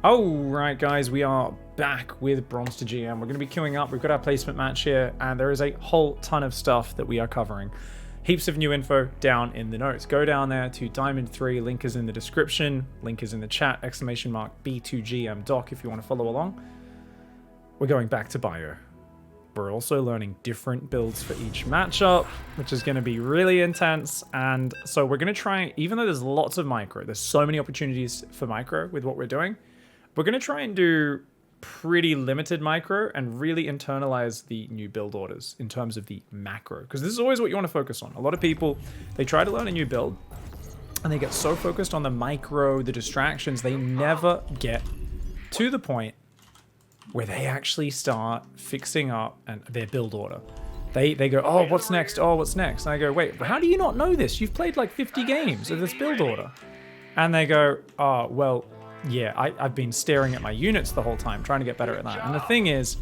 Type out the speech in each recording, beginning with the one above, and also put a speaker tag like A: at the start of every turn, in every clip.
A: Alright guys, we are back with Bronze to GM. We're going to be queuing up. We've got our placement match here, and there is a whole ton of stuff that we are covering. Heaps of new info down in the notes. Go down there to Diamond 3, link is in the description, link is in the chat, ! B2GM doc if you want to follow along. We're going back to Bio. We're also learning different builds for each matchup, which is going to be really intense. And so we're going to try, even though there's lots of micro, there's so many opportunities for micro with what we're doing, we're going to try and do pretty limited micro and really internalize the new build orders in terms of the macro, because this is always what you want to focus on. A lot of people, they try to learn a new build and they get so focused on the micro, the distractions, they never get to the point where they actually start fixing up and their build order. They go, oh, what's next? Oh, what's next? And I go, wait, how do you not know this? You've played like 50 games of this build order. And they go, oh, well, yeah, I've been staring at my units the whole time, trying to get better at that. And the thing is,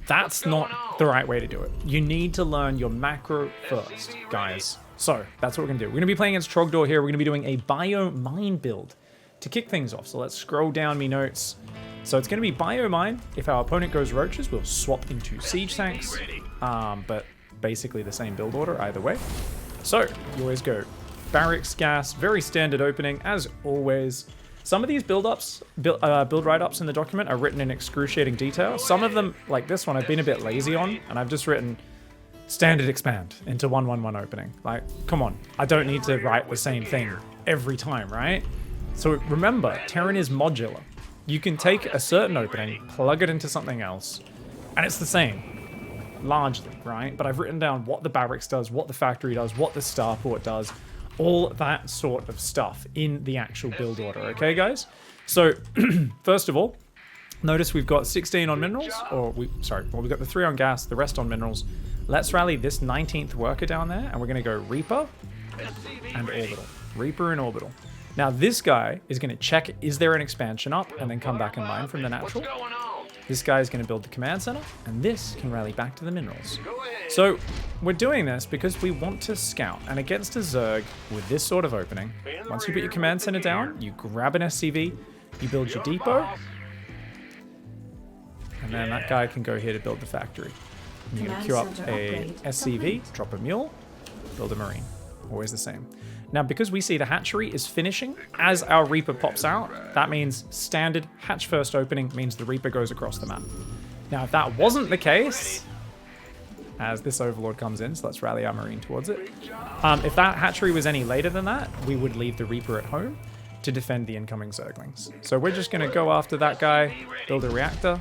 A: that's not the right way to do it. You need to learn your macro first, guys. So that's what we're gonna do. We're gonna be playing against Trogdor here. We're gonna be doing a bio mine build to kick things off. So let's scroll down me notes. So it's gonna be bio mine. If our opponent goes roaches, we'll swap into siege tanks. But basically the same build order either way. So you always go barracks, gas, very standard opening as always. Some of these build write-ups in the document are written in excruciating detail. Some of them, like this one, I've been a bit lazy on, and I've just written standard expand into 111 opening. Like, come on, I don't need to write the same thing every time, right? So remember, Terran is modular. You can take a certain opening, plug it into something else, and it's the same, largely, right? But I've written down what the barracks does, what the factory does, what the starport does, all that sort of stuff in the actual build order, okay, guys? So, first of all, notice we've got 16 on minerals, we've got the 3 on gas, the rest on minerals. Let's rally this 19th worker down there, and we're going to go Reaper and Orbital. Reaper and Orbital. Now, this guy is going to check, is there an expansion up, and then come back and mine from the natural. This guy is going to build the command center, and this can rally back to the minerals. So we're doing this because we want to scout, and against a Zerg with this sort of opening, once you put your command center down, you grab an SCV, you build your depot, and then that guy can go here to build the factory. And you're going to queue up a SCV, drop a mule, build a marine. Always the same. Now, because we see the hatchery is finishing as our Reaper pops out, that means standard hatch first opening means the Reaper goes across the map. Now, if that wasn't the case, as this Overlord comes in, so let's rally our Marine towards it. If that hatchery was any later than that, we would leave the Reaper at home to defend the incoming Zerglings. So we're just going to go after that guy, build a reactor.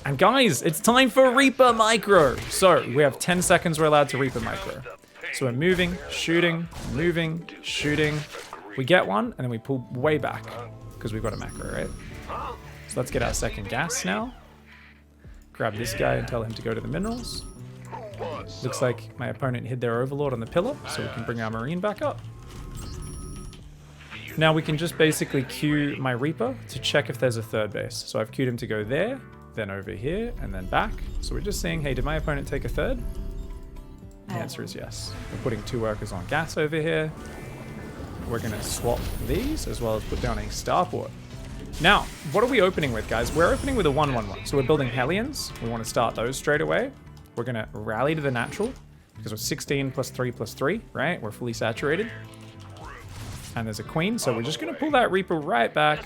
A: And guys, it's time for Reaper Micro. So we have 10 seconds we're allowed to Reaper Micro. So we're moving, shooting. We get one, and then we pull way back because we've got a macro, right? So let's get our second gas now. Grab this guy and tell him to go to the minerals. Looks like my opponent hid their Overlord on the pillar, so we can bring our Marine back up. Now we can just basically queue my Reaper to check if there's a third base. So I've queued him to go there, then over here, and then back. So we're just saying, hey, did my opponent take a third? The answer is yes. We're putting 2 workers on gas over here. We're going to swap these as well as put down a starport. Now, what are we opening with, guys? We're opening with a 1-1-1. So we're building Hellions. We want to start those straight away. We're going to rally to the natural because we're 16 plus 3 plus 3, right? We're fully saturated. And there's a queen, so we're just going to pull that Reaper right back.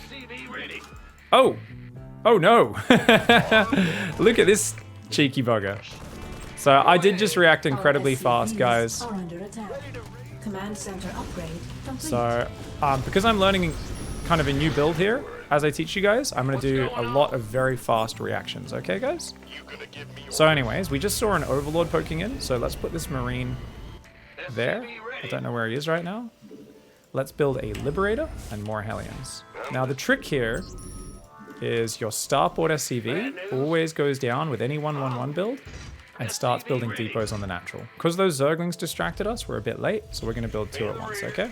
A: Oh! Oh no! Look at this cheeky bugger. So I did just react incredibly fast, guys. So because I'm learning kind of a new build here, as I teach you guys, I'm going to do a lot of very fast reactions, okay guys? So anyways, we just saw an Overlord poking in, so let's put this Marine there. I don't know where he is right now. Let's build a Liberator and more Hellions. Now the trick here is your Starport SCV always goes down with any 1-1-1 build and starts building depots on the natural. Because those Zerglings distracted us, we're a bit late, so we're going to build 2 at once, okay?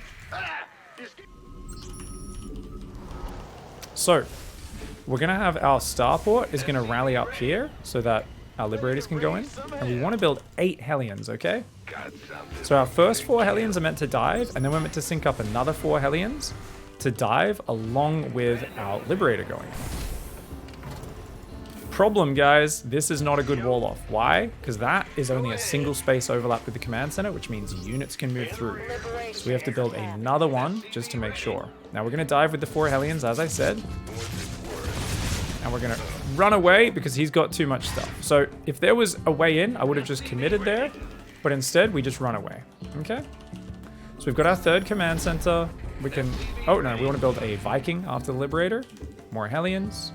A: So, we're going to have our Starport is going to rally up here so that our Liberators can go in. And we want to build 8 Hellions, okay? So our first 4 Hellions are meant to dive, and then we're meant to sync up another 4 Hellions to dive along with our Liberator going in. Problem, guys, this is not a good wall off. Why? Because that is only a single space overlap with the command center, which means units can move through. So we have to build another one just to make sure. Now we're going to dive with the 4 Hellions, as I said. And we're going to run away because he's got too much stuff. So if there was a way in, I would have just committed there. But instead, we just run away. Okay? So we've got our 3rd command center. We can... Oh, no, we want to build a Viking after the Liberator. More Hellions.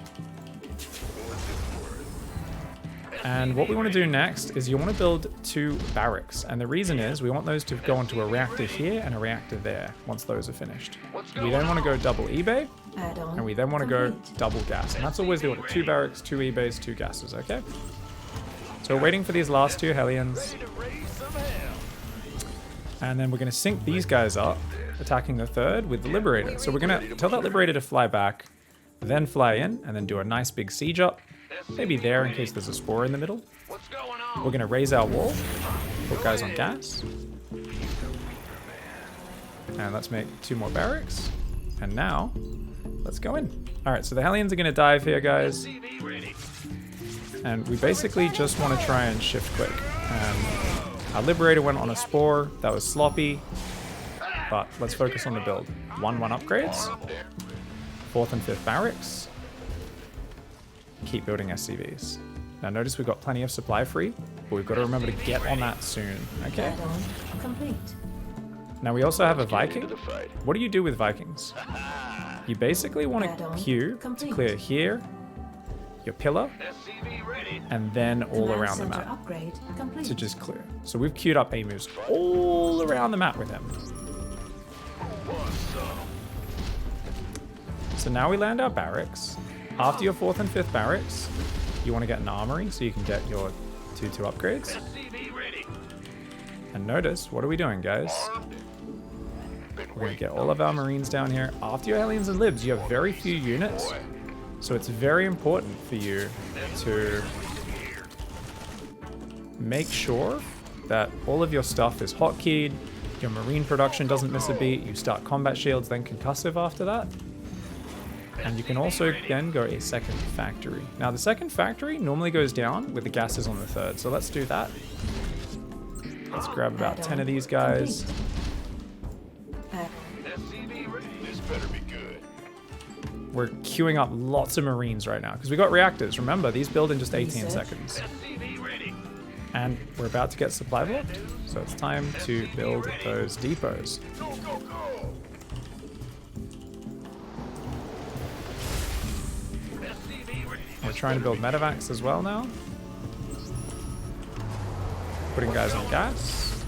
A: And what we want to do next is you want to build 2 barracks. And the reason is we want those to go onto a reactor here and a reactor there once those are finished. We then want to go double eBay. And we then want to go double gas. And that's always the order. 2 barracks, 2 eBays, 2 gases, okay? So we're waiting for these last 2 Hellions. And then we're going to sync these guys up, attacking the 3rd with the Liberator. So we're going to tell that Liberator to fly back, then fly in, and then do a nice big siege up. Maybe there in case there's a spore in the middle. We're going to raise our wall, put guys on gas. And let's make 2 more barracks. And now, let's go in. Alright, so the Hellions are going to dive here, guys. And we basically just want to try and shift quick. Our Liberator went on a spore. That was sloppy. But let's focus on the build. 1-1 upgrades. 4th and 5th barracks. Keep building SCVs. Now notice we've got plenty of supply free, but we've got to remember to get on that soon. Okay. Now we also have a Viking. What do you do with Vikings? You basically want to queue to clear here, your pillar, and then all around the map to just clear. So we've queued up A-moves all around the map with him. So now we land our barracks. After your 4th and 5th barracks, you want to get an armory so you can get your 2-2 upgrades. And notice, what are we doing, guys? We're going to get all of our Marines down here. After your Hellions and Libs, you have very few units. So it's very important for you to make sure that all of your stuff is hotkeyed, your Marine production doesn't miss a beat, you start combat shields, then concussive after that. And you can also then go a 2nd factory. Now the 2nd factory normally goes down with the gases on the 3rd, so let's do that. Let's grab about 10 of these guys. We're queuing up lots of Marines right now because we got reactors. Remember, these build in just 18 seconds. And we're about to get supply blocked, so it's time to build those depots. We're trying to build medevacs as well now. Putting guys on gas.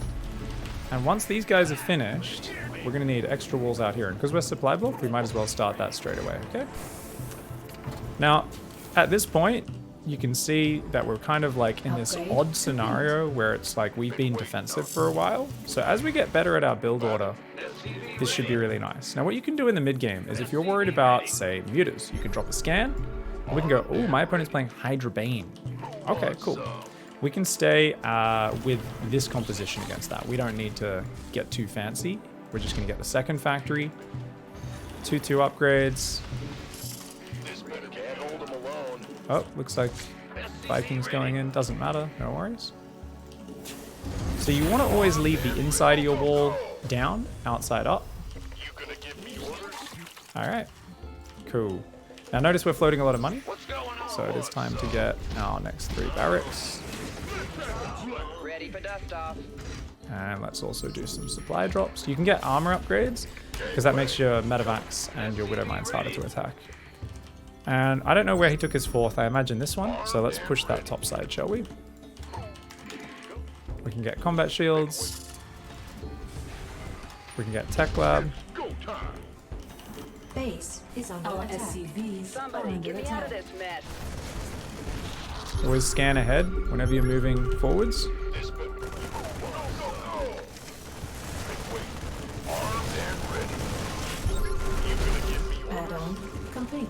A: And once these guys are finished, we're going to need extra walls out here. And because we're supply blocked, we might as well start that straight away, okay? Now, at this point, you can see that we're kind of like in this odd scenario where it's like we've been defensive for a while. So as we get better at our build order, this should be really nice. Now, what you can do in the mid game is if you're worried about, say, mutas, you can drop a scan. And we can go, oh, my opponent's playing Hydra Bane. Okay, cool. We can stay with this composition against that. We don't need to get too fancy. We're just going to get the 2nd factory. 2-2 upgrades. Oh, looks like Vikings going in. Doesn't matter. No worries. So you want to always leave the inside of your wall down, outside up. All right. Cool. Now notice we're floating a lot of money, so it is time to get our next 3 barracks.
B: Ready for dust off.
A: And let's also do some supply drops. You can get armor upgrades, because that makes your medevacs and your widow mines harder to attack. And I don't know where he took his 4th, I imagine this one, so let's push that top side, shall we? We can get combat shields. We can get tech lab.
C: Base is under attack. SCVs
B: Somebody get me out of this mess.
A: Always scan ahead whenever you're moving forwards.
C: Add-on complete.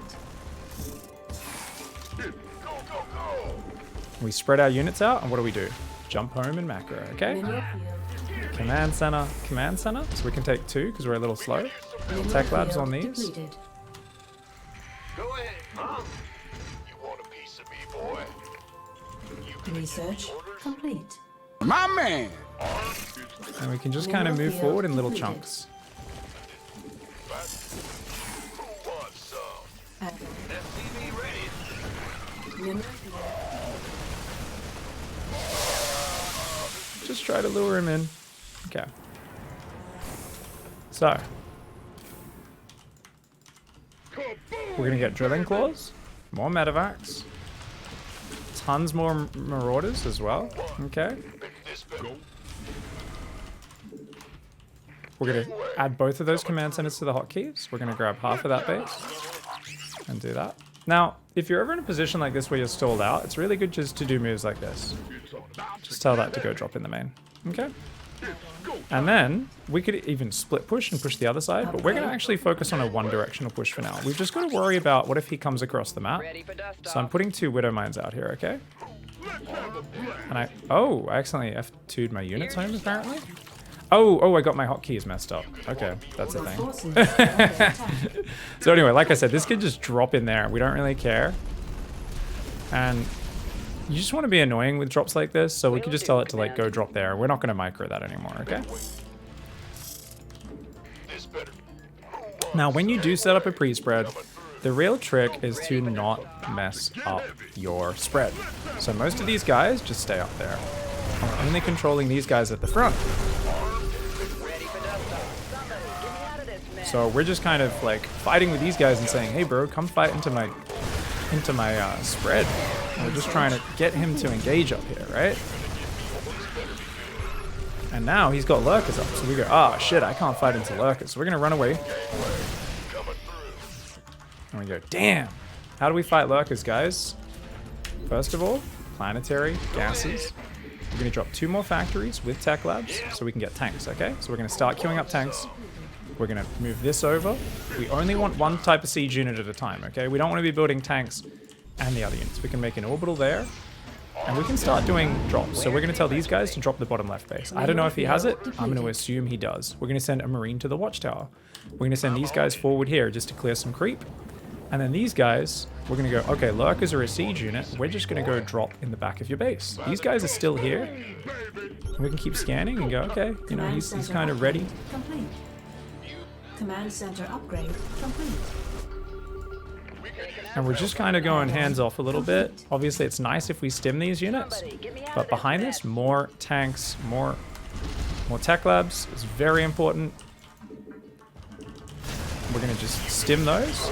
A: We spread our units out, and what do? Jump home and macro, okay? Command center. So we can take 2 because we're a little slow. Tech labs on these.
C: Depleted.
D: Go ahead, huh? You want a piece of me, boy?
C: Research complete.
D: My man!
A: And we can just kind of move forward in little chunks. Just try to lure him in. Okay. So. We're going to get drilling claws, more medevacs, tons more marauders as well. Okay. We're going to add both of those command centers to the hotkeys. We're going to grab half of that base and do that. Now, if you're ever in a position like this where you're stalled out, it's really good just to do moves like this. Just tell that to go drop in the main. Okay? And then we could even split push and push the other side, but we're going to actually focus on a one-directional push for now. We've just got to worry about what if he comes across the map. So I'm putting 2 Widow Mines out here, okay? And I accidentally F2'd my units home, apparently. Oh, I got my hotkeys messed up. Okay, that's a thing. So anyway, like I said, this could just drop in there. We don't really care. And you just want to be annoying with drops like this, so we could just tell it to like go drop there. We're not going to micro that anymore, okay? Now, when you do set up a pre-spread, the real trick is to not mess up your spread. So most of these guys just stay up there. I'm only controlling these guys at the front. So we're just kind of like fighting with these guys and saying, hey bro, come fight into my spread. And we're just trying to get him to engage up here, right? And now he's got lurkers up, so we go, oh shit, I can't fight into lurkers. So we're gonna run away. And we go, damn. How do we fight lurkers, guys? First of all, planetary gases. We're gonna drop 2 more factories with tech labs so we can get tanks, okay? So we're gonna start queuing up tanks. We're going to move this over. We only want one type of siege unit at a time, okay? We don't want to be building tanks and the other units. We can make an orbital there, and we can start doing drops. So we're going to tell these guys to drop the bottom left base. I don't know if he has it. I'm going to assume he does. We're going to send a Marine to the watchtower. We're going to send these guys forward here just to clear some creep. And then these guys, we're going to go, okay, lurkers are a siege unit. We're just going to go drop in the back of your base. These guys are still here. And we can keep scanning and go, okay, you know, he's kind of ready.
C: Complete. Command center upgrade complete.
A: And we're just kind of going hands off a little bit. Obviously, it's nice if we stim these units, but behind this, more tanks, more tech labs is very important. We're going to just stim those.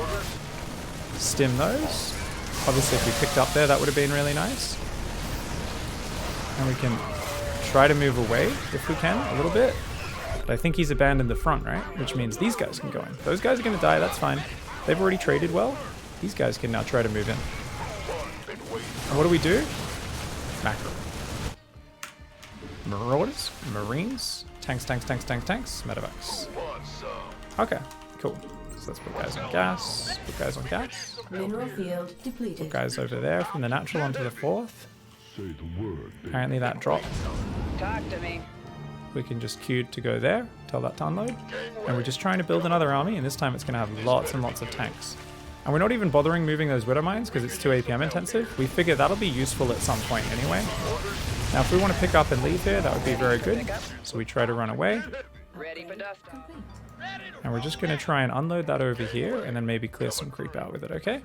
A: Stim those. Obviously, if we picked up there, that would have been really nice. And we can try to move away if we can a little bit. But I think he's abandoned the front, right? Which means these guys can go in. Those guys are going to die, that's fine. They've already traded well. These guys can now try to move in. And what do we do? Macro. Marauders, Marines, tanks, medevacs. Okay, cool. So let's put guys on gas, put guys on gas.
C: Mineral field depleted.
A: Put guys over there from the natural onto the 4th. Apparently that dropped.
B: Talk to me.
A: We can just queue to go there, tell that to unload. And we're just trying to build another army, and this time it's going to have lots and lots of tanks. And we're not even bothering moving those Widow Mines because it's too APM intensive. We figure that'll be useful at some point anyway. Now if we want to pick up and leave here, that would be very good. So we try to run away.
B: Ready for dust.
A: And we're just going to try and unload that over here and then maybe clear some creep out with it, okay?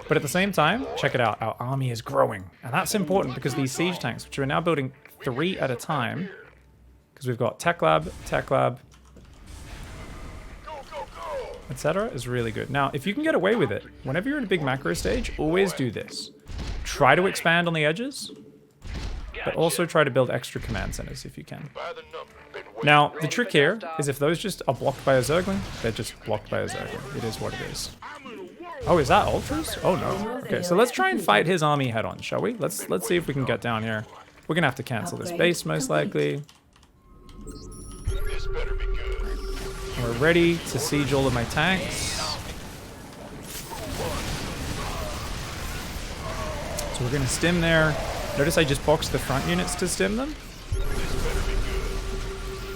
A: But at the same time, check it out, our army is growing. And that's important because these siege tanks, which we're now building 3 at a time, because we've got tech lab, etc., is really good. Now, if you can get away with it, whenever you're in a big macro stage, always do this. Try to expand on the edges, but also try to build extra command centers if you can. Now, the trick here is if those just are blocked by a Zergling, they're just blocked by a Zergling. It is what it is. Oh, is that ultras? Oh no. Okay, so let's try and fight his army head on, shall we? Let's see if we can get down here. We're gonna have to cancel this base most likely. We're ready to siege all of my tanks. So we're gonna stim there. Notice I just boxed the front units to stim them.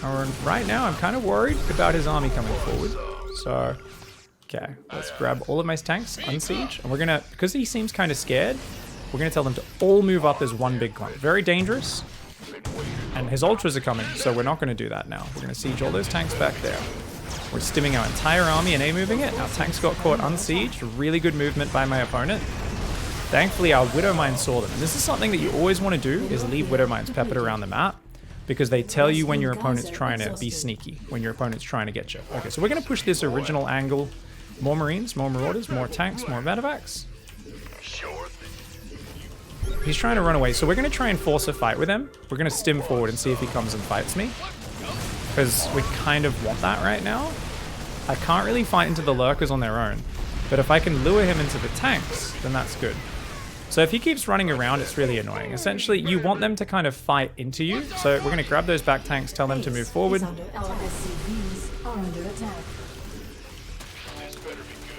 A: And right now I'm kind of worried about his army coming forward. So, okay, let's grab all of my tanks, unsiege. And we're gonna, because he seems kind of scared, we're going to tell them to all move up as one big clump. Very dangerous. And his ultras are coming, so we're not going to do that now. We're going to siege all those tanks back there. We're stimming our entire army and A-moving it. Our tanks got caught unsieged. Really good movement by my opponent. Thankfully, our Widow Mines saw them. And this is something that you always want to do, is leave Widow Mines peppered around the map, because they tell you when your opponent's trying to be sneaky, when your opponent's trying to get you. Okay, so we're going to push this original angle. More Marines, more Marauders, more tanks, more medevacs. He's trying to run away, so we're going to try and force a fight with him. We're going to stim forward and see if he comes and fights me, because we kind of want that right now. I can't really fight into the lurkers on their own, but if I can lure him into the tanks, then that's good. So if he keeps running around, it's really annoying. Essentially, you want them to kind of fight into you. So we're going to grab those back tanks, tell them to move forward.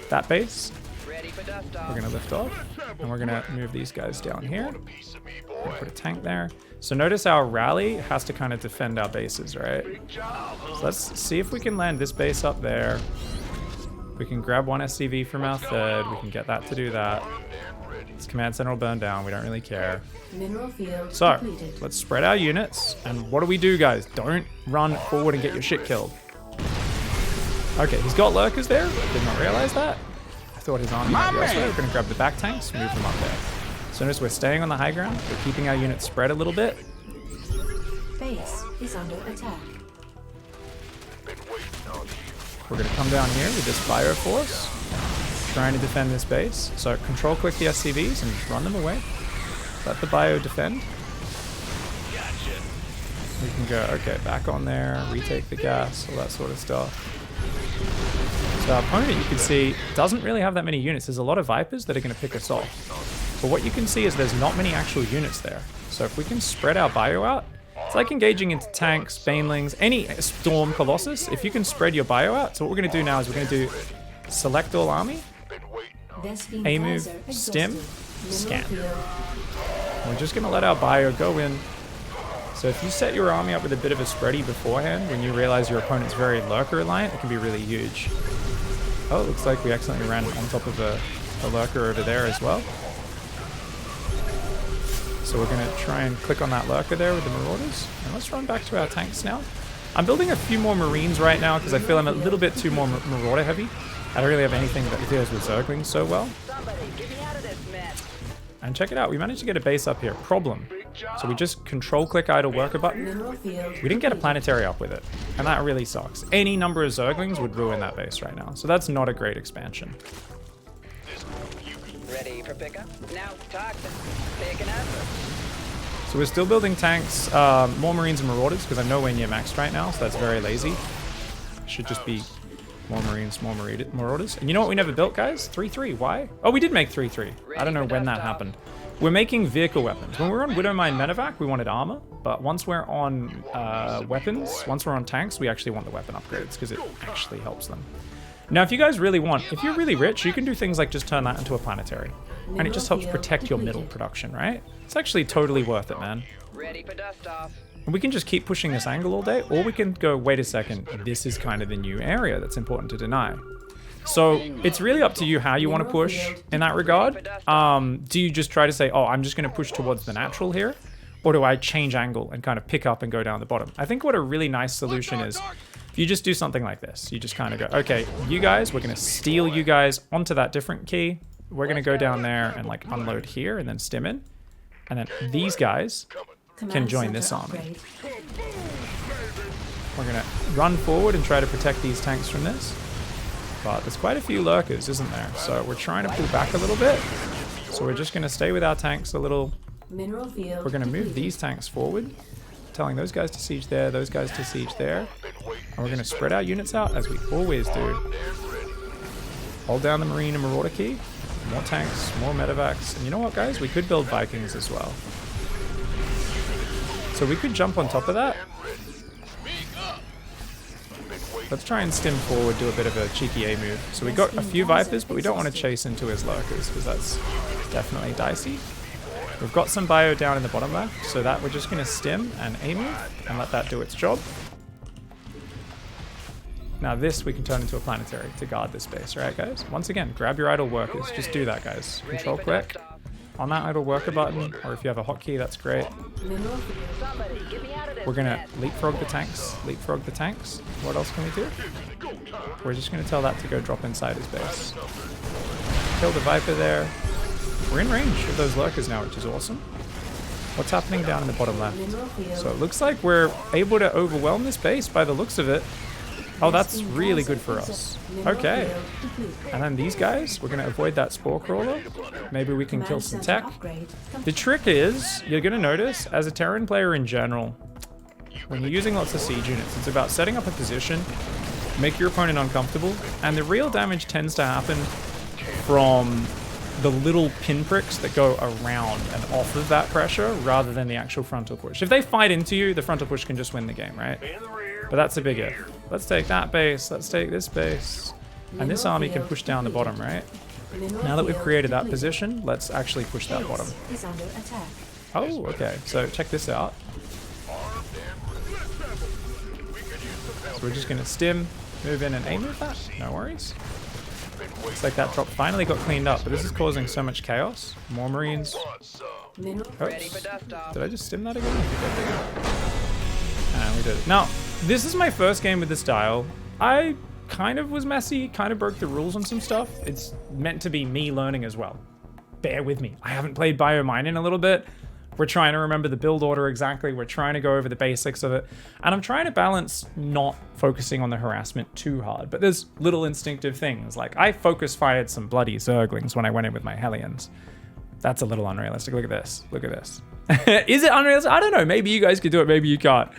A: That base. We're going to lift off. And we're going to move these guys down here. Put a tank there. So notice our rally has to kind of defend our bases, right? So let's see if we can land this base up there. We can grab one SCV from our third. We can get that to do that. This command center will burn down. We don't really care. So let's spread our units. And what do we do, guys? Don't run forward and get your shit killed. Okay, he's got lurkers there. Did not realize that. I thought his army might be elsewhere. We're going to grab the back tanks, move them up there. So notice we're staying on the high ground. We're keeping our units spread a little bit.
C: Base is under attack.
A: We're going to come down here with this bio force, trying to defend this base. So control click the SCVs and run them away. Let the bio defend. We can go, okay, back on there, retake the gas, all that sort of stuff. So our opponent, you can see, doesn't really have that many units. There's a lot of Vipers that are going to pick us off. But what you can see is there's not many actual units there. So if we can spread our bio out, it's like engaging into tanks, banelings, any Storm Colossus. If you can spread your bio out, so what we're going to do now is we're going to do select all army, A move, stim, scan. We're just going to let our bio go in. So if you set your army up with a bit of a spready beforehand, when you realize your opponent's very lurker reliant, it can be really huge. Oh, it looks like we accidentally ran on top of a lurker over there as well. So we're going to try and click on that lurker there with the Marauders. And let's run back to our tanks now. I'm building a few more Marines right now because I feel I'm a little bit too more Marauder heavy. I don't really have anything that deals with Zerglings so well. And check it out, we managed to get a base up here. Problem. So we just control click idle worker button. We didn't get a planetary up with it. And that really sucks. Any number of Zerglings would ruin that base right now. So that's not a great expansion.
B: Ready for pickup? Now talk to picking up.
A: So we're still building tanks, more Marines and Marauders because I'm nowhere near maxed right now, so that's very lazy. Should just be more Marines, more Marauders. And you know what we never built, guys? 3-3. Why? Oh, we did make 3-3. I don't know when that happened. We're making vehicle weapons. When we're on Widowmine Medevac, we wanted armor. But once we're on weapons, once we're on tanks, we actually want the weapon upgrades because it actually helps them. Now, if you guys really want, if you're really rich, you can do things like just turn that into a planetary. And it just helps protect your middle production, right? It's actually totally worth it, man.
B: Ready for dust off.
A: And we can just keep pushing this angle all day, or we can go, wait a second, this is kind of the new area that's important to deny. So it's really up to you how you want to push in that regard. Do you just try to say, oh, I'm just going to push towards the natural here? Or do I change angle and kind of pick up and go down the bottom? I think what a really nice solution is, if you just do something like this, you just kind of go, okay, you guys, we're going to steal you guys onto that different key. We're going to go down there and like unload here and then stim in. And then these guys can join this army. We're going to run forward and try to protect these tanks from this. But there's quite a few lurkers, isn't there? So we're trying to pull back a little bit. So we're just going to stay with our tanks a little. We're going to move these tanks forward, telling those guys to siege there, those guys to siege there. And we're going to spread our units out as we always do. Hold down the Marine and Marauder key. More tanks, more medevacs. And you know what, guys? We could build Vikings as well. So we could jump on top of that. Let's try and stim forward, do a bit of a cheeky A move. So we got a few Vipers, but we don't want to chase into his lurkers because that's definitely dicey. We've got some bio down in the bottom left, so that we're just going to stim and A move and let that do its job. Now this we can turn into a planetary to guard this base, right guys? Once again, grab your idle workers. Just do that, guys. Control click. on that idle worker button, or if you have a hotkey, that's great.
C: Mineral field.
B: Somebody, get me out of this.
A: We're gonna
B: mess.
A: leapfrog the tanks. Leapfrog the tanks. What else can we do? We're just gonna tell that to go drop inside his base. Kill the Viper there. We're in range of those lurkers now, which is awesome. What's happening down in the bottom left?
C: Mineral field.
A: So it looks like we're able to overwhelm this base by the looks of it. Oh, that's really good for us. Okay. And then these guys, we're going to avoid that spore crawler. Maybe we can kill some tech. The trick is, you're going to notice, as a Terran player in general, when you're using lots of siege units, it's about setting up a position, make your opponent uncomfortable, and the real damage tends to happen from the little pinpricks that go around and off of that pressure rather than the actual frontal push. If they fight into you, the frontal push can just win the game, right? But that's a big if. Let's take that base, let's take this base. And this army can push down the bottom, right? Now that we've created that position, let's actually push that bottom.
C: Is under attack.
A: Oh, okay. So check this out. So we're just gonna stim, move in and aim with that. No worries. Looks like that drop finally got cleaned up, but this is causing so much chaos. More Marines.
C: Mineral
B: Ready
A: Oops.
B: for dust off.
A: Did I just stim that again? I think I did. And we did it. Now, this is my first game with this style. I kind of was messy, kind of broke the rules on some stuff. It's meant to be me learning as well. Bear with me. I haven't played Biomine in a little bit. We're trying to remember the build order exactly. We're trying to go over the basics of it. And I'm trying to balance not focusing on the harassment too hard. But there's little instinctive things. Like, I focus fired some bloody Zerglings when I went in with my Hellions. That's a little unrealistic. Look at this. Look at this. Is it unrealistic? I don't know. Maybe you guys could do it. Maybe you can't.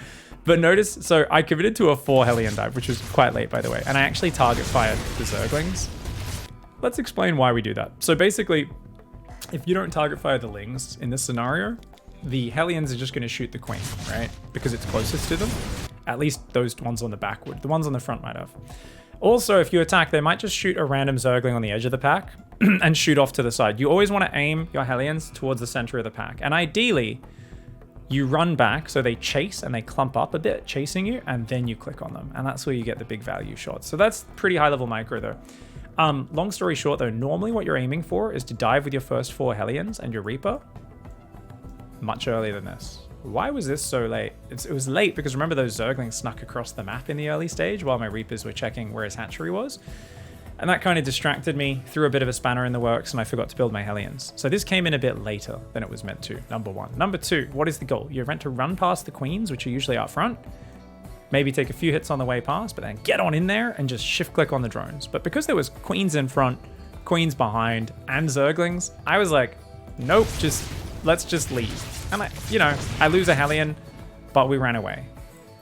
A: But notice, so I committed to a 4 Hellion dive, which was quite late, by the way. And I actually target fired the Zerglings. Let's explain why we do that. So basically, if you don't target fire the Lings in this scenario, the Hellions are just going to shoot the Queen, right? Because it's closest to them. At least those ones on the back would. The ones on the front might have. Also, if you attack, they might just shoot a random Zergling on the edge of the pack and shoot off to the side. You always want to aim your Hellions towards the center of the pack. And ideally, you run back so they chase and they clump up a bit, chasing you, and then you click on them. And that's where you get the big value shots. So that's pretty high level micro though. Long story short though, normally what you're aiming for is to dive with your first 4 Hellions and your Reaper much earlier than this. Why was this so late? It was late because remember those Zerglings snuck across the map in the early stage while my Reapers were checking where his hatchery was? And that kind of distracted me, threw a bit of a spanner in the works, and I forgot to build my Hellions. So this came in a bit later than it was meant to, number one. Number two, what is the goal? You're meant to run past the Queens, which are usually out front, maybe take a few hits on the way past, but then get on in there and just shift click on the drones. But because there was Queens in front, Queens behind, and Zerglings, I was like, nope, let's just leave. And I lose a Hellion, but we ran away.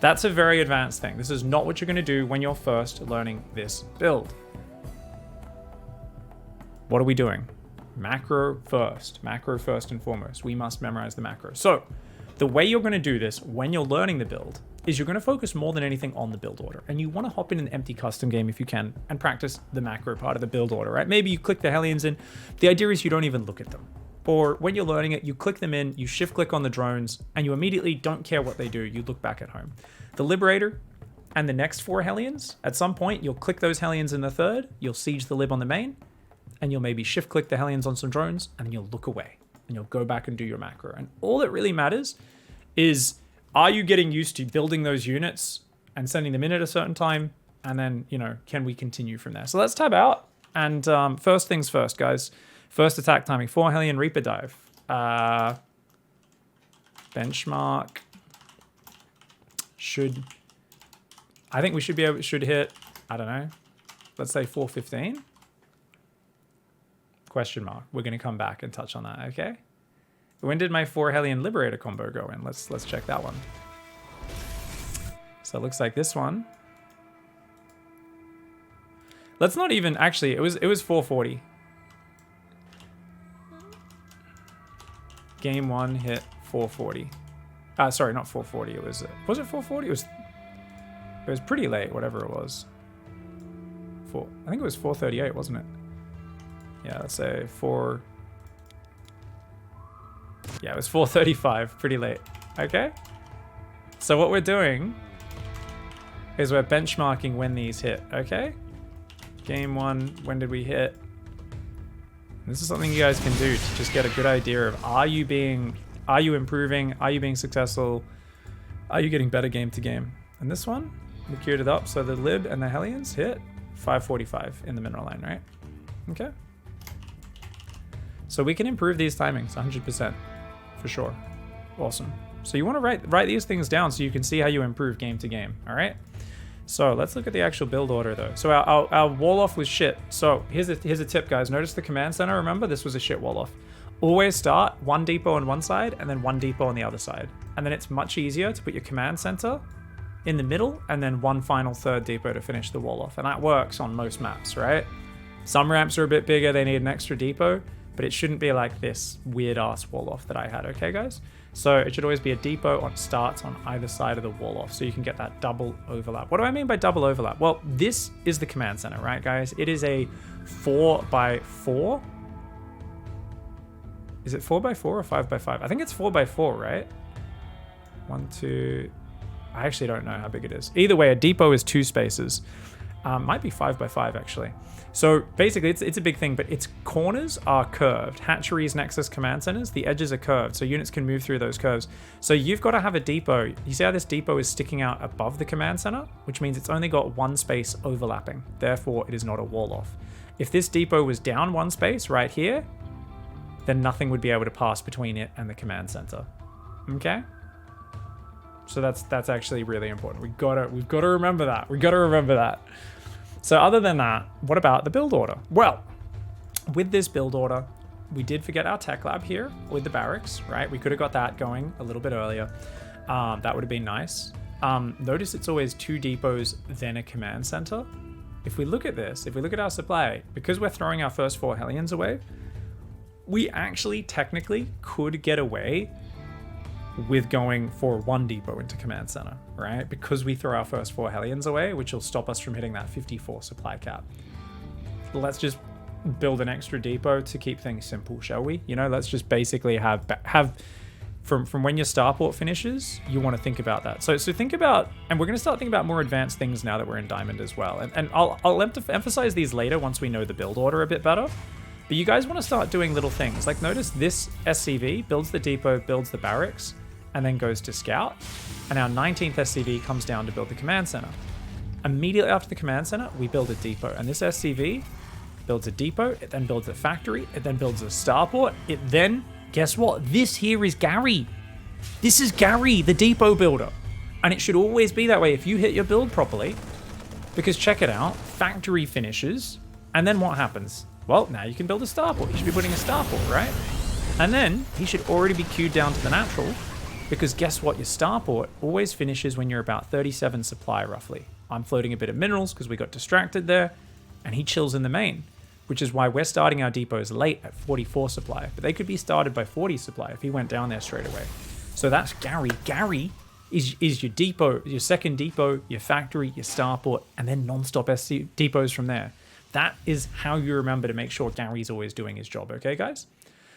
A: That's a very advanced thing. This is not what you're gonna do when you're first learning this build. What are we doing? Macro first and foremost. We must memorize the macro. So the way you're gonna do this when you're learning the build is you're gonna focus more than anything on the build order. And you wanna hop in an empty custom game if you can and practice the macro part of the build order, right? Maybe you click the Hellions in. The idea is you don't even look at them. Or when you're learning it, you click them in, you shift click on the drones, and you immediately don't care what they do. You look back at home. The Liberator and the next 4 Hellions, at some point, you'll click those Hellions in the third, you'll siege the Lib on the main, and you'll maybe shift click the Hellions on some drones, and then you'll look away, and you'll go back and do your macro. And all that really matters is, are you getting used to building those units and sending them in at a certain time? And then, can we continue from there? So let's tab out. And first things first, guys. First attack timing, 4 Hellion Reaper dive. Benchmark. I think we should hit, I don't know, let's say 415. Question mark. We're going to come back and touch on that, okay? When did my 4 Hellion Liberator combo go in? Let's check that one. So it looks like this one. Let's not even, actually, it was 440. Game 1 hit 440. Sorry, not 440. Was it 440? It was pretty late, whatever it was. I think it was 438, wasn't it? Yeah, let's say 4. Yeah, it was 435, pretty late. Okay. So what we're doing is we're benchmarking when these hit, okay? Game 1, when did we hit? This is something you guys can do to just get a good idea of are you improving? Are you being successful? Are you getting better game to game? And this one, we queued it up. So the Lib and the Hellions hit 545 in the mineral line, right? Okay. So we can improve these timings 100% for sure. Awesome. So you want to write these things down so you can see how you improve game to game. All right. So let's look at the actual build order though. So our wall off was shit. So here's a tip, guys. Notice the command center. Remember, this was a shit wall off. Always start one depot on one side and then one depot on the other side. And then it's much easier to put your command center in the middle and then one final third depot to finish the wall off. And that works on most maps, right? Some ramps are a bit bigger. They need an extra depot, but it shouldn't be like this weird ass wall off that I had. Okay, guys? So it should always be a depot on starts on either side of the wall off so you can get that double overlap. What do I mean by double overlap? Well, this is the command center, right, guys? It is a 4x4. Is it 4x4 or 5x5? I think it's 4x4, right? 1, 2. I actually don't know how big it is. Either way, a depot is 2 spaces. Might be 5x5 actually. So basically it's a big thing, but its corners are curved. Hatcheries, Nexus, command centers, the edges are curved, so units can move through those curves. So you've got to have a depot. You see how this depot is sticking out above the command center, which means it's only got one space overlapping. Therefore, it is not a wall off. If this depot was down one space right here, then nothing would be able to pass between it and the command center. Okay? So that's actually really important. We've got to remember that. We've got to remember that. So other than that, what about the build order? Well, with this build order, we did forget our tech lab here with the barracks, right? We could have got that going a little bit earlier. That would have been nice. Notice it's always 2 depots, then a command center. If we look at this, if we look at our supply, because we're throwing our first 4 Hellions away, we actually technically could get away with going for 1 depot into command center, right? Because we throw our first 4 Hellions away, which will stop us from hitting that 54 supply cap. Let's just build an extra depot to keep things simple, shall we? You know, let's just basically have from when your starport finishes, you want to think about that. So think about, and we're going to start thinking about more advanced things now that we're in Diamond as well. And I'll emphasize these later once we know the build order a bit better. But you guys want to start doing little things. Like notice this SCV builds the depot, builds the barracks, and then goes to scout. And our 19th SCV comes down to build the command center. Immediately after the command center, we build a depot. And this SCV builds a depot, it then builds a factory, it then builds a starport, it then, guess what? This here is Gary. This is Gary, the depot builder. And it should always be that way if you hit your build properly. Because check it out, factory finishes, and then what happens? Well, now you can build a starport. You should be putting a starport, right? And then he should already be queued down to the natural, because guess what? Your starport always finishes when you're about 37 supply, roughly. I'm floating a bit of minerals because we got distracted there, and he chills in the main, which is why we're starting our depots late at 44 supply, but they could be started by 40 supply if he went down there straight away. So that's Gary. Gary is your depot, your second depot, your factory, your starport, and then non-stop SC depots from there. That is how you remember to make sure Gary's always doing his job, okay, guys?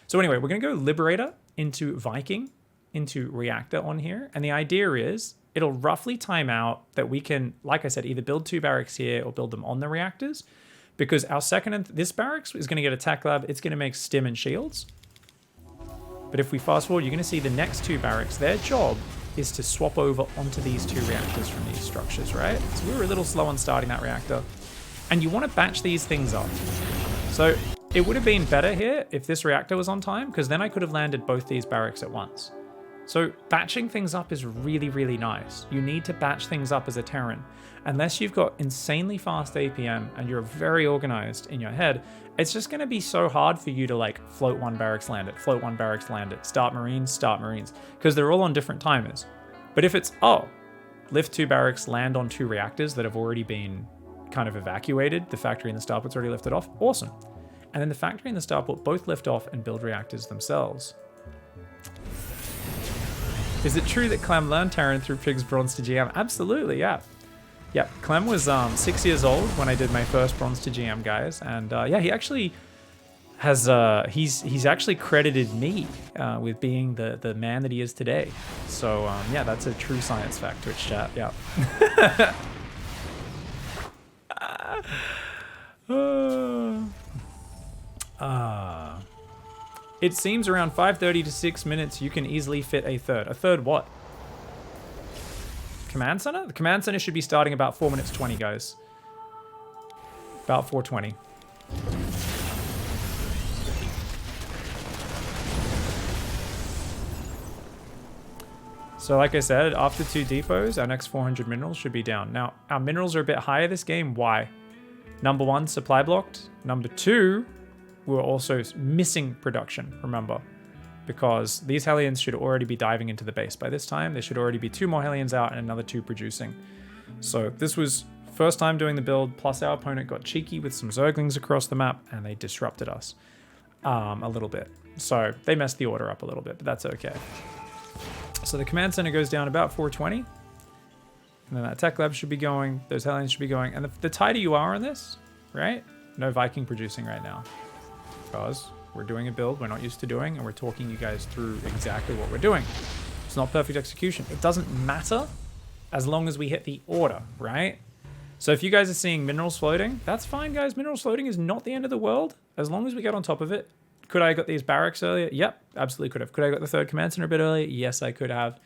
A: So anyway, we're going to go Liberator into Viking, into Reactor on here. And the idea is it'll roughly time out that we can, like I said, either build 2 barracks here or build them on the reactors. Because our second and this barracks is going to get a tech lab. It's going to make stim and shields. But if we fast forward, you're going to see the next 2 barracks, their job is to swap over onto these 2 reactors from these structures, right? So we were a little slow on starting that reactor. And you want to batch these things up. So it would have been better here if this reactor was on time, because then I could have landed both these barracks at once. So batching things up is really, really nice. You need to batch things up as a Terran. Unless you've got insanely fast APM and you're very organized in your head, it's just going to be so hard for you to like float 1 barracks, land it, float 1 barracks, land it, start Marines, because they're all on different timers. But if it's, lift 2 barracks, land on 2 reactors that have already been kind of evacuated, the factory and the starport's already lifted off, awesome. And then the factory and the starport both lift off and build reactors themselves. Is it true that Clem learned Terran through Pigs Bronze to GM? Absolutely, yeah. Yeah, Clem was 6 years old when I did my first Bronze to GM, guys. And yeah, he actually has, he's actually credited me with being the man that he is today. So yeah, that's a true science fact, Twitch chat, yeah. It seems around 5:30 to 6 minutes you can easily fit a third. A third what? Command center? The command center should be starting about 4 minutes 20, guys. About 4:20. So like I said, after 2 depots, our next 400 minerals should be down. Now, our minerals are a bit higher this game. Why? Number 1, supply blocked. Number 2, we're also missing production, remember. Because these Hellions should already be diving into the base by this time. There should already be 2 more Hellions out and another 2 producing. So this was first time doing the build, plus our opponent got cheeky with some Zerglings across the map and they disrupted us a little bit. So they messed the order up a little bit, but that's okay. So the command center goes down about 4:20. And then that tech lab should be going, those Hellions should be going. And the tighter you are on this, right? No Viking producing right now. Because we're doing a build we're not used to doing, and we're talking you guys through exactly what we're doing. It's not perfect execution. It doesn't matter as long as we hit the order, right? So if you guys are seeing minerals floating, that's fine, guys. Minerals floating is not the end of the world, as long as we get on top of it. Could I have got these barracks earlier? Yep, absolutely could have. Could I have got the third command center a bit earlier? Yes, I could have.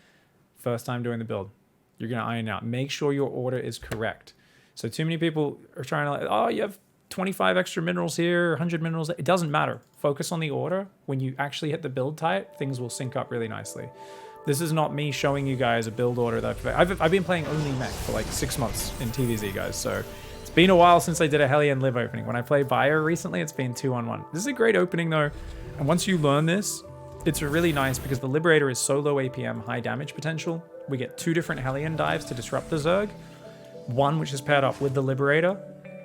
A: First time doing the build. You're going to iron out. Make sure your order is correct. So too many people are trying to like, oh, you have 25 extra minerals here, 100 minerals. It doesn't matter. Focus on the order. When you actually hit the build type, things will sync up really nicely. This is not me showing you guys a build order that I've been playing only mech for like 6 months in TVZ, guys. So it's been a while since I did a Hellion Live opening. When I played Bio recently, it's been 2-on-1. This is a great opening though. And once you learn this, it's really nice because the Liberator is so low APM, high damage potential. We get 2 different Hellion dives to disrupt the Zerg. One which is paired up with the Liberator.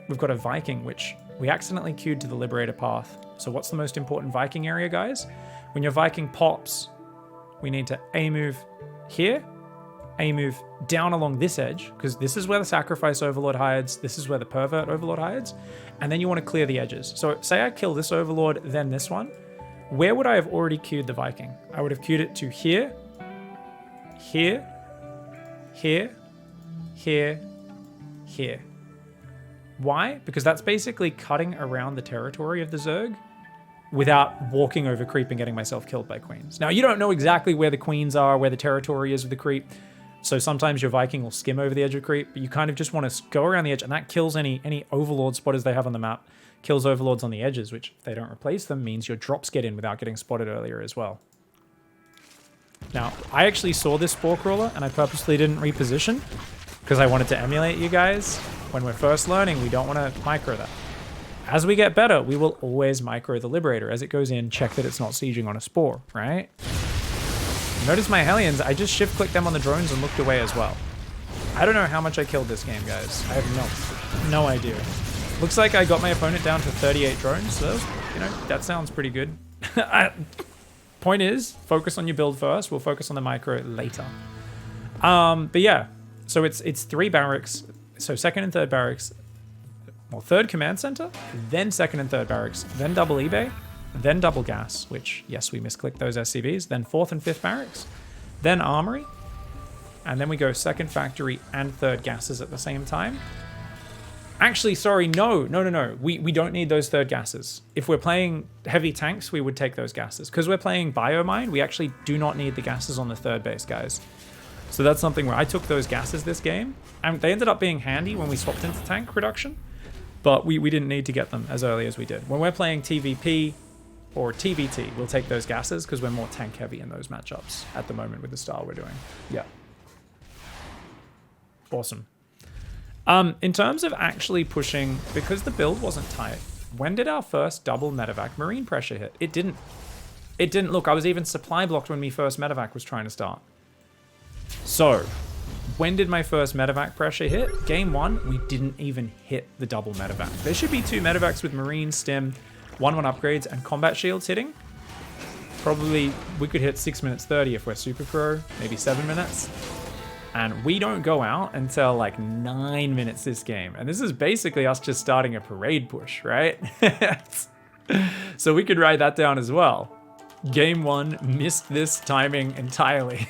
A: We've got a Viking, which we accidentally queued to the Liberator path. So what's the most important Viking area, guys? When your Viking pops, we need to A-move here, A-move down along this edge, because this is where the Sacrifice Overlord hides, this is where the Pervert Overlord hides, and then you want to clear the edges. So say I kill this Overlord, then this one. Where would I have already queued the Viking? I would have queued it to here, here, here, here, here. Why? Because that's basically cutting around the territory of the Zerg without walking over creep and getting myself killed by queens. Now, you don't know exactly where the queens are, where the territory is of the creep. So sometimes your Viking will skim over the edge of creep, but you kind of just want to go around the edge, and that kills any Overlord spotters they have on the map. Kills Overlords on the edges, which if they don't replace them means your drops get in without getting spotted earlier as well. Now, I actually saw this Spore Crawler and I purposely didn't reposition because I wanted to emulate you guys. When we're first learning, we don't want to micro that. As we get better, we will always micro the Liberator. As it goes in, check that it's not sieging on a Spore, right? Notice my Hellions, I just shift-clicked them on the drones and looked away as well. I don't know how much I killed this game, guys. I have no idea. Looks like I got my opponent down to 38 drones, so, you know, that sounds pretty good. Point is, focus on your build first. We'll focus on the micro later. But yeah, so it's 3 barracks. So second and third barracks, well, third command center, then second and third barracks, then double eBay, then double gas, which, yes, we misclicked those SCVs, then fourth and fifth barracks, then armory, and then we go second factory and third gases at the same time. Actually, sorry, no. We don't need those third gases. If we're playing heavy tanks, we would take those gases. Because we're playing Biomine, we actually do not need the gases on the third base, guys. So that's something where I took those gases this game, and they ended up being handy when we swapped into tank reduction, but we didn't need to get them as early as we did. When we're playing TVP or TVT, we'll take those gases because we're more tank heavy in those matchups at the moment with the style we're doing. Yeah. Awesome. In terms of actually pushing, because the build wasn't tight, when did our first double medevac marine pressure hit? It didn't. Look, I was even supply blocked when my first medevac was trying to start. So, when did my first medevac pressure hit? Game 1, we didn't even hit the double medevac. There should be 2 medevacs with marine, stim, 1-1 upgrades, and combat shields hitting. Probably, we could hit 6 minutes 30 if we're super pro, maybe 7 minutes. And we don't go out until like 9 minutes this game. And this is basically us just starting a parade push, right? So we could write that down as well. Game 1 missed this timing entirely.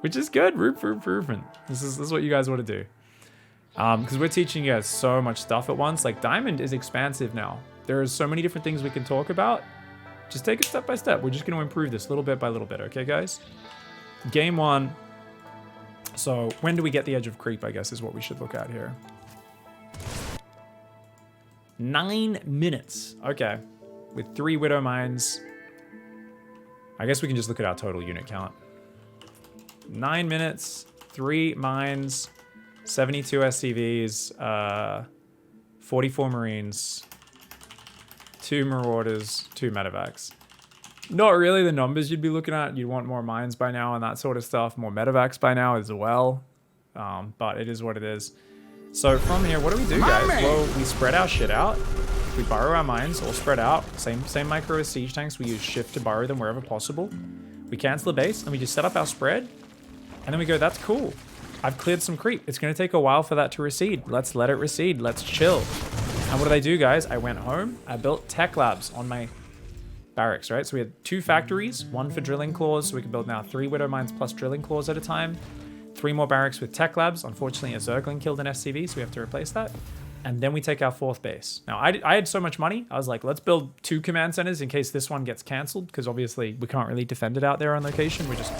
A: Which is good, root for improvement. This is what you guys want to do. Because we're teaching you guys so much stuff at once. Like Diamond is expansive now. There are so many different things we can talk about. Just take it step by step. We're just going to improve this little bit by little bit, okay, guys? Game 1. So when do we get the edge of creep, I guess, is what we should look at here. 9 minutes. Okay. With 3 Widow Mines. I guess we can just look at our total unit count. 9 minutes, 3 mines, 72 SCVs, 44 Marines, 2 Marauders, 2 Medevacs. Not really the numbers you'd be looking at. You'd want more mines by now and that sort of stuff. More Medevacs by now as well. But it is what it is. So from here, what do we do, guys? Well, we spread our shit out. We burrow our mines all spread out. Same micro as siege tanks. We use shift to burrow them wherever possible. We cancel the base and we just set up our spread. And then we go, that's cool. I've cleared some creep. It's going to take a while for that to recede. Let's let it recede. Let's chill. And what did I do, guys? I went home. I built tech labs on my barracks, right? So we had 2 factories, 1 for drilling claws. So we can build now 3 Widow Mines plus drilling claws at a time. 3 more barracks with tech labs. Unfortunately, a Zergling killed an SCV, so we have to replace that. And then we take our 4th base. Now, I had so much money. I was like, let's build 2 command centers in case this one gets canceled, because obviously we can't really defend it out there on location. We're just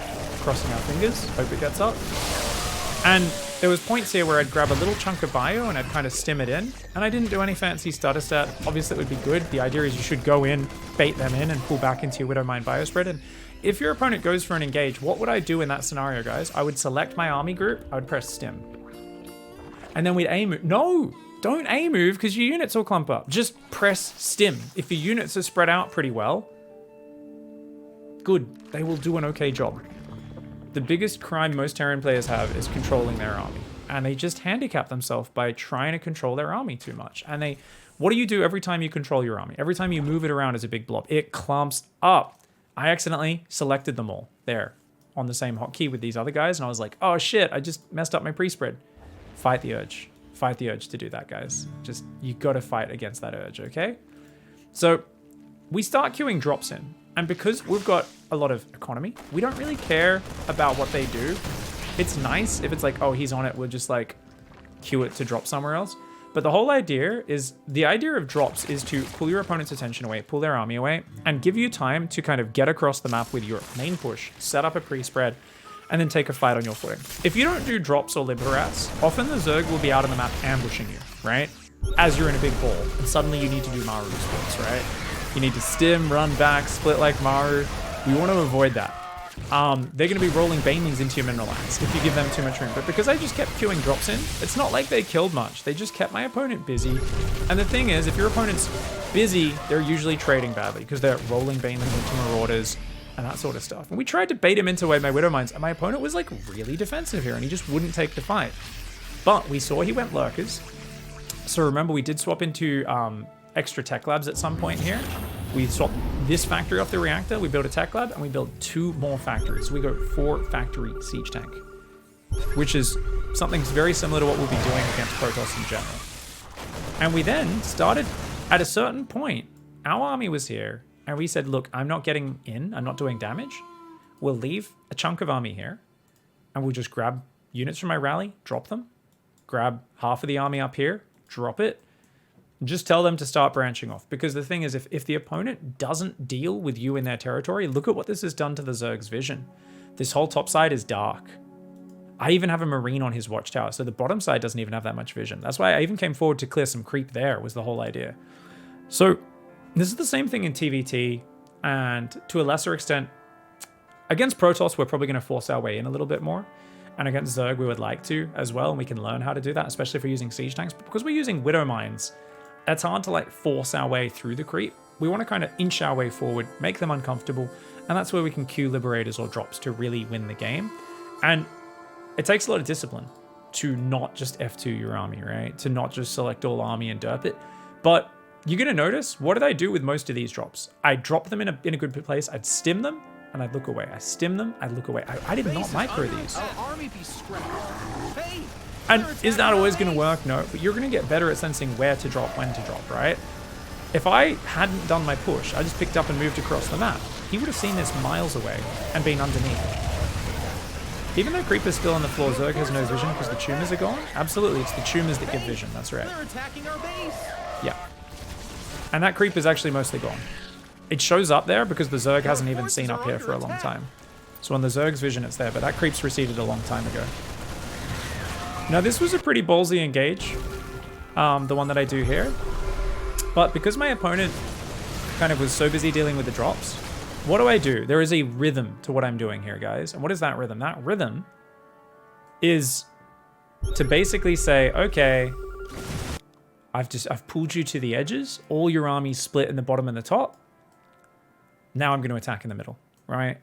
A: crossing our fingers, hope it gets up. And there was points here where I'd grab a little chunk of bio and I'd kind of stim it in. And I didn't do any fancy stutter stat. Obviously, it would be good. The idea is you should go in, bait them in, and pull back into your Widow Mine bio spread. And if your opponent goes for an engage, what would I do in that scenario, guys? I would select my army group. I would press stim. And then we'd aim. No! Don't A move because your units will clump up. Just press stim. If your units are spread out pretty well, good. They will do an okay job. The biggest crime most Terran players have is controlling their army. And they just handicap themselves by trying to control their army too much. And what do you do every time you control your army? Every time you move it around as a big blob, it clumps up. I accidentally selected them all there on the same hotkey with these other guys. And I was like, oh shit, I just messed up my pre-spread. Fight the urge. Fight the urge to do that, guys. Just, you gotta fight against that urge, okay? So we start queuing drops in. And because we've got a lot of economy, we don't really care about what they do. It's nice if it's like, oh, he's on it, we'll just like queue it to drop somewhere else. But the whole idea of drops is to pull your opponent's attention away, pull their army away, and give you time to kind of get across the map with your main push, set up a pre-spread, and then take a fight on your footing. If you don't do drops or lib harass, often the Zerg will be out on the map ambushing you, right? As you're in a big ball, and suddenly you need to do Maru splits, right? You need to stim, run back, split like Maru. We want to avoid that. They're going to be rolling banelings into your mineral lands if you give them too much room. But because I just kept queuing drops in, it's not like they killed much. They just kept my opponent busy. And the thing is, if your opponent's busy, they're usually trading badly because they're rolling banelings into marauders and that sort of stuff. And we tried to bait him into away my Widow Mines, and my opponent was like really defensive here, and he just wouldn't take the fight. But we saw he went lurkers. So remember, we did swap into extra tech labs at some point here. We swapped this factory off the reactor, we built a tech lab, and we built 2 more factories. So we go 4 factory siege tank, which is something very similar to what we'll be doing against Protoss in general. And we then started, at a certain point, our army was here, and we said, look, I'm not getting in, I'm not doing damage. We'll leave a chunk of army here, and we'll just grab units from my rally, drop them, grab half of the army up here, drop it, just tell them to start branching off. Because the thing is, if the opponent doesn't deal with you in their territory, look at what this has done to the Zerg's vision. This whole top side is dark. I even have a Marine on his watchtower, so the bottom side doesn't even have that much vision. That's why I even came forward to clear some creep there, was the whole idea. So this is the same thing in TVT, and to a lesser extent, against Protoss, we're probably going to force our way in a little bit more. And against Zerg, we would like to as well, and we can learn how to do that, especially if we're using siege tanks. But because we're using Widow Mines, it's hard to like force our way through the creep. We want to kind of inch our way forward, make them uncomfortable, and that's where we can queue liberators or drops to really win the game. And it takes a lot of discipline to not just F2 your army, right? To not just select all army and derp it. But you're going to notice, what did I do with most of these drops? I drop them in a good place, I'd stim them, and I'd look away. I stim them, I'd look away. I did not micro these. And is that always going to work? No, but you're going to get better at sensing where to drop, when to drop, right? If I hadn't done my push, I just picked up and moved across the map, he would have seen this miles away and been underneath. Even though Creeper's still on the floor, Zerg has no vision because the tumors are gone. Absolutely, it's the tumors that give vision, that's right.
D: They're attacking our base.
A: Yeah. And that creep is actually mostly gone. It shows up there because the Zerg hasn't even seen up here for a long time. So on the Zerg's vision, it's there, but that creep's receded a long time ago. Now, this was a pretty ballsy engage, the one that I do here. But because my opponent kind of was so busy dealing with the drops, what do? There is a rhythm to what I'm doing here, guys. And what is that rhythm? That rhythm is to basically say, okay, I've pulled you to the edges. All your armies split in the bottom and the top. Now I'm going to attack in the middle, right?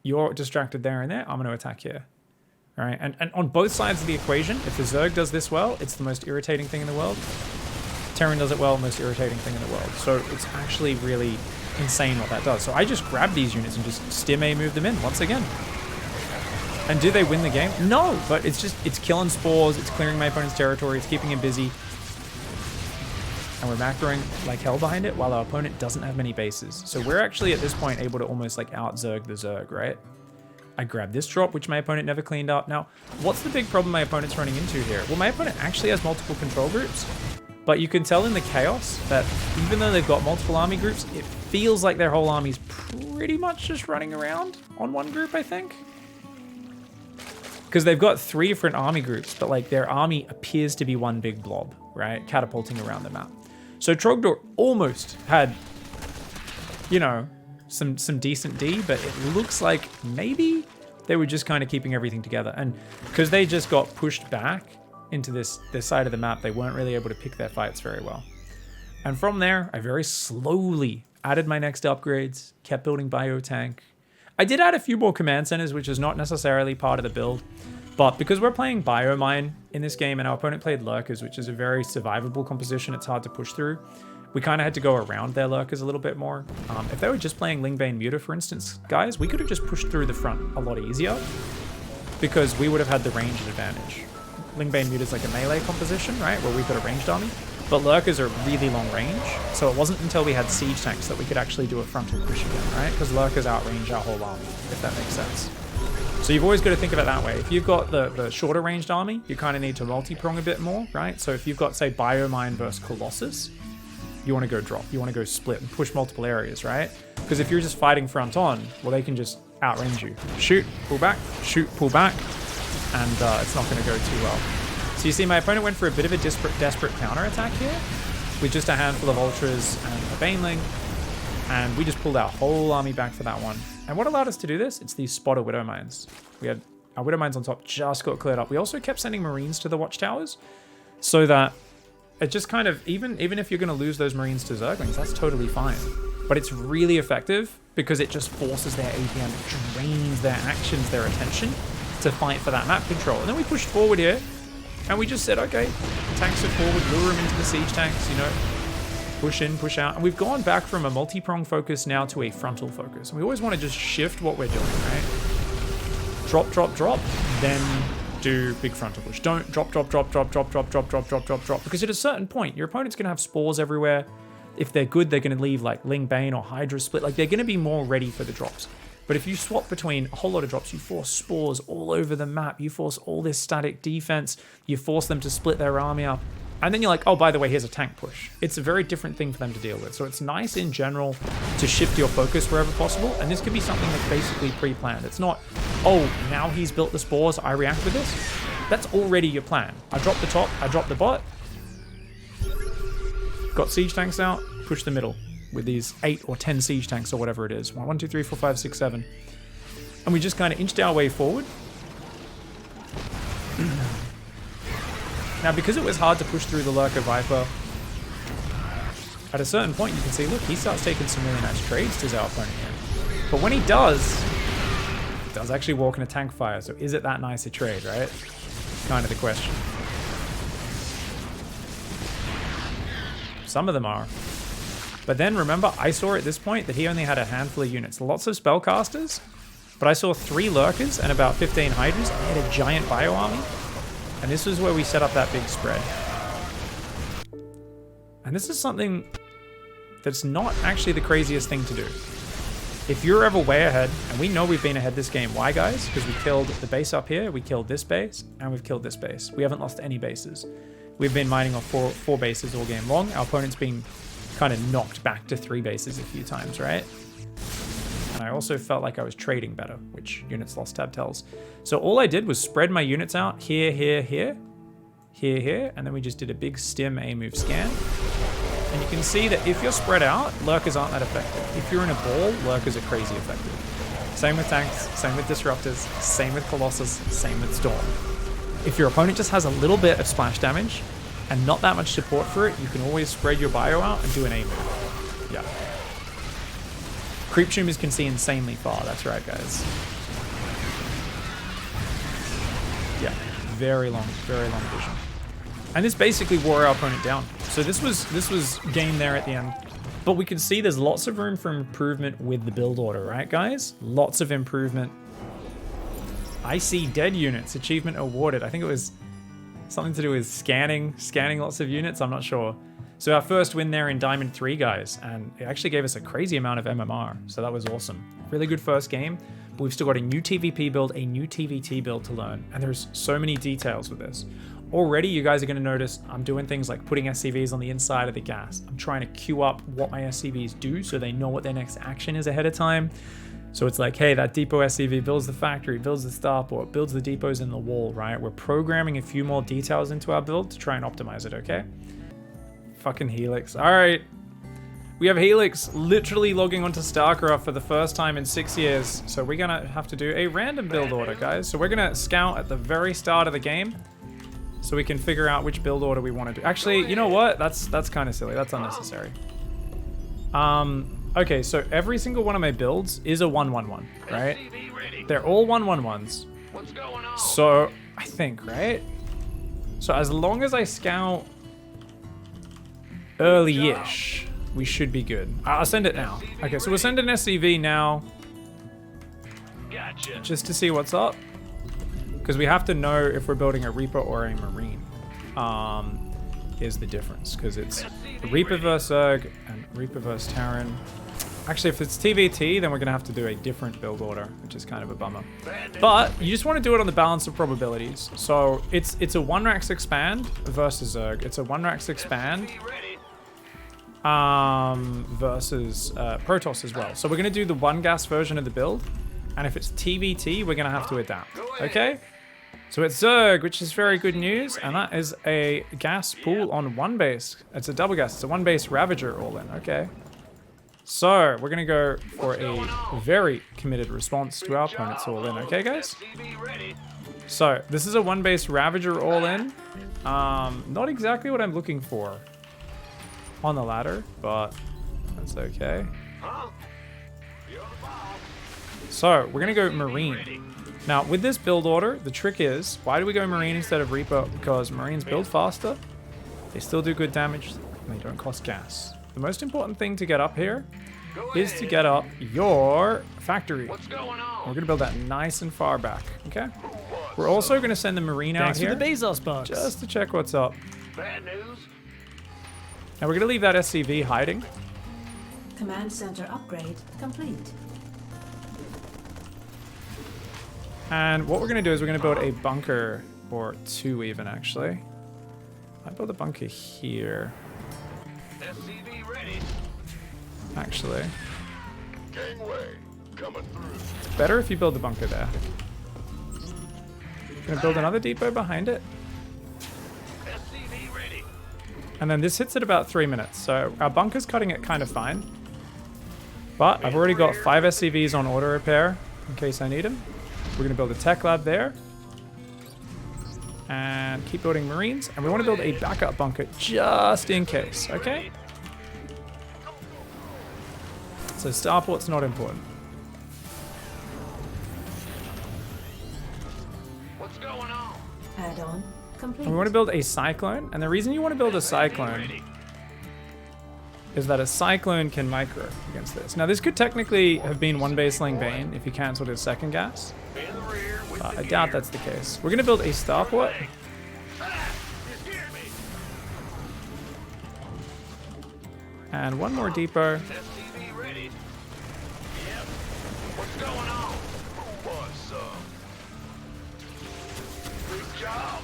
A: You're distracted there and there. I'm going to attack here, right? And on both sides of the equation, if the Zerg does this well, it's the most irritating thing in the world. Terran does it well, most irritating thing in the world. So it's actually really insane what that does. So I just grab these units and just stim A move them in once again. And do they win the game? No, but it's killing spores, it's clearing my opponent's territory, it's keeping him busy. And we're macroing like hell behind it while our opponent doesn't have many bases. So we're actually at this point able to almost like out-Zerg the Zerg, right? I grab this drop, which my opponent never cleaned up. Now, what's the big problem my opponent's running into here? Well, my opponent actually has multiple control groups, but you can tell in the chaos that even though they've got multiple army groups, it feels like their whole army's pretty much just running around on one group, I think. Because they've got 3 different army groups, but like their army appears to be one big blob, right? Catapulting around the map. So Trogdor almost had, you know, some decent D, but it looks like maybe they were just kind of keeping everything together. And because they just got pushed back into this side of the map, they weren't really able to pick their fights very well. And from there, I very slowly added my next upgrades, kept building biotank. I did add a few more command centers, which is not necessarily part of the build. But because we're playing Biomine in this game and our opponent played Lurkers, which is a very survivable composition, it's hard to push through, we kind of had to go around their Lurkers a little bit more. If they were just playing Lingbane Muta, for instance, guys, we could have just pushed through the front a lot easier because we would have had the range advantage. Lingbane Muta is like a melee composition, right, where we've got a ranged army. But Lurkers are really long range, so it wasn't until we had siege tanks that we could actually do a frontal push again, right? Because Lurkers outrange our whole army, if that makes sense. So you've always got to think of it that way. If you've got the shorter ranged army, you kind of need to multi-prong a bit more, right? So if you've got, say, Biomine versus Colossus, you want to go drop. You want to go split and push multiple areas, right? Because if you're just fighting front on, well, they can just outrange you. Shoot, pull back, and it's not going to go too well. So you see, my opponent went for a bit of a desperate counter-attack here with just a handful of Ultras and a Baneling, and we just pulled our whole army back for that one. And what allowed us to do this? It's these spotter Widow Mines. We had our Widow Mines on top just got cleared up. We also kept sending Marines to the Watchtowers so that it just kind of, even if you're going to lose those Marines to Zerglings, that's totally fine. But it's really effective because it just forces their APM, it drains their actions, their attention to fight for that map control. And then we pushed forward here and we just said, okay, tanks it forward, lure them into the siege tanks, you know, push in, push out. And we've gone back from a multi-prong focus now to a frontal focus. And we always want to just shift what we're doing, right? Drop, then do big frontal push. Don't drop. Because at a certain point, your opponent's going to have spores everywhere. If they're good, they're going to leave like Ling Bane or Hydra Split. Like they're going to be more ready for the drops. But if you swap between a whole lot of drops, you force spores all over the map. You force all this static defense. You force them to split their army up. And then you're like, oh, by the way, here's a tank push. It's a very different thing for them to deal with. So it's nice in general to shift your focus wherever possible. And this could be something that's basically pre-planned. It's not, oh, now he's built the spores, I react with this. That's already your plan. I drop the top, I drop the bot. Got siege tanks out, push the middle with these 8 or 10 siege tanks or whatever it is. 1, 2, 3, 4, 5, 6, 7. And we just kind of inched our way forward. Now, because it was hard to push through the Lurker Viper, at a certain point you can see, look, he starts taking some really nice trades to his opponent here. But when he does actually walk in a tank fire, so is it that nice a trade, right? Kind of the question. Some of them are. But then remember, I saw at this point that he only had a handful of units. Lots of spellcasters, but I saw 3 Lurkers and about 15 Hydras. I had a giant bio army. And this is where we set up that big spread. And this is something that's not actually the craziest thing to do. If you're ever way ahead, and we know we've been ahead this game, why guys? Because we killed the base up here, we killed this base, and we've killed this base. We haven't lost any bases. We've been mining off four bases all game long. Our opponent's been kind of knocked back to 3 bases a few times, right? And I also felt like I was trading better, which units lost tab tells. So all I did was spread my units out here, here, here, here, here, and then we just did a big stim A move scan. And you can see that if you're spread out, lurkers aren't that effective. If you're in a ball, lurkers are crazy effective. Same with tanks, same with disruptors, same with colossus, same with storm. If your opponent just has a little bit of splash damage and not that much support for it, you can always spread your bio out and do an A move. Yeah. Creep Tumors can see insanely far, that's right, guys. Yeah, very long vision. And this basically wore our opponent down. So this was game there at the end. But we can see there's lots of room for improvement with the build order, right, guys? Lots of improvement. I see dead units, achievement awarded. I think it was something to do with scanning lots of units, I'm not sure. So our first win there in Diamond 3, guys, and it actually gave us a crazy amount of MMR, so that was awesome. Really good first game, but we've still got a new TVP build, a new TVT build to learn, and there's so many details with this. Already, you guys are going to notice I'm doing things like putting SCVs on the inside of the gas. I'm trying to queue up what my SCVs do so they know what their next action is ahead of time. So it's like, hey, that depot SCV builds the factory, builds the starport, builds the depots in the wall, right? We're programming a few more details into our build to try and optimize it, okay? Fucking Helix. All right. We have Helix literally logging onto StarCraft for the first time in 6 years. So we're going to have to do a random build order, guys. So we're going to scout at the very start of the game so we can figure out which build order we want to do. Actually, you know what? That's kind of silly. That's unnecessary. Okay, so every single one of my builds is a 1-1-1, right? They're all 1-1-1s. So I think, right? So as long as I scout early-ish, we should be good. I'll send it now. Okay, so we'll send an SCV now. Just to see what's up. Because we have to know if we're building a Reaper or a Marine. Here's the difference, because it's Reaper versus Zerg and Reaper versus Terran. Actually, if it's TVT, then we're going to have to do a different build order, which is kind of a bummer. But you just want to do it on the balance of probabilities. So it's a 1-Rax expand versus Zerg. It's a 1-Rax expand versus Protoss as well. So we're going to do the 1-gas version of the build. And if it's TVT, we're going to have to adapt. Okay? So it's Zerg, which is very good news. And that is a gas pool on 1 base. It's a double gas. It's a 1-base Ravager all in. Okay. So we're going to go for a very committed response to our opponents all in. Okay, guys? So this is a 1-base Ravager all in. Not exactly what I'm looking for on the ladder, but that's okay. So we're going to go Marine. Now with this build order, the trick is, why do we go Marine instead of Reaper? Because Marines build faster, they still do good damage, and they don't cost gas. The most important thing to get up here is to get up your factory. We're going to build that nice and far back, okay? We're also going to send the Marine out here.
D: Thanks for the Bezos box.
A: Just to check what's up. Now we're going to leave that SCV hiding.
C: Command center upgrade complete.
A: And what we're going to do is we're going to build a bunker, or 2 even actually. I build a bunker here. Actually, it's better if you build the bunker there. I'm gonna build another depot behind it. And then this hits at about 3 minutes. So our bunker's cutting it kind of fine. But I've already got 5 SCVs on auto repair in case I need them. We're gonna build a tech lab there. And keep building Marines. And we want to build a backup bunker just in case, okay? So starport's not important.
B: What's going on?
C: Add-on complete.
A: And we want to build a Cyclone. And the reason you want to build a Cyclone is that a Cyclone can micro against this. Now this could technically have been 1-base Lang Bane if you cancelled his second gas. I doubt that's the case. We're going to build a starport. And 1 more depot.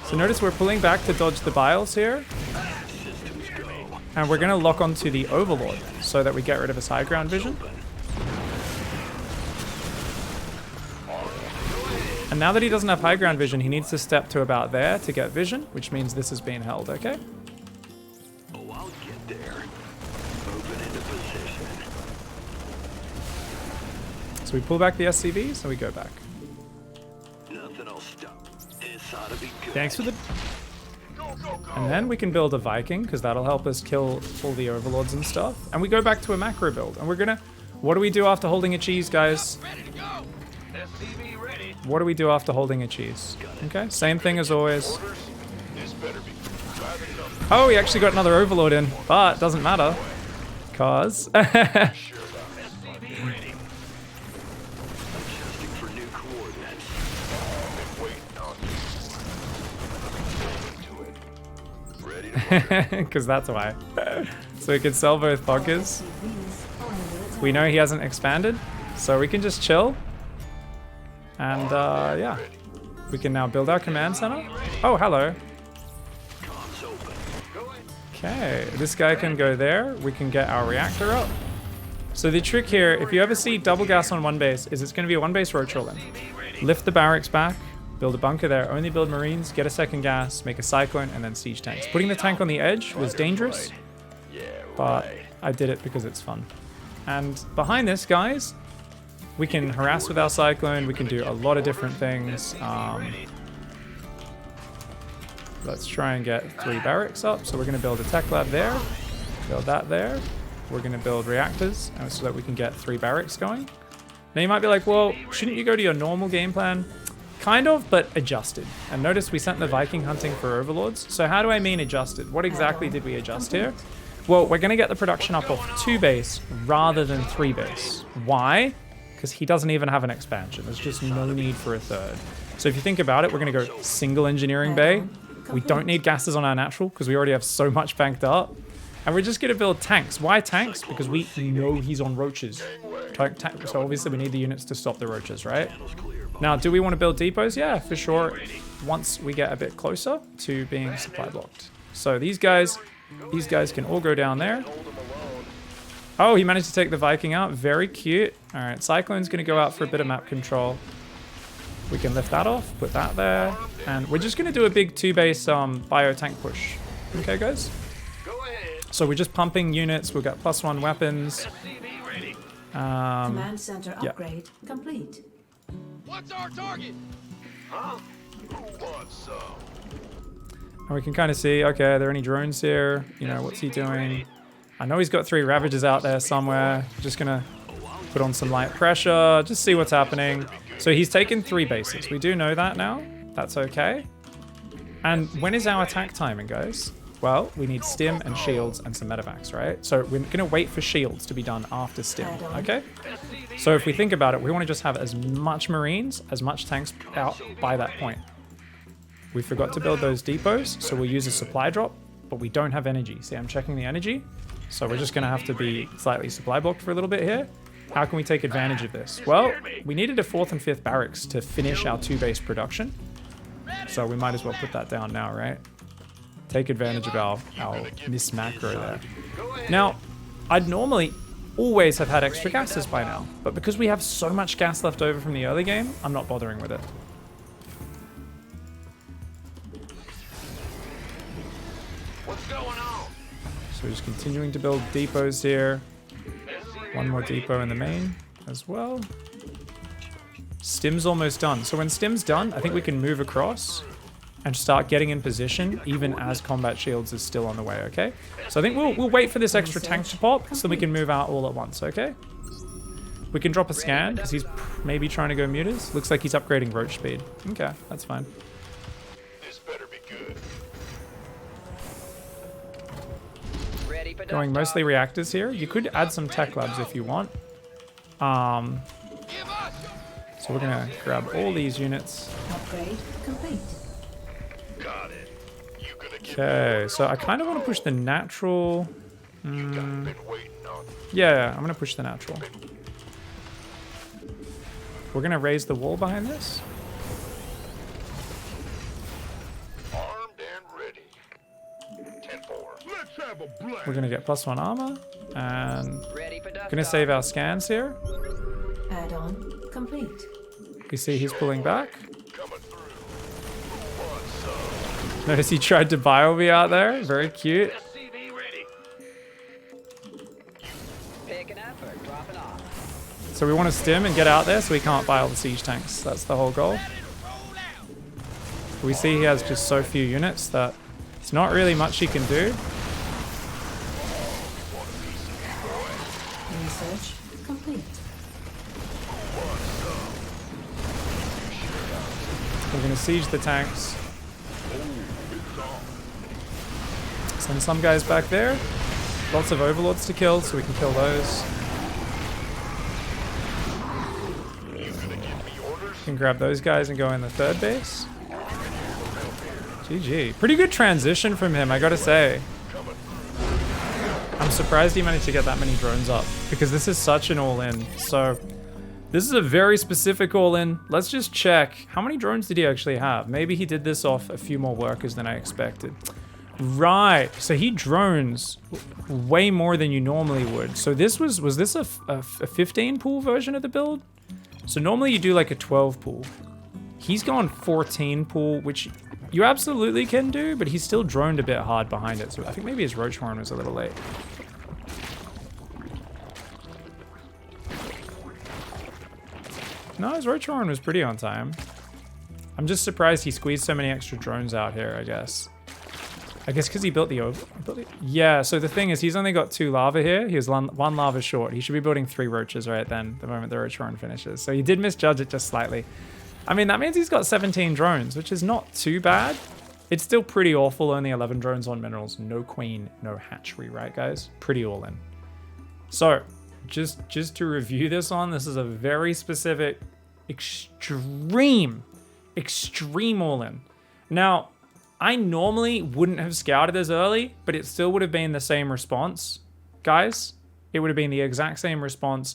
A: So notice we're pulling back to dodge the biles here. And we're going to lock onto the Overlord so that we get rid of his high ground vision. And now that he doesn't have high ground vision, he needs to step to about there to get vision, which means this is being held, okay?
D: Oh, I'll get there. Moving into position.
A: So we pull back the SCVs and we go back.
D: Nothing will stop. This ought to be good.
A: Thanks for the... And then we can build a Viking, because that'll help us kill all the Overlords and stuff. And we go back to a macro build. And we're gonna... What do we do after holding a cheese, guys? What do we do after holding a cheese? Okay, same thing as always. Oh, we actually got another Overlord in, but doesn't matter. Cause... Because that's why. So we can sell both bunkers. We know he hasn't expanded, so we can just chill. And yeah, we can now build our command center. Oh, hello. Okay, this guy can go there. We can get our reactor up. So the trick here, if you ever see double gas on one base, is it's going to be a one base roach roll in. Lift the barracks back. Build a bunker there, only build marines, get a second gas, make a cyclone, and then siege tanks. Putting the tank on the edge was dangerous, but I did it because it's fun. And behind this, guys, we can harass with our cyclone, we can do a lot of different things. Let's try and get 3 barracks up. So we're going to build a tech lab there, build that there. We're going to build reactors so that we can get 3 barracks going. Now you might be like, well, shouldn't you go to your normal game plan? Kind of, but adjusted. And notice we sent the Viking hunting for Overlords. So how do I mean adjusted? What exactly did we adjust here? Well, we're going to get the production up off 2 base rather than 3 base. Why? Because he doesn't even have an expansion. There's just no need for a 3rd. So if you think about it, we're going to go single engineering bay. We don't need gases on our natural because we already have so much banked up. And we're just going to build tanks. Why tanks? Because we know he's on roaches. So obviously we need the units to stop the roaches, right? Now, do we want to build depots? Yeah, for sure. Once we get a bit closer to being supply blocked. So these guys can all go down there. Oh, he managed to take the Viking out. Very cute. All right, Cyclone's going to go out for a bit of map control. We can lift that off, put that there. And we're just going to do a big 2-base bio tank push. Okay, guys? So we're just pumping units. We've got +1 weapons.
C: Command center upgrade complete.
E: What's our target? Huh? Who wants some?
A: And we can kind of see, okay, are there any drones here? You know, what's he doing? I know he's got 3 Ravagers out there somewhere. Just gonna put on some light pressure, just see what's happening. So he's taken 3 bases. We do know that now. That's okay. And when is our attack timing, guys? Well, we need stim and shields and some medevacs, right? So we're going to wait for shields to be done after stim, okay? So if we think about it, we want to just have as much marines, as much tanks out by that point. We forgot to build those depots, so we'll use a supply drop, but we don't have energy. See, I'm checking the energy. So we're just going to have to be slightly supply blocked for a little bit here. How can we take advantage of this? Well, we needed a 4th and 5th barracks to finish our 2-base production. So we might as well put that down now, right? Take advantage of our miss macro there. Now, I'd normally always have had extra gases by now, but because we have so much gas left over from the early game, I'm not bothering with it.
E: What's going on?
A: So we're just continuing to build depots here. 1 more depot in the main as well. Stim's almost done. So when Stim's done, I think we can move across and start getting in position even as combat shields is still on the way, okay? So I think we'll wait for this extra tank to pop so we can move out all at once, okay? We can drop a scan because he's maybe trying to go mutas. Looks like he's upgrading roach speed. Okay, that's fine.
E: This better be good.
B: Ready for
A: Going
B: dust
A: mostly
B: off.
A: reactors here. You could add some tech labs if you want. So we're gonna grab all these units.
C: Upgrade complete.
E: Got it. You gonna get
A: Okay, so I kind of want to push the natural.
E: been waiting on.
A: Yeah, I'm gonna push the natural. We're gonna raise the wall behind this.
E: Armed and ready. 10-4. Let's have a blast.
A: We're going to get +1 armor. And
B: Ready for dust
A: going to
B: off.
A: save our scans here.
C: Add-on complete.
A: We see he's pulling back.
D: Coming through. Who wants some?
A: Notice he tried to bio me out there. Very cute.
D: SCV ready.
B: Picking up or dropping off.
A: So we want to stim and get out there so we can't buy all the siege tanks. That's the whole goal. We see he has just so few units that it's not really much he can do.
C: Research complete.
A: We're going to siege the tanks. Send some guys back there. Lots of overlords to kill, so we can kill those. Can grab those guys and go in the third base. GG. Pretty good transition from him, I gotta say. I'm surprised he managed to get that many drones up, because this is such an all-in. So this is a very specific all-in. Let's just check. How many drones did he actually have? Maybe he did this off a few more workers than I expected. Right, so he drones way more than you normally would. So this was this a 15 pool version of the build? So normally you do like a 12 pool. He's gone 14 pool, which you absolutely can do, but he's still droned a bit hard behind it. So I think maybe his roach horn was a little late. No, his roach horn was pretty on time. I'm just surprised he squeezed so many extra drones out here, I guess. I guess because he built the yeah, so the thing is, he's only got 2 lava here. He has one lava short. He should be building 3 roaches right then, the moment the roach run finishes. So he did misjudge it just slightly. I mean, that means he's got 17 drones, which is not too bad. It's still pretty awful, only 11 drones on minerals. No queen, no hatchery, right, guys? Pretty all in. So, just to review this is a very specific, extreme all in. Now, I normally wouldn't have scouted as early, but it still would have been the same response, guys. It would have been the exact same response.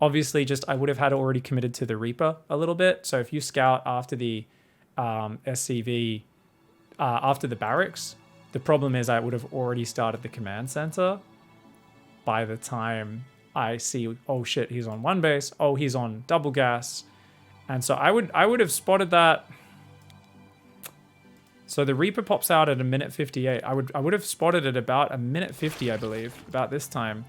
A: Obviously, just I would have had already committed to the Reaper a little bit. So if you scout after the SCV, after the barracks, the problem is I would have already started the command center by the time I see, oh shit, he's on 1 base. Oh, he's on double gas. And so I would have spotted that. So the Reaper pops out at 1:58. I would have spotted it about 1:50, I believe, about this time.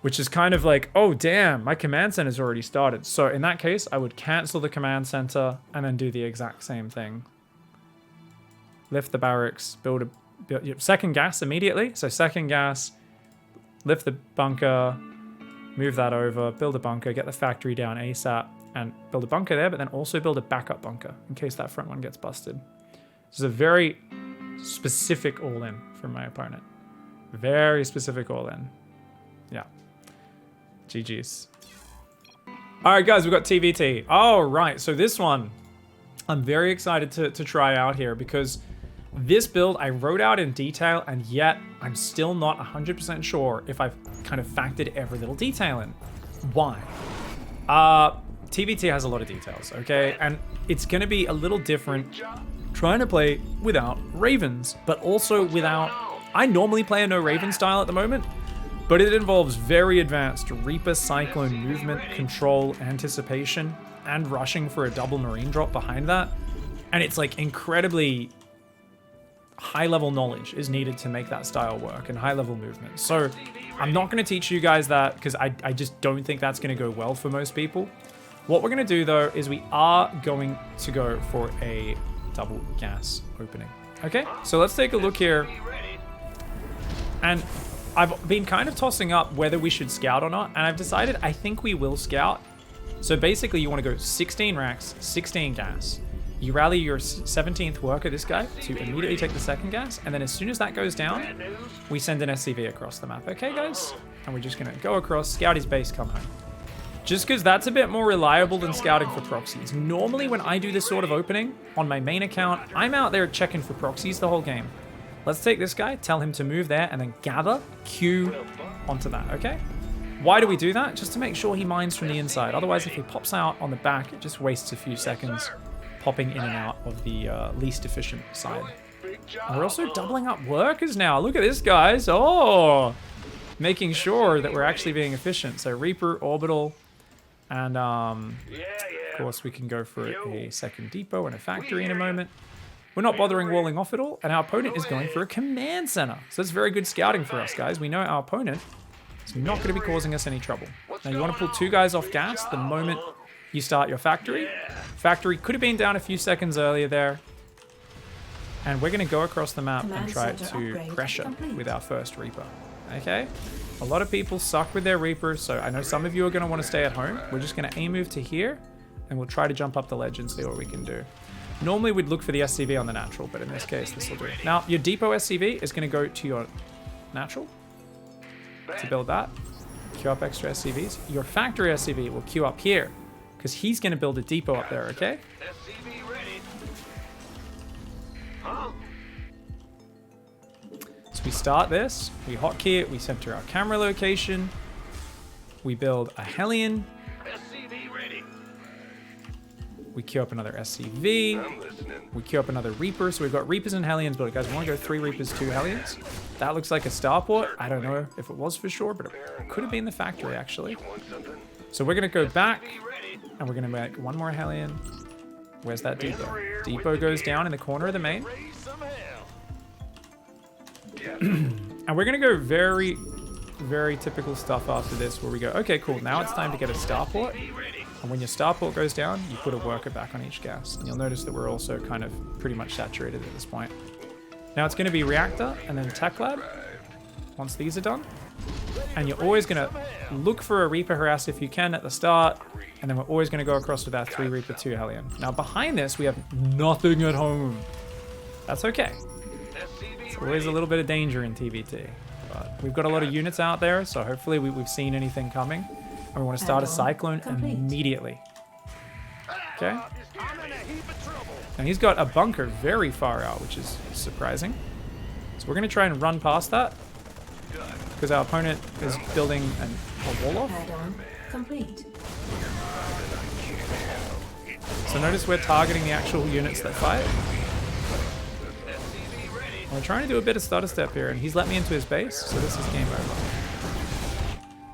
A: Which is kind of like, oh damn, my command center's already started. So in that case, I would cancel the command center and then do the exact same thing. Lift the barracks, build second gas immediately. So second gas, lift the bunker, move that over, build a bunker, get the factory down ASAP, and build a bunker there, but then also build a backup bunker in case that front one gets busted. This is a very specific all-in from my opponent. Very specific all-in. Yeah. GG's. All right, guys, we've got TVT. All right, so this one I'm very excited to try out here because this build I wrote out in detail, and yet I'm still not 100% sure if I've kind of factored every little detail in. Why? TVT has a lot of details, okay? And it's going to be a little different trying to play without Ravens, but also without... I normally play a no Raven style at the moment, but it involves very advanced Reaper Cyclone movement, control, anticipation, and rushing for a double marine drop behind that. And it's like incredibly high-level knowledge is needed to make that style work, and high-level movement. So I'm not going to teach you guys that because I just don't think that's going to go well for most people. What we're going to do, though, is we are going to go for a double gas opening. Okay, so let's take a look here. And I've been kind of tossing up whether we should scout or not, and I've decided I think we will scout. So basically you want to go 16 racks, 16 gas. You rally your 17th worker, this guy, to immediately take the second gas, and then as soon as that goes down, we send an SCV across the map. Okay, guys? And we're just going to go across, scout his base, come home. Just because that's a bit more reliable than scouting for proxies. Normally when I do this sort of opening on my main account, I'm out there checking for proxies the whole game. Let's take this guy, tell him to move there, and then gather, Q onto that, okay? Why do we do that? Just to make sure he mines from the inside. Otherwise, if he pops out on the back, it just wastes a few seconds popping in and out of the least efficient side. And we're also doubling up workers now. Look at this, guys. Oh, making sure that we're actually being efficient. So Reaper, Orbital, and of course we can go for a second depot and a factory in a moment. We're not bothering walling off at all, and our opponent is going for a command center. So that's very good scouting for us, guys. We know our opponent is not going to be causing us any trouble. Now you want to pull 2 guys off gas the moment you start your factory. Factory could have been down a few seconds earlier there. And we're going to go across the map and try to pressure with our first Reaper. Okay? A lot of people suck with their Reapers, so I know some of you are going to want to stay at home. We're just going to aim move to here, and we'll try to jump up the ledge and see what we can do. Normally we'd look for the SCV on the natural, but in this case this will do. Now your depot SCV is going to go to your natural to build that. Queue up extra SCVs. Your factory SCV will queue up here because he's going to build a depot up there, okay?
D: SCV ready. Huh?
A: So we start this, we hotkey it, we center our camera location, we build a Hellion,
D: SCV ready.
A: we queue up another SCV,
D: I'm listening.
A: we queue up another Reaper. So we've got Reapers and Hellions built. Guys, we want to go 3 Reapers, 2 Hellions. That looks like a starport. I don't know if it was for sure, but it could have been the factory actually.
D: Want something?
A: So we're going to go back
D: Ready.
A: and we're going to make 1 more Hellion. Where's that depot? Depot goes down in the corner of the main.
D: Raise some hell. Yeah.
A: And we're going to go very, very typical stuff after this where we go, okay, cool. Now it's time to get a starport. And when your starport goes down, you put a worker back on each gas. And you'll notice that we're also kind of pretty much saturated at this point. Now it's going to be reactor and then tech lab once these are done. And you're always going to look for a Reaper harass if you can at the start. And then we're always going to go across with our 3 Reaper 2 Hellion. Now behind this, we have nothing at home. That's okay. There's always a little bit of danger in TVT. But we've got a lot of units out there, so hopefully we've seen anything coming. And we want to start a Cyclone immediately. Okay? And he's got a bunker very far out, which is surprising. So we're going to try and run past that. Because our opponent is building a wall off.
C: Add-on complete.
A: So notice we're targeting the actual units that fight. And we're trying to do a bit of stutter step here, and he's let me into his base, so this is game over.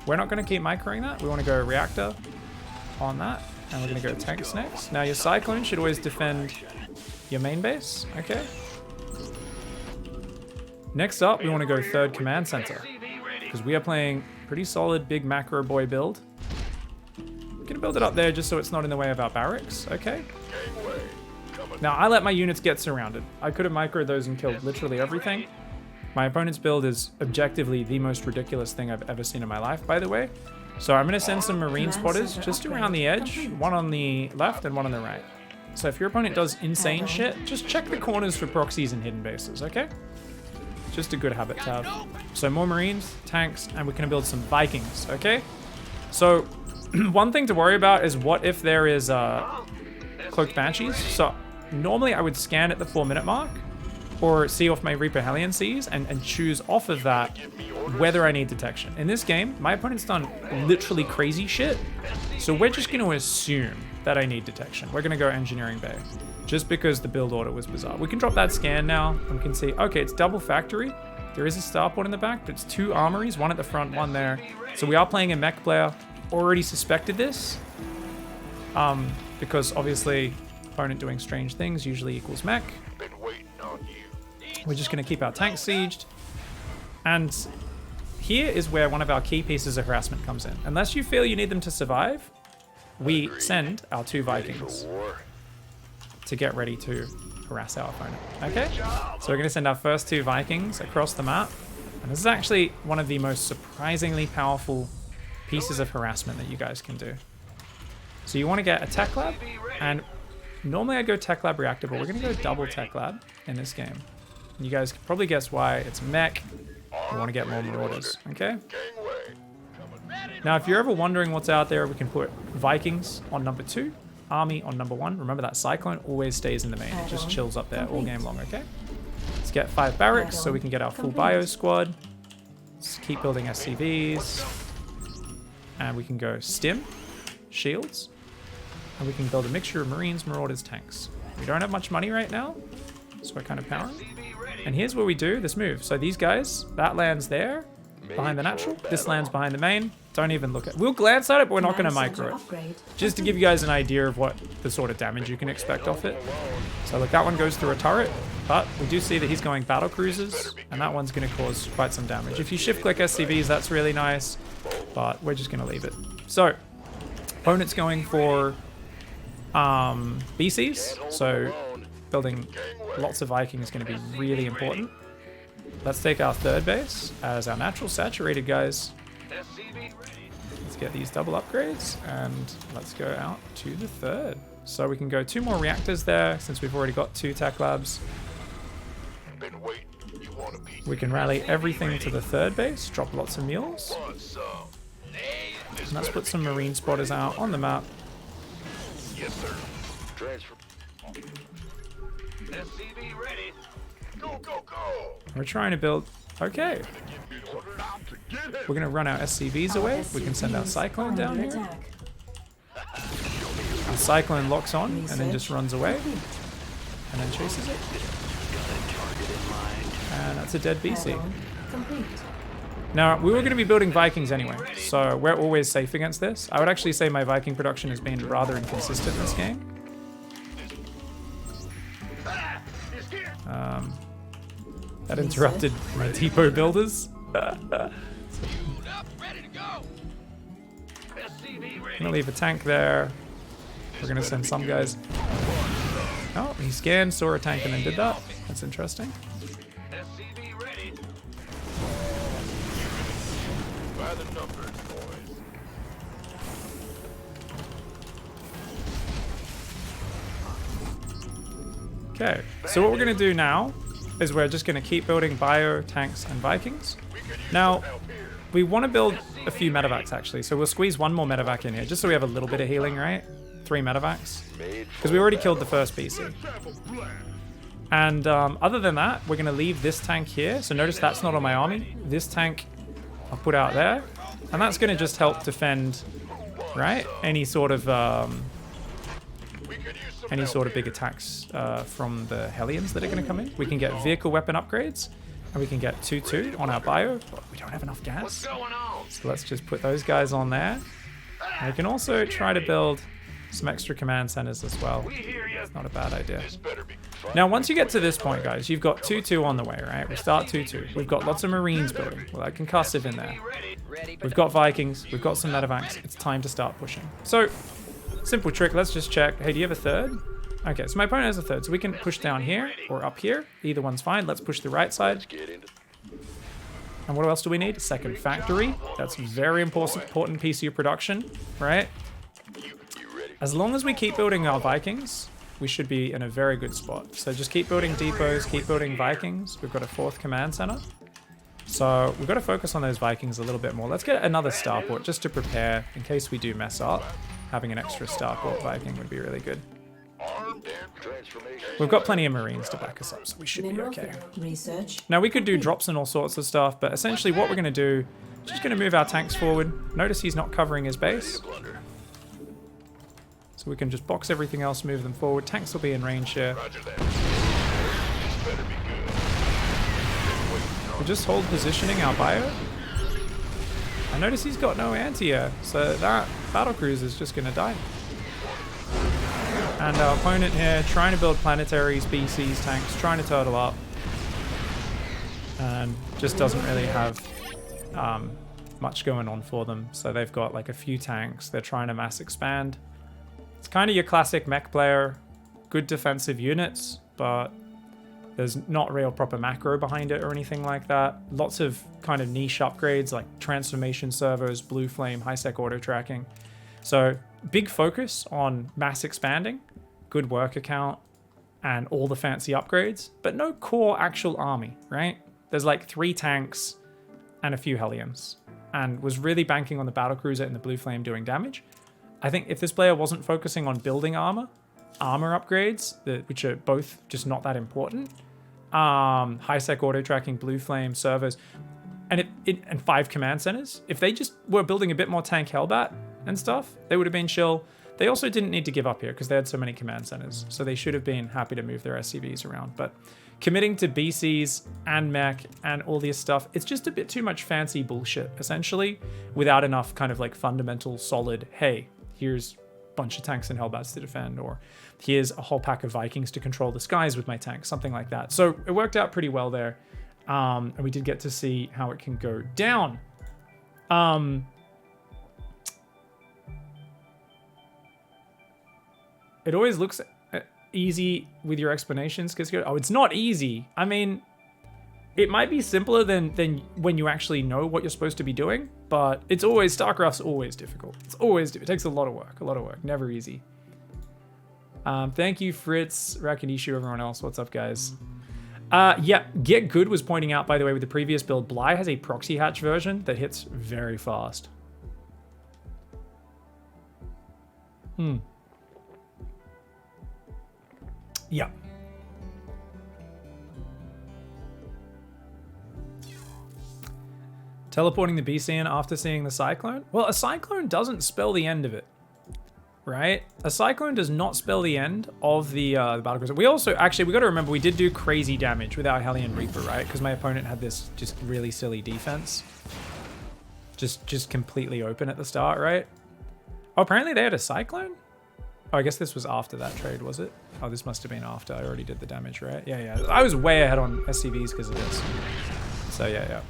A: We're not going to keep microing that. We want to go reactor on that, and we're going to go tanks next. Now your Cyclone should always defend your main base, okay? Next up, we want to go 3rd command center, because we are playing pretty solid big macro boy build. We're going to build it up there just so it's not in the way of our barracks, okay? Now, I let my units get surrounded. I could have microed those and killed literally everything. My opponent's build is objectively the most ridiculous thing I've ever seen in my life, by the way. So I'm going to send some Marine spotters just around the edge, 1 on the left and 1 on the right. So if your opponent does insane shit, just check the corners for proxies and hidden bases, okay? Just a good habit to have. So more Marines, tanks, and we're going to build some Vikings, okay? So one thing to worry about is what if there is Cloaked Banshees. So normally I would scan at the 4-minute mark or see off my Reaper Hellion sees and choose off of that whether I need detection. In this game, my opponent's done literally crazy shit. So we're just going to assume that I need detection. We're going to go Engineering Bay just because the build order was bizarre. We can drop that scan now and we can see, okay, it's double factory. There is a starport in the back, but it's 2 armories, 1 at the front, 1 there. So we are playing a mech player. Already suspected this because obviously opponent doing strange things usually equals mech.
D: Been waiting on you.
A: We're just going to keep our tanks sieged. And here is where one of our key pieces of harassment comes in. Unless you feel you need them to survive, we send our 2 Vikings to get ready to harass our opponent. Okay? So we're going to send our first 2 Vikings across the map. And this is actually one of the most surprisingly powerful pieces of harassment that you guys can do. So you want to get a tech lab, and normally I go tech lab reactor, but we're going to go double tech lab in this game. And you guys can probably guess why. It's mech. We want to get more marauders, okay? Now, if you're ever wondering what's out there, we can put Vikings on number 2, Army on number 1. Remember that Cyclone always stays in the main. It just chills up there all game long, okay? Let's get 5 barracks so we can get our full bio squad. Let's keep building SCVs. And we can go stim, shields, and we can build a mixture of Marines, Marauders, tanks. We don't have much money right now, so we're kind of powering. And here's where we do this move. So these guys, that lands there, behind the natural. This lands behind the main. Don't even look at. We'll glance at it, but we're not going to micro it.
C: Upgrade.
A: Just to give you guys an idea of what the sort of damage you can expect off it. So look, that one goes through a turret, but we do see that he's going battle cruisers, and that one's going to cause quite some damage. If you shift click SCVs, that's really nice, but we're just going to leave it. So opponent's going for BCs, so building lots of Viking is going to be really important. Let's take our third base as our natural saturated guys. Let's get these double upgrades and let's go out to the third. So we can go 2 more reactors there since we've already got 2 tech labs. We can rally everything to the third base, drop lots of mules. And let's put some marine spotters out on the map.
D: Yes, sir. Transfer. SCV ready. Go, go, go.
A: We're trying to build. Okay. We're going to run our SCVs away. We can send our Cyclone down here.
C: Attack.
A: The Cyclone locks on and then just runs away. And then chases it. And that's a dead BC.
C: Add-on complete.
A: Now, we were going to be building Vikings anyway, so we're always safe against this. I would actually say my Viking production has been rather inconsistent this game. That interrupted my depot builders.
E: Fueled up, ready to go.
D: SCV
A: I'm
D: ready.
A: gonna leave a tank there. We're gonna send some guys. Oh, he scanned, saw a tank, and then did that. That's interesting.
D: SCV ready.
E: By the numbers, boys.
A: Okay, so what we're gonna do now is we're just gonna keep building bio, tanks, and Vikings. Now, we want to build a few medevacs actually, so we'll squeeze 1 more medevac in here just so we have a little bit of healing, right? 3 medevacs, because we already killed the first BC. And other than that, we're gonna leave this tank here. So notice that's not on my army. This tank I'll put out there, and that's gonna just help defend, right? Any sort of big attacks from the Hellions that are going to come in. We can get vehicle weapon upgrades, and we can get 2-2 on our bio, but we don't have enough gas. So let's just put those guys on there. And we can also try to build some extra command centers as well. It's not a bad idea. Now, once you get to this point, guys, you've got 2-2 on the way, right? We start 2-2. We've got lots of Marines building. Well, that concussive in there. We've got Vikings. We've got some medevacs. It's time to start pushing. So, simple trick. Let's just check. Hey, do you have a third? Okay, so my opponent has a third, so we can push down here or up here. Either one's fine. Let's push the right side. And what else do we need? A second factory. That's a very important piece of your production, right? As long as we keep building our Vikings, we should be in a very good spot. So just keep building depots, keep building Vikings. We've got a 4th command center. So we've got to focus on those Vikings a little bit more. Let's get another starport just to prepare in case we do mess up. Having an extra starport Viking would be really good. We've got plenty of Marines to back us up, so we should be
C: Mineral
A: okay.
C: research.
A: Now we could do drops and all sorts of stuff, but essentially what we're going to do is just going to move our tanks forward. Notice he's not covering his base. So we can just box everything else, move them forward. Tanks will be in range here. We'll just hold positioning our bio. I notice he's got no anti-air, so that battlecruiser is just going to die. And our opponent here trying to build planetaries, BCs, tanks, trying to turtle up. And just doesn't really have much going on for them. So they've got like a few tanks. They're trying to mass expand. It's kind of your classic mech player. Good defensive units, but there's not real proper macro behind it or anything like that. Lots of kind of niche upgrades like transformation servos, blue flame, high-sec auto tracking. So big focus on mass expanding, good work account, and all the fancy upgrades, but no core actual army, right? There's like 3 tanks and a few Hellions, and was really banking on the battlecruiser and the blue flame doing damage. I think if this player wasn't focusing on building armor upgrades, which are both just not that important, high-sec auto tracking, blue flame, servos, and 5 command centers, if they just were building a bit more tank Hellbat and stuff, they would have been chill. They also didn't need to give up here because they had so many command centers. So they should have been happy to move their SCVs around. But committing to BCs and mech and all this stuff, it's just a bit too much fancy bullshit, essentially, without enough kind of like fundamental, solid, hey, here's a bunch of tanks and Hellbats to defend, or here's a whole pack of Vikings to control the skies with my tanks, something like that. So it worked out pretty well there. And we did get to see how it can go down. It always looks easy with your explanations, because oh, it's not easy. I mean, it might be simpler than when you actually know what you're supposed to be doing, but it's always, StarCraft's always difficult. It takes a lot of work, never easy. Thank you, Fritz, Rakinishu, everyone else. What's up, guys? Yeah, Get Good was pointing out, by the way, with the previous build, Bly has a proxy hatch version that hits very fast. Yeah. Teleporting the BC in after seeing the Cyclone? Well, a Cyclone doesn't spell the end of it, right? A Cyclone does not spell the end of the battlecruiser. We also, actually, we got to remember, we did do crazy damage with our Hellion Reaper, right? Because my opponent had this just really silly defense. Just completely open at the start, right? Oh, apparently they had a Cyclone? Oh, I guess this was after that trade, was it? Oh, this must have been after. I already did the damage, right? Yeah. I was way ahead on SCVs because of this. So, yeah.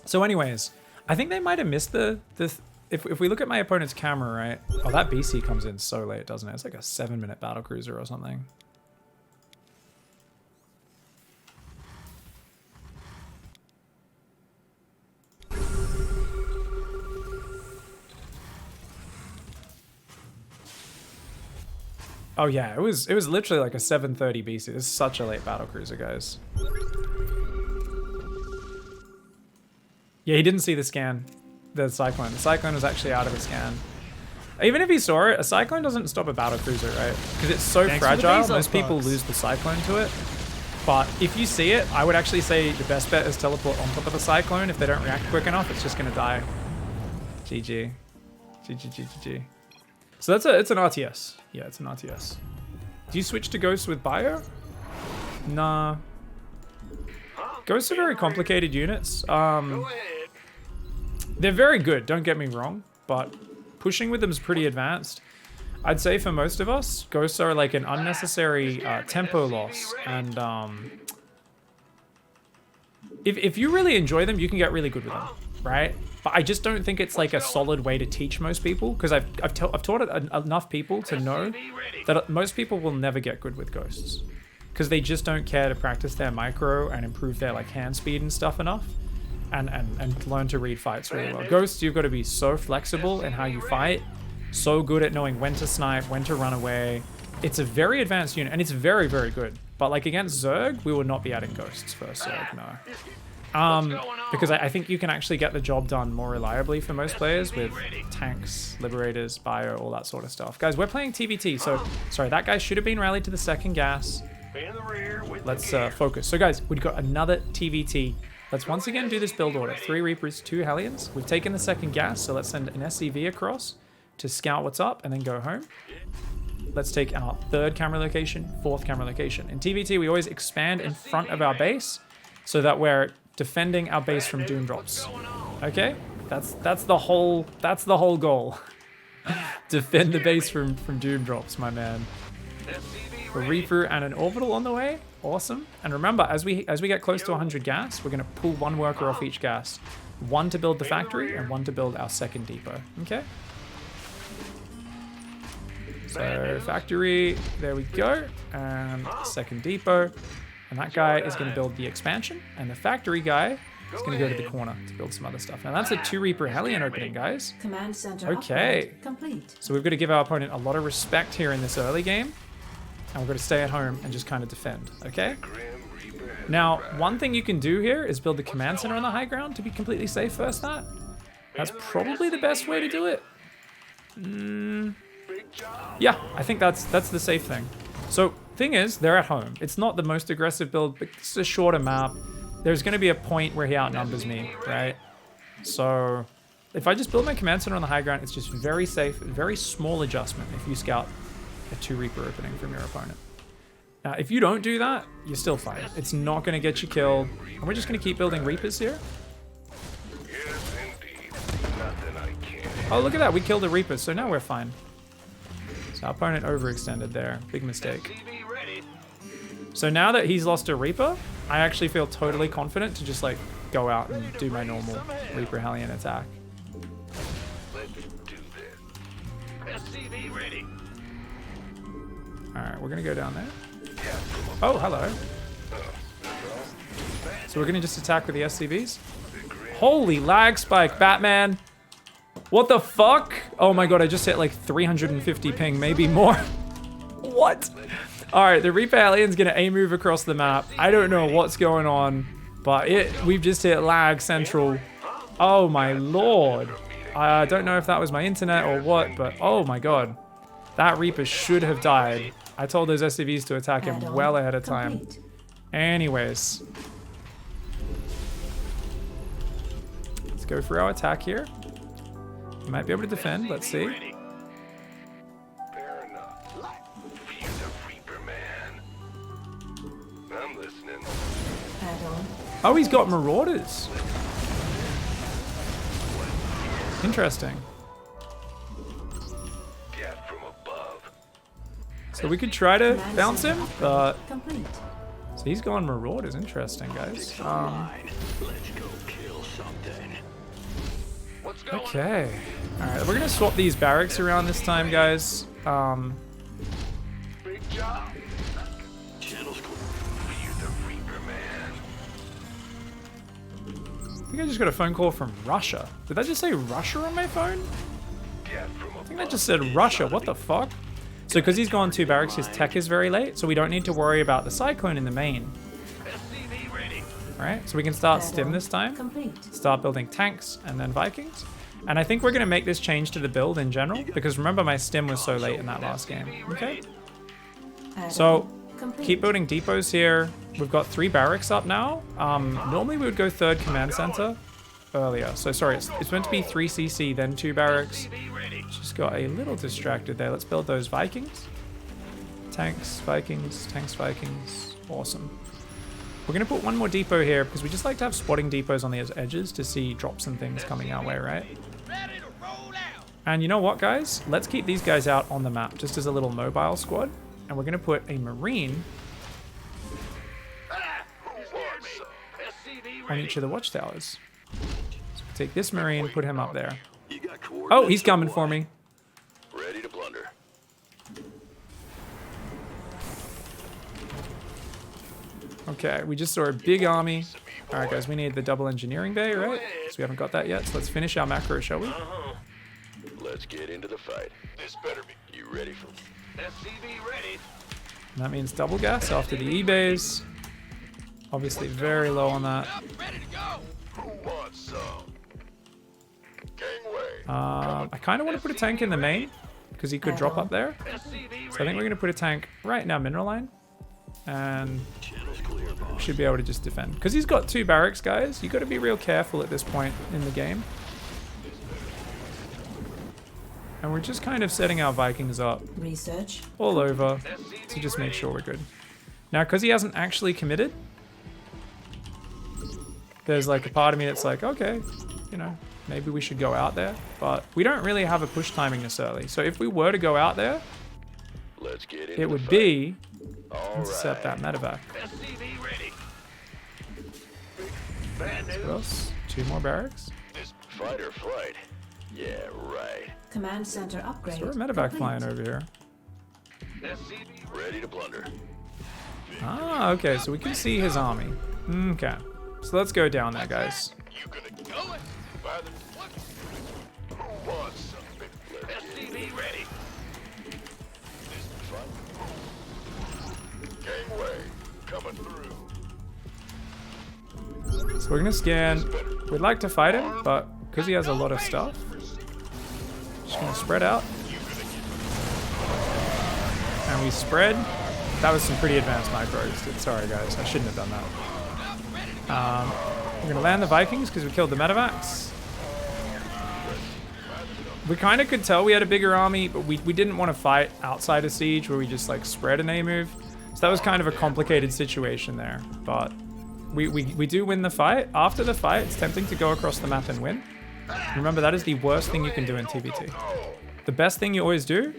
A: So anyways, I think they might have missed if we look at my opponent's camera, right? Oh, that BC comes in so late, doesn't it? It's like a 7-minute battlecruiser or something. Oh yeah, it was literally like a 7:30 BC. This is such a late battlecruiser, guys. Yeah, he didn't see the scan, the Cyclone. The Cyclone was actually out of the scan. Even if he saw it, a Cyclone doesn't stop a battlecruiser, right? Because it's so fragile, most people lose the Cyclone to it. But if you see it, I would actually say the best bet is teleport on top of the Cyclone. If they don't react quick enough, it's just gonna die. GG. GG. So it's an RTS. Yeah, it's an RTS. Do you switch to Ghosts with Bio? Nah. Ghosts are very complicated units. They're very good, don't get me wrong, but pushing with them is pretty advanced. I'd say for most of us, Ghosts are like an unnecessary tempo loss. And if you really enjoy them, you can get really good with them, right? But I just don't think it's like a solid way to teach most people, because I've taught enough people to know that most people will never get good with Ghosts, because they just don't care to practice their micro and improve their like hand speed and stuff enough, and learn to read fights really well. Ghosts, you've got to be so flexible in how you fight, so good at knowing when to snipe, when to run away. It's a very advanced unit, and it's very, very good. But like against Zerg, we would not be adding Ghosts first Zerg, no. Because I think you can actually get the job done more reliably for most players with tanks, liberators, bio, all that sort of stuff. Guys, we're playing TVT, so sorry, that guy should have been rallied to the second gas. Let's focus. So guys, we've got another TVT. Let's once again do this build order. 3 Reapers, 2 Hellions. We've taken the second gas, so let's send an SCV across to scout what's up and then go home. Let's take our 3rd camera location, 4th camera location. In TVT, we always expand in front of our base so that we're defending our base from doom drops. Okay? That's the whole goal. Defend the base from doom drops, my man. A Reaper and an Orbital on the way. Awesome. And remember, as we get close to 100 gas, we're going to pull 1 worker off each gas. 1 to build the factory and 1 to build our 2nd depot. Okay? So factory, there we go. And 2nd depot. And that guy is going to build the expansion. And the factory guy is going to go to the corner to build some other stuff. Now that's a 2 Reaper Hellion opening, guys.
C: Command center
A: Okay.
C: Complete.
A: So we've got to give our opponent a lot of respect here in this early game. And we've got to stay at home and just kind of defend, okay? Now, one thing you can do here is build the command center on the high ground to be completely safe first that. That's probably the best way to do it. Yeah, I think that's the safe thing. So, thing is, they're at home. It's not the most aggressive build, but it's a shorter map. There's going to be a point where he outnumbers me, right? So, If I just build my command center on the high ground, it's just very safe, very small adjustment if you scout a 2 Reaper opening from your opponent. Now, if you don't do that, you're still fine. It's not going to get you killed. And we're just going to keep building Reapers here.
D: Yes, indeed. Nothing I can't.
A: Oh, look at that. We killed a Reaper, so now we're fine. So our opponent overextended there. Big mistake.
E: TV ready.
A: So now that he's lost a Reaper, I actually feel totally confident to just like go out and do my normal Reaper Hellion attack.
D: Let's do this.
E: SCV ready.
A: Alright, we're going to go down there. Oh, hello. So we're going to just attack with the SCVs. Holy lag spike, Batman. What the fuck? Oh my god, I just hit like 350 ping, maybe more. What? Alright, the Reaper Helion's going to A-move across the map. I don't know what's going on, but we've just hit lag central. Oh my lord. I don't know if that was my internet or what, but oh my god. That Reaper should have died. I told those SCVs to attack him well ahead of time.
C: Complete.
A: Anyways. Let's go for our attack here. We might be able to defend. Let's see.
D: Fair enough. Feel the Reaper, man. I'm listening.
C: Add-on.
A: Oh, he's got Marauders. Interesting.
D: Get from above.
A: So we could try to
C: Command
A: bounce
C: center
A: him,
C: upgrade
A: but...
C: complete.
A: So he's gone Marauders. Interesting, guys.
D: Let's go kill something.
E: What's going on?
A: Okay. Alright, we're going to swap these barracks around this time, guys.
E: Big job.
D: Channels clear. Feel the Reaper, man.
A: I think I just got a phone call from Russia. Did that just say Russia on my phone?
D: Get from above.
A: I think that just said Russia. What the fuck? So because he's gone 2 barracks, his tech is very late, so we don't need to worry about the Cyclone in the main.
E: SCV ready.
A: Alright, so we can start Stim this time.
C: Complete.
A: Start building tanks and then Vikings. And I think we're going to make this change to the build in general, because remember my Stim was so late in that last game. Okay?
C: Add-on
A: So
C: complete.
A: keep building depots here. We've got 3 barracks up now. Normally we would go 3rd command center earlier. So sorry, it's meant to be 3 CC, then 2 barracks.
E: TV ready.
A: Just got a little distracted there. Let's build those Vikings. Tanks, Vikings, tanks, Vikings. Awesome. We're going to put 1 more depot here because we just like to have spotting depots on the edges to see drops and things coming our way, right?
E: Ready to roll out.
A: And you know what, guys? Let's keep these guys out on the map just as a little mobile squad. And we're going to put a Marine
E: SCV
A: on
E: ready.
A: each of the watchtowers. So we'll take this Marine, put him up there.
D: You got
A: Oh, he's coming for me.
D: Ready to plunder.
A: Okay, we just saw a big army. All right, guys, we need the double engineering bay, right? So we haven't got that yet. So let's finish our macro, shall we?
D: Let's get into the fight. This better be. You ready for?
E: SCV ready.
A: And that means double gas after the E-bays. Obviously very low on that.
E: Up, ready to go.
D: Who wants some? Gangway.
A: I kind of want to put a tank in the main because he could drop up there.
E: SCV
A: So I think
E: ready.
A: we're going to put a tank right in our mineral line. And
D: Channels clear,
A: we
D: boss.
A: should be able to just defend. Because he's got 2 barracks, guys. You got to be real careful at this point in the game. And we're just kind of setting our Vikings up
C: Research.
A: all over to just make sure we're good. Now, because he hasn't actually committed, there's like a part of me that's like, okay, you know, maybe we should go out there. But we don't really have a push timing necessarily. So if we were to go out there,
D: Let's get into
A: it
D: the
A: would
D: fight.
A: be
D: All
A: intercept
D: right.
A: that medevac.
E: SCV ready. Bad news.
A: What else? 2 more barracks.
D: This fight or flight. Yeah, right.
C: Command center upgrade.
A: So we're medevac
C: complete.
A: flying over here.
E: SCV
D: Ready to plunder.
A: Ah, okay, so we can see his army. Okay, so let's go down there, guys.
D: You gonna
E: go it.
D: by the what? Who wants something? Let's get
E: SCV ready.
D: this fight. Gangway coming through.
A: So we're gonna scan. We'd like to fight him, but because he has a lot of stuff, just gonna spread out. And we spread. That was some pretty advanced micros. Sorry, guys, I shouldn't have done that. We're gonna land the Vikings because we killed the medevacs. We kind of could tell we had a bigger army, but we didn't want to fight outside of siege where we just like spread an A move. So that was kind of a complicated situation there. But we do win the fight. After the fight, it's tempting to go across the map and win. Remember, that is the worst thing you can do in TVT. The best thing you always do,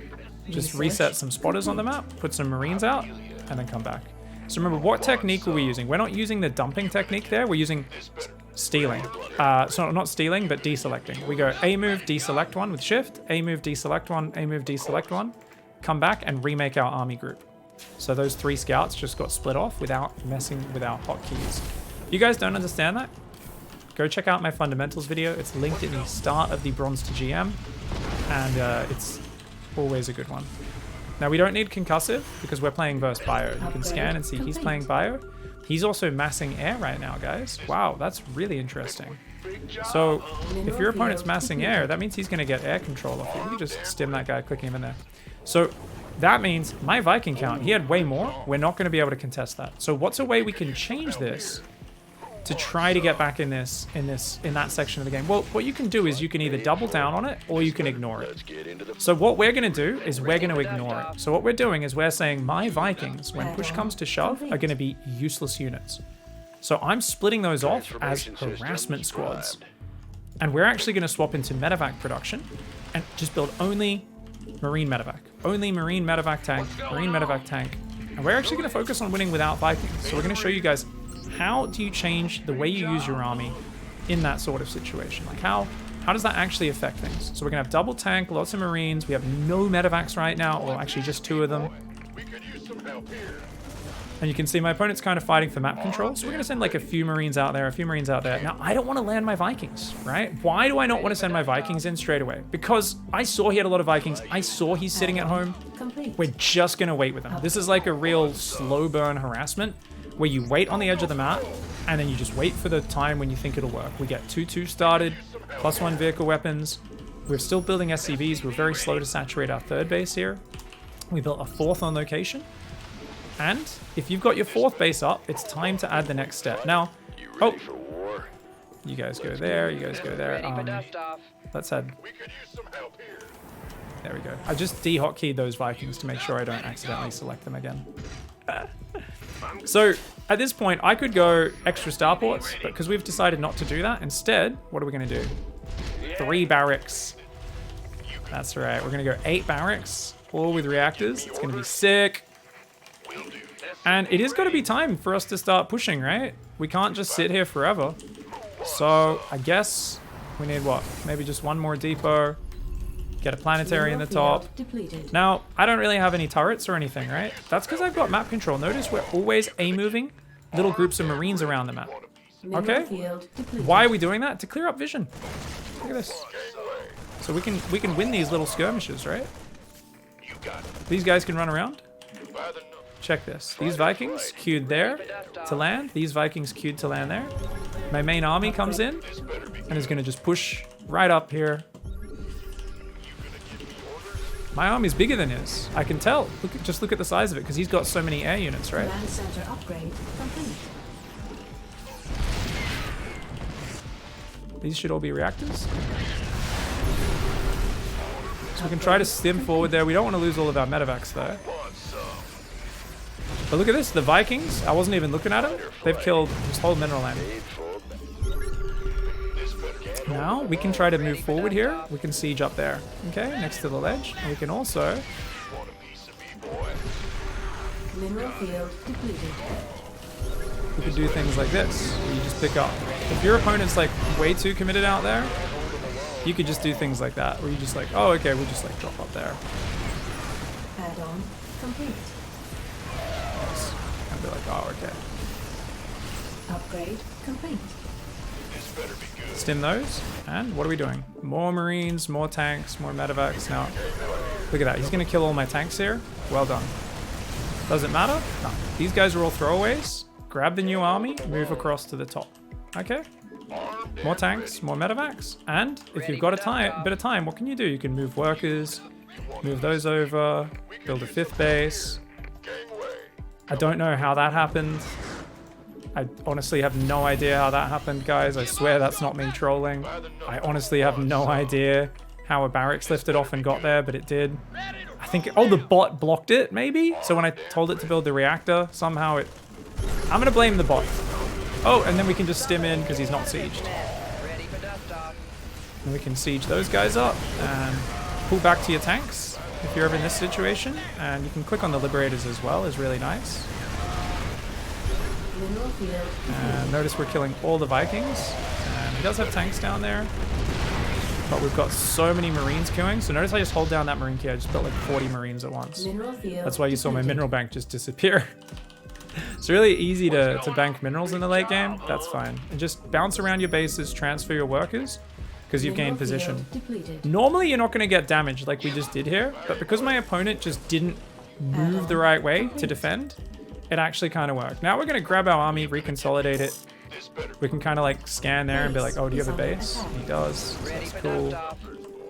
A: just reset some spotters on the map, put some Marines out, and then come back. So remember, what technique were we using? We're not using the dumping technique there. We're using stealing. So not stealing, but deselecting. We go A move, deselect one with shift, A move, deselect one, A move, deselect one, come back and remake our army group. So those 3 scouts just got split off without messing with our hotkeys. If you guys don't understand that, go check out my fundamentals video. It's linked in the start of the Bronze to GM, and it's always a good one. Now, we don't need concussive because we're playing versus bio. You can scan and see he's playing bio. He's also massing air right now, guys. Wow, that's really interesting. So if your opponent's massing air, that means he's going to get air control off you. You can just stim that guy, clicking him in there. So that means my Viking count, he had way more. We're not going to be able to contest that. So what's a way we can change this to try to get back in that section of the game? Well, what you can do is you can either double down on it or you can ignore it. So what we're going to do is we're going to ignore it. So what we're doing is we're saying my Vikings, when push comes to shove, are going to be useless units. So I'm splitting those off as harassment squads. And we're actually going to swap into medevac production and just build only Marine medevac. Only Marine medevac tank, Marine medevac tank. And we're actually going to focus on winning without Vikings. So we're going to show you guys, how do you change the way you use your army in that sort of situation? Like how does that actually affect things? So we're gonna have double tank, lots of Marines. We have no medevacs right now, or actually just 2 of them. And you can see my opponent's kind of fighting for map control. So we're gonna send like a few Marines out there, a few Marines out there. Now, I don't want to land my Vikings, right? Why do I not want to send my Vikings in straight away? Because I saw he had a lot of Vikings. I saw he's sitting at home. We're just gonna wait with him. This is like a real slow burn harassment, where you wait on the edge of the map, and then you just wait for the time when you think it'll work. We get 2-2 started, +1 vehicle weapons. We're still building SCVs. We're very slow to saturate our 3rd base here. We built a 4th on location. And if you've got your 4th base up, it's time to add the next step. Now, oh, you guys go there, you guys go there. Let's head. There we go. I just de-hotkeyed those Vikings to make sure I don't accidentally select them again. So at this point, I could go extra starports, but because we've decided not to do that, instead, what are we going to do? 3 barracks. That's right. We're going to go 8 barracks, all with reactors. It's going to be sick. And it is going to be time for us to start pushing, right? We can't just sit here forever. So I guess we need what? Maybe just 1 more depot. Get a planetary in the top. Now, I don't really have any turrets or anything, right? That's because I've got map control. Notice we're always A-moving little groups of Marines around the map. Okay? Why are we doing that? To clear up vision. Look at this. So we can win these little skirmishes, right? These guys can run around. Check this. These Vikings queued there to land. These Vikings queued to land there. My main army comes in and is going to just push right up here. My army's bigger than his. I can tell. Just look at the size of it, because he's got so many air units, right?
C: Land center upgrade complete.
A: These should all be reactors. So we can try to stim forward there. We don't want to lose all of our medevacs though. But look at this. The Vikings, I wasn't even looking at them. They've killed this whole mineral land. Now we can try to move forward here. We can siege up there, okay, next to the ledge. And we can also
C: Mineral field depleted.
A: we can do things like this. Where you just pick up. If your opponent's like way too committed out there, you could just do things like that, where you just like, oh, okay, we'll just like drop up there.
C: Add-on complete.
A: And be like, oh, okay.
C: Upgrade complete.
A: Stim those. And what are we doing? More Marines, more tanks, more medevacs. Now, look at that. He's going to kill all my tanks here. Well done. Does it matter? No. These guys are all throwaways. Grab the new army, move across to the top. Okay? More tanks, more medevacs. And if you've got a bit of time, what can you do? You can move workers, move those over, build a 5th base. I don't know how that happened. I honestly have no idea how that happened, guys. I swear that's not me trolling. I honestly have no idea how a barracks lifted off and got there, but it did. I think, oh, the bot blocked it, maybe? So when I told it to build the reactor, somehow it... I'm going to blame the bot. Oh, and then we can just stim in because he's not sieged.
B: Ready for dust off.
A: And we can siege those guys up and pull back to your tanks if you're ever in this situation. And you can click on the liberators as well, is really nice.
C: Mineral field.
A: And notice we're killing all the Vikings. And he does have tanks down there. But we've got so many Marines queuing. So notice I just hold down that Marine key. I just built like 40 Marines at once.
C: Mineral field.
A: That's why you saw my mineral bank just disappear. It's really easy to bank minerals in the late game. That's fine. And just bounce around your bases, transfer your workers, because you've gained position. Normally you're not going to get damaged like we just did here, but because my opponent just didn't move the right way to defend, it actually kind of worked. Now we're going to grab our army, reconsolidate it. We can kind of like scan there and be like, oh, do you have a base? He does. So that's cool.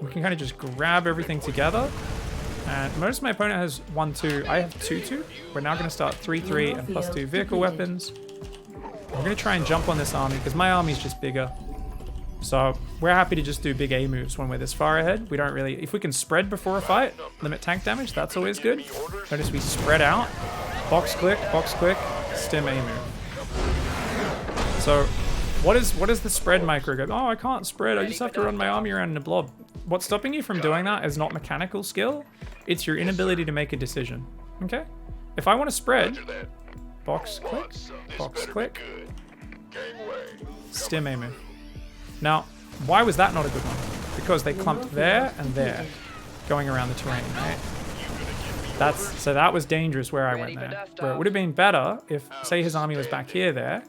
A: We can kind of just grab everything together. And notice my opponent has 1-2. I have 2-2. We're now going to start 3-3 and +2 vehicle weapons. We're going to try and jump on this army because my army is just bigger. So we're happy to just do big A moves when we're this far ahead. We don't really... If we can spread before a fight, limit tank damage, that's always good. Notice we spread out. Box click, stim A move. So what is the spread micro go? Oh, I can't spread. I just have to run my army around in a blob. What's stopping you from doing that is not mechanical skill. It's your inability to make a decision. Okay? If I want to spread, box click, stim A move. Now, why was that not a good one? Because they clumped there and there, going around the terrain, right? So that was dangerous where I went there. Where it would have been better if, say his army was back here there,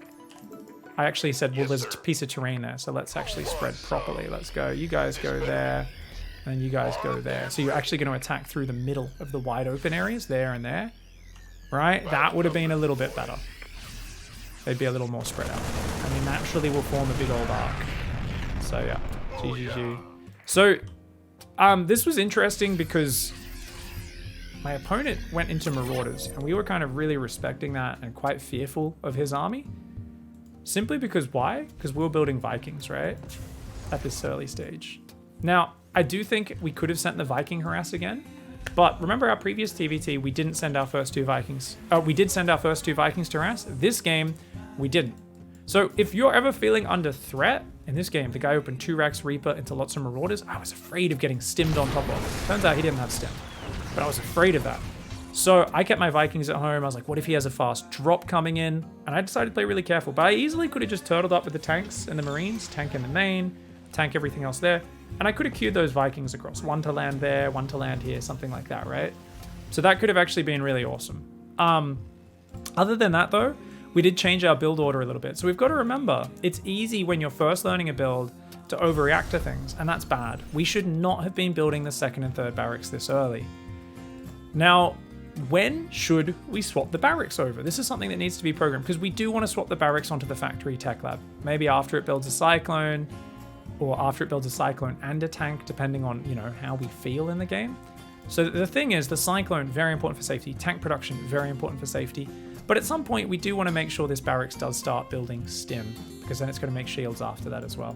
A: I actually said, well, there's a piece of terrain there, so let's actually spread properly. Let's go. You guys go there, and you guys go there. So you're actually going to attack through the middle of the wide open areas, there and there. Right? That would have been a little bit better. They'd be a little more spread out. And they naturally will form a big old arc. So yeah, GGG. So this was interesting because my opponent went into Marauders, and we were kind of really respecting that and quite fearful of his army. Simply because why? Because we were building Vikings, right? At this early stage. Now, I do think we could have sent the Viking harass again, but remember our previous TVT, we didn't send our first two Vikings. We did send our first two Vikings to harass. This game, we didn't. So if you're ever feeling under threat, in this game, the guy opened 2 Rex Reaper into lots of Marauders. I was afraid of getting stimmed on top of. Turns out he didn't have stim, but I was afraid of that. So I kept my Vikings at home. I was like, what if he has a fast drop coming in? And I decided to play really careful, but I easily could have just turtled up with the tanks and the Marines, tank in the main, tank everything else there. And I could have queued those Vikings across. One to land there, one to land here, something like that, right? So that could have actually been really awesome. Other than that though, we did change our build order a little bit. So we've got to remember, it's easy when you're first learning a build to overreact to things, and that's bad. We should not have been building the 2nd and 3rd barracks this early. Now, when should we swap the barracks over? This is something that needs to be programmed because we do want to swap the barracks onto the factory tech lab. Maybe after it builds a cyclone, or after it builds a cyclone and a tank, depending on, you know, how we feel in the game. So the thing is, the cyclone, very important for safety. Tank production, very important for safety. But at some point, we do want to make sure this barracks does start building stim, because then it's going to make shields after that as well.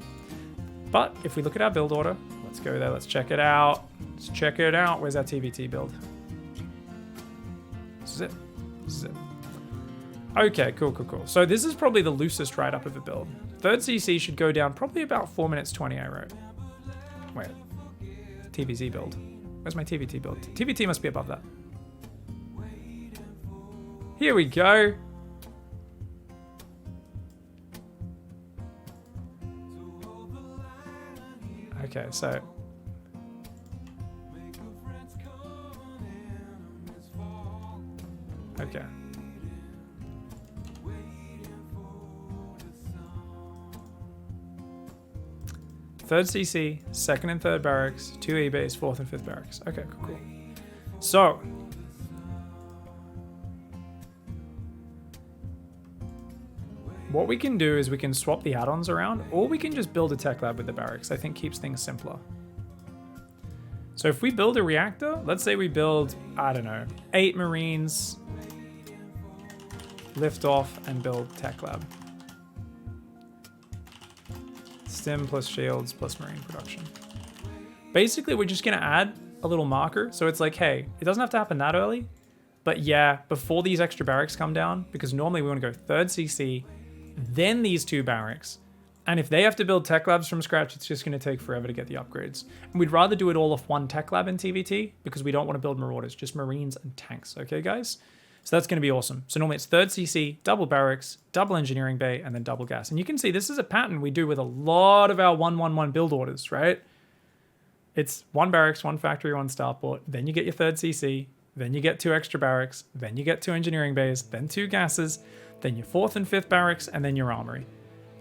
A: But if we look at our build order, let's go there, let's check it out. Let's check it out. Where's our TVT build? This is it. Okay, cool. So this is probably the loosest write-up of a build. 3rd CC should go down probably about 4 minutes 20, I wrote. Wait. TVZ build. Where's my TVT build? TVT must be above that. Here we go. Okay, so... Okay. Third CC, 2nd and 3rd barracks, 2 E-base, 4th and 5th barracks. Okay, cool. So, what we can do is we can swap the add-ons around, or we can just build a tech lab with the barracks. I think keeps things simpler. So if we build a reactor, let's say we build, I don't know, 8 Marines, lift off and build tech lab. Stim plus shields plus marine production. basically we're just going to add a little marker. So it's like, hey, it doesn't have to happen that early. But yeah, before these extra barracks come down, because normally we want to go 3rd CC, then these 2 barracks. And if they have to build tech labs from scratch, it's just going to take forever to get the upgrades. And we'd rather do it all off 1 tech lab in TVT because we don't want to build marauders, just marines and tanks. Okay, guys? So that's going to be awesome. So normally it's 3rd CC, double barracks, double engineering bay, and then double gas. And you can see this is a pattern we do with a lot of our 111 build orders, right? It's 1 barracks, 1 factory, 1 starport. Then you get your 3rd CC. Then you get 2 extra barracks. Then you get 2 engineering bays. Then 2 gases. Then your 4th and 5th barracks. And then your armory.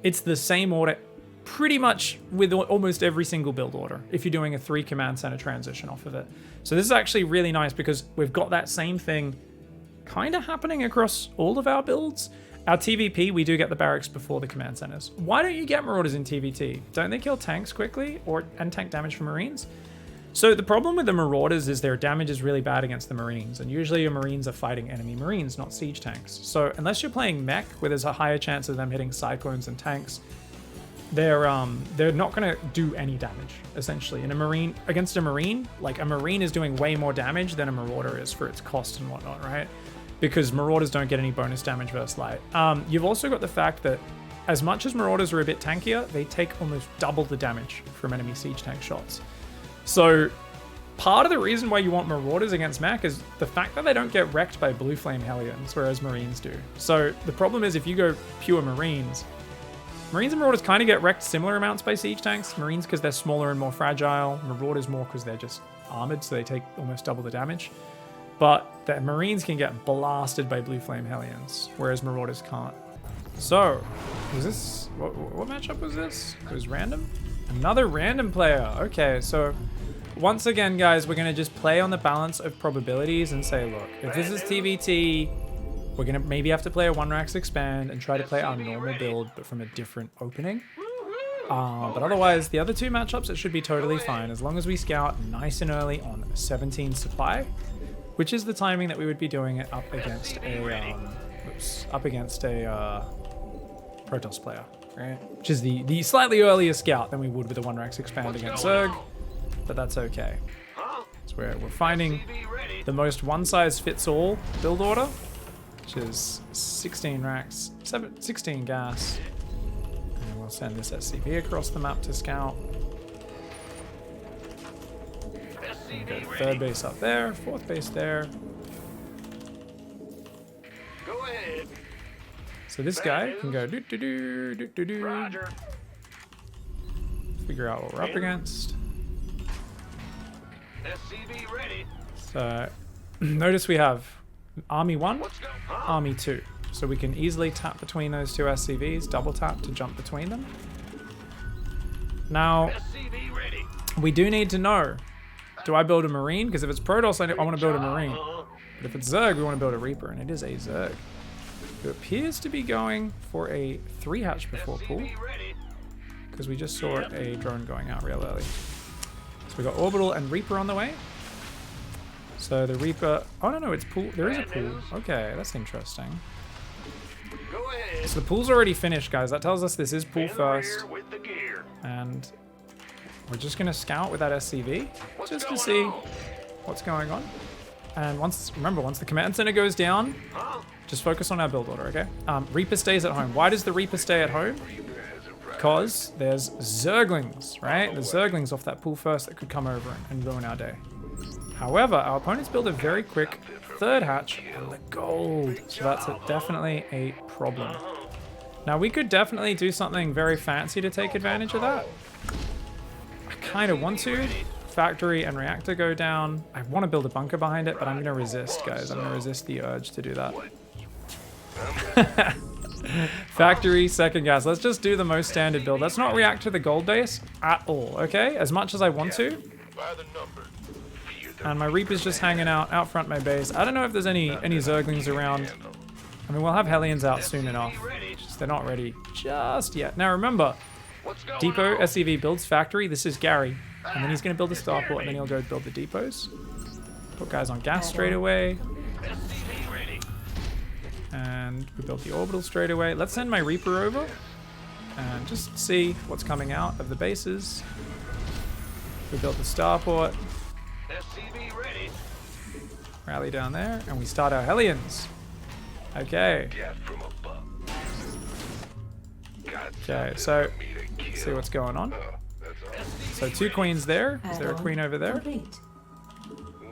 A: It's the same order pretty much with almost every single build order if you're doing a 3 command center transition off of it. So this is actually really nice because we've got that same thing kind of happening across all of our builds. Our TVP, we do get the barracks before the command centers. Why don't you get marauders in TVT? Don't they kill tanks quickly and tank damage for marines? So the problem with the marauders is their damage is really bad against the marines, and usually your marines are fighting enemy marines, not siege tanks. So unless you're playing mech, where there's a higher chance of them hitting cyclones and tanks, they're not going to do any damage essentially. In a marine against a marine, like a marine is doing way more damage than a marauder is for its cost and whatnot, right? Because marauders don't get any bonus damage versus light. You've also got the fact that as much as marauders are a bit tankier, they take almost double the damage from enemy siege tank shots. So part of the reason why you want marauders against mech is the fact that they don't get wrecked by blue flame hellions, whereas marines do. So the problem is if you go pure marines and marauders kind of get wrecked similar amounts by siege tanks. Marines because they're smaller and more fragile. Marauders more because they're just armored, so they take almost double the damage. But the marines can get blasted by blue flame hellions, whereas marauders can't. So, was this, what matchup was this? It was random? Another random player. Okay, so once again, guys, we're going to just play on the balance of probabilities and say, look, if this is TVT, we're going to maybe have to play a 1-Rax expand and try to play our normal build, but from a different opening. But otherwise, the other 2 matchups, it should be totally fine, as long as we scout nice and early on 17 supply, which is the timing that we would be doing it up against a, Protoss player, right? Which is the slightly earlier scout than we would with a 1-Rax expand against Zerg, but that's okay. So we're finding the most one-size-fits-all build order, which is 16 racks, 16 gas. And we'll send this SCV across the map to scout. We'll go 3rd base up there, 4th base there.
D: Go ahead.
A: So this guy can go do-do-do.
D: Roger.
A: Figure out what we're up against.
D: SCV ready.
A: So notice we have Army 1,
D: Let's go.
A: Army 2. So we can easily tap between those 2 SCVs, double tap to jump between them. Now,
D: SCV ready.
A: we do need to know, do I build a Marine? Because if it's Protoss, I want to build a Marine. But if it's Zerg, we want to build a Reaper, and it is a Zerg. Who appears to be going for a 3-hatch before pool, because we just saw a drone going out real early. So we got Orbital and Reaper on the way. So the Reaper, oh no, it's pool, there is a pool. Okay, that's interesting.
D: Go ahead.
A: So the pool's already finished, guys. That tells us this is pool
D: In the
A: first.
D: rear with the gear.
A: And we're just gonna scout with that SCV
D: What's
A: just to
D: going
A: see
D: on?
A: what's going on. And remember, once the command center goes down,
D: Huh?
A: just focus on our build order, okay? Reaper stays at home. Why does the Reaper stay at home? Because there's Zerglings, right? There's Zerglings off that pool first that could come over and ruin our day. However, our opponents build a very quick 3rd hatch and the gold. So that's definitely a problem. Now, we could definitely do something very fancy to take advantage of that. I kind of want to. Factory and reactor go down. I want to build a bunker behind it, but I'm going to resist, guys. I'm going to resist the urge to do that. Factory, 2nd gas. Let's just do the most standard build. Let's not react to the gold base at all, okay? As much as I want to.
D: By the number.
A: And my Reaper's just hanging out front my base. I don't know if there's any Zerglings around. I mean, we'll have Hellions out soon enough. Just they're not ready just yet. Now remember,
D: What's going
A: Depot
D: on?
A: SCV builds factory. This is Gary. And then he's going to build a starport, and then he'll go build the depots. Put guys on gas straight away.
D: SCV ready.
A: And we built the orbital straight away. Let's send my Reaper over and just see what's coming out of the bases. We built the starport.
E: SCV ready.
A: Rally down there, and we start our Hellions. Okay.
D: Death from above. Got
A: Okay, so
D: me to kill.
A: see what's going on.
D: That's all.
A: So 2 queens there. Is there a
C: Add-on
A: queen over there?
C: Complete.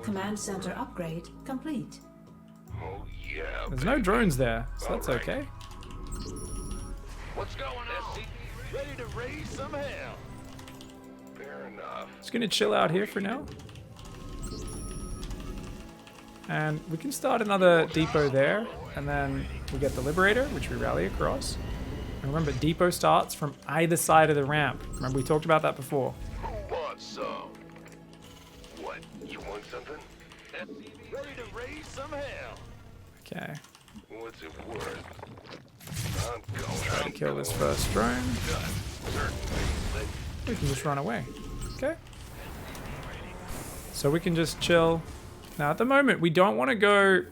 C: Command center upgrade complete.
D: Oh yeah.
A: There's no drones there, so that's
D: Alright.
A: okay.
E: What's going on? Ready to raise some hell.
D: Fair enough.
A: Just gonna chill out here for now. And we can start another depot there, and then we get the Liberator, which we rally across. And remember, depot starts from either side of the ramp. Remember, we talked about that before.
D: Who wants some? What? You want something?
E: SCV ready to raise some hell.
A: Okay,
D: What's it worth? I'm going.
A: try to kill this first drone. We can just run away. Okay. So we can just chill. Now, at the moment, we don't want to go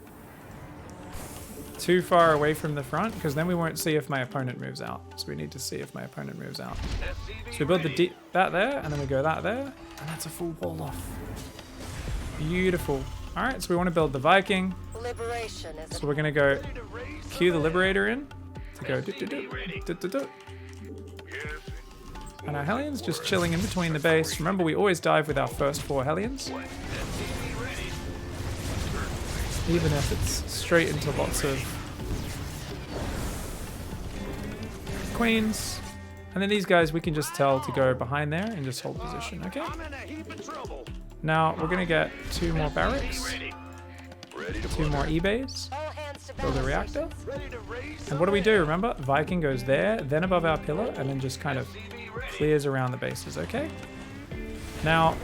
A: too far away from the front, because then we won't see if my opponent moves out. So we need to see if my opponent moves out. So we build that there, and then we go that there, and that's a full wall off. Beautiful. All right, so we want to build the Viking.
B: Liberation is
A: So we're gonna go cue the Liberator in to go do. And our Hellions just chilling in between the base. Remember, we always dive with our first 4 Hellions, even if it's straight into lots of queens. And then these guys, we can just tell to go behind there and just hold position, okay?
E: I'm in a heap of trouble.
A: Now, we're gonna get 2 more barracks,
D: Ready to
A: 2 more E-bays,
B: all hands to
A: build a
B: battle
A: reactor.
B: stations.
E: Ready to raise
A: And what do we do? Remember, Viking goes there, then above our pillar, and then just kind of clears around the bases, okay? Now,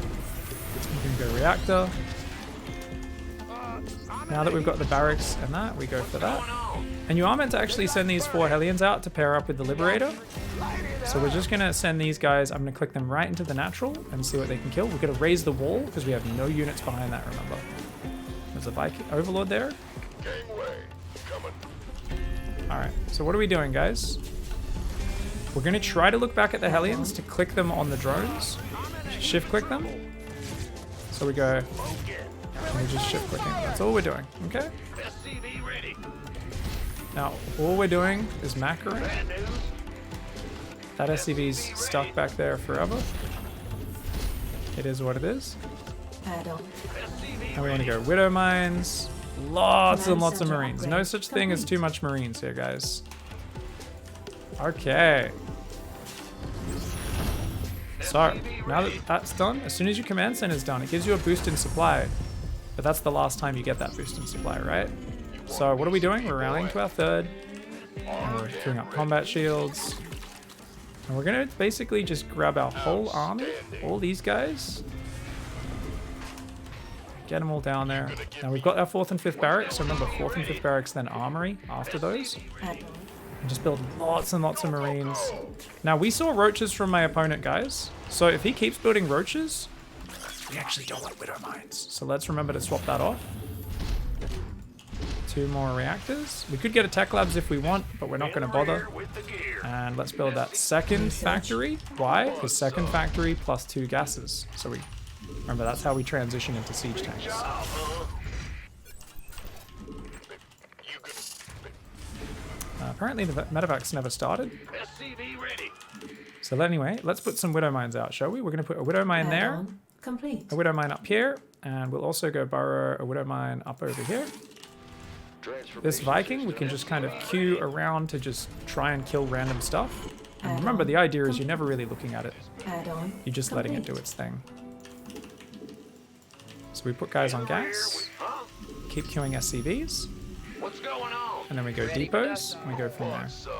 A: we can go reactor. Now that we've got the barracks and that, we go for that. And you are meant to actually send these 4 Hellions out to pair up with the Liberator. So we're just gonna send these guys, I'm gonna click them right into the natural and see what they can kill. We're gonna raise the wall because we have no units behind that, remember. There's a Viking Overlord there.
D: Gangway. Coming.
A: Alright, so what are we doing, guys? We're gonna try to look back at the Hellions to click them on the drones. Shift click them. So we go, and we're just shift clicking. That's all we're doing, okay?
E: SCV ready.
A: Now, all we're doing is macroing.
E: Bad news.
A: That SCV's stuck back there forever. It is what it is.
C: Add-on.
A: And we want to go Widow Mines. Lots and
C: Command
A: lots of
C: center
A: Marines. No
C: upgrade
A: such thing as
C: complete.
A: too much Marines here, guys. Okay. So, now that that's done, as soon as your command center is done, it gives you a boost in supply. But that's the last time you get that boost in supply, right? So what are we doing? We're rallying to our 3rd. And we're queuing up combat shields. And we're gonna basically just grab our whole army, all these guys. Get them all down there. Now we've got our 4th and 5th barracks. So remember, 4th and 5th barracks, then armory after those.
C: Add-on.
A: And just build lots and lots of Marines. Now, we saw roaches from my opponent, guys. So if he keeps building roaches, we actually don't want Widow Mines. So let's remember to swap that off. 2 more reactors. We could get a Tech Labs if we want, but we're not going to bother.
D: With the gear.
A: And let's build that 2nd factory. Why? Because 2nd factory plus 2 gases. So we remember, that's how we transition into siege tanks. Apparently the medevac's never started.
E: SCV ready.
A: So anyway, let's put some Widow Mines out, shall we? We're going to put a Widow Mine there,
C: Add-on complete.
A: a Widow Mine up here, and we'll also go burrow a Widow Mine up over here. This Viking, we can just kind of queue around to just try and kill random stuff. And remember, the idea is you're never really looking at it.
C: Add-on
A: You're just letting it do
C: complete.
A: its thing. So we put guys on gas, keep queuing SCVs,
E: What's going on?
A: and then we go depots, and we go from there.
D: So,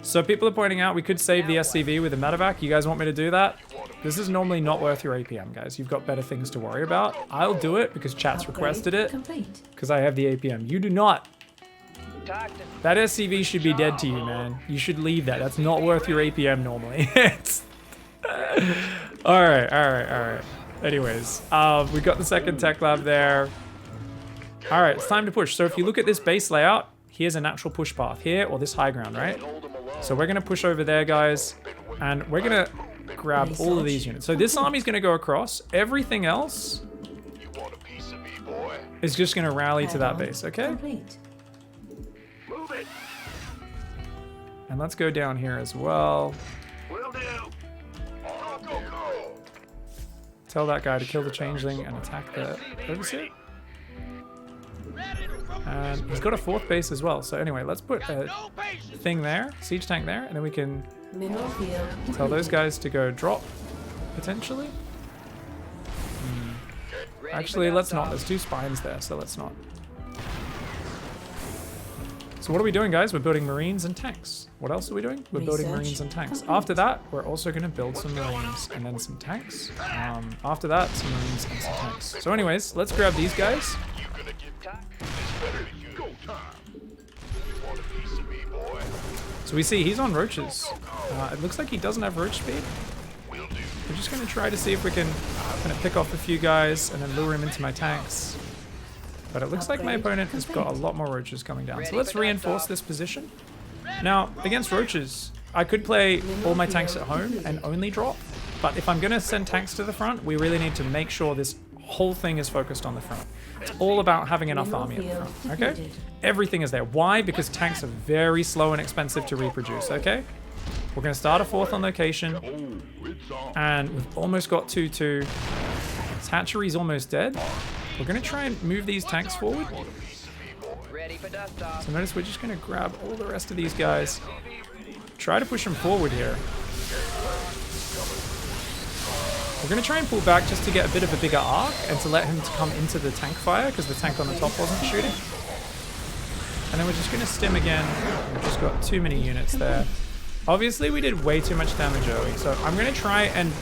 A: So people are pointing out we could save the SCV with a medevac. You guys want me to do that? This is normally not worth your APM, guys. You've got better things to worry about. I'll do it because chat's
C: Upgrade
A: requested it,
C: complete.
A: because I have the APM. You do not.
B: Talk to
A: That SCV should be dead to you, man. You should leave that. That's not worth your APM normally. It's... all right. Anyways, we got the 2nd Tech Lab there. All right, it's time to push. So if you look at this base layout, here's a natural push path here, or this high ground, right? So we're gonna push over there, guys, and we're gonna grab all of these units. So this army's going to go across. Everything else
D: You want a piece of me, boy?
A: is just going to rally to that
C: Add-on
A: base, okay?
C: Complete.
D: Move it.
A: And let's go down here as well.
D: Will do. Go, go, go.
A: Tell that guy to kill the changeling and attack the overseer. And he's got a 4th base as well. So anyway, let's put a
E: No patience.
A: thing there, siege tank there, and then we can
C: Mineral field.
A: tell those guys to go drop, potentially. Actually, let's not. There's 2 spines there, so let's not. So what are we doing, guys? We're building marines and tanks. What else are we doing? We're building
C: Research
A: marines and tanks.
C: complete.
A: After that, we're also going to build some marines and then some tanks. After that, some marines and some tanks. So anyways, let's grab these guys.
D: You gonna get this better than you. Go time. You want a piece of me, boy?
A: So we see he's on roaches. It looks like he doesn't have roach speed.
D: Will do.
A: We're just going to try to see if we can kind of pick off a few guys and then lure him into my tanks. But it looks like my opponent has got a lot more roaches coming down. So let's reinforce this position. Now, against roaches, I could play all my tanks at home and only drop. But if I'm going to send tanks to the front, we really need to make sure this whole thing is focused on the front. It's all about having enough army at the front, okay? Everything is there. Why? Because tanks are very slow and expensive to reproduce, okay? We're going to start a 4th on location. And we've almost got 2-2. This hatchery's almost dead. We're going to try and move these tanks forward.
B: Ready for dust off.
A: So notice we're just going to grab all the rest of these guys. Try to push them forward here. We're going to try and pull back just to get a bit of a bigger arc and to let him to come into the tank fire because the tank on the top wasn't shooting. And then we're just going to stim again. We've just got too many units there. Obviously, we did way too much damage early. So I'm going to try and...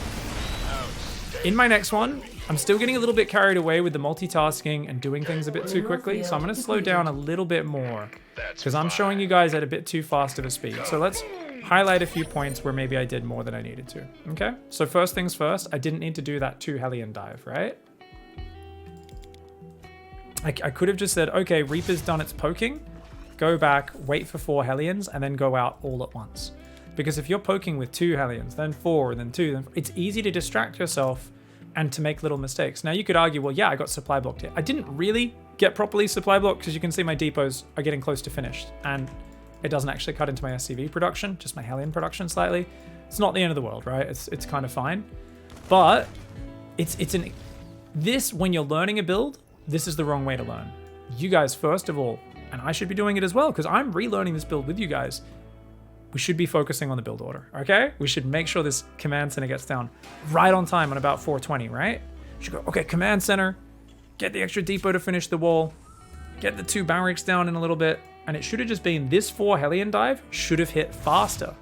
A: In my next one, I'm still getting a little bit carried away with the multitasking and doing things a bit too quickly. So I'm going to slow down a little bit more because I'm showing you guys at a bit too fast of a speed. So let's highlight a few points where maybe I did more than I needed to. Okay, so first things first, I didn't need to do that 2 Hellion dive, right? I could have just said, okay, Reaper's done its poking, go back, wait for 4 Hellions, and then go out all at once. Because if you're poking with 2 Hellions, then 4, and then 2, then it's easy to distract yourself and to make little mistakes. Now you could argue, well, yeah, I got supply blocked here. I didn't really get properly supply blocked because you can see my depots are getting close to finished and it doesn't actually cut into my SCV production, just my Hellion production slightly. It's not the end of the world, right? It's kind of fine. But this, when you're learning a build, this is the wrong way to learn. You guys, first of all, and I should be doing it as well because I'm relearning this build with you guys. We should be focusing on the build order, okay? We should make sure this command center gets down right on time on about 420, right? You should go, okay, command center, get the extra depot to finish the wall, get the 2 barracks down in a little bit, and it should have just been this 4 Hellion dive should have hit faster.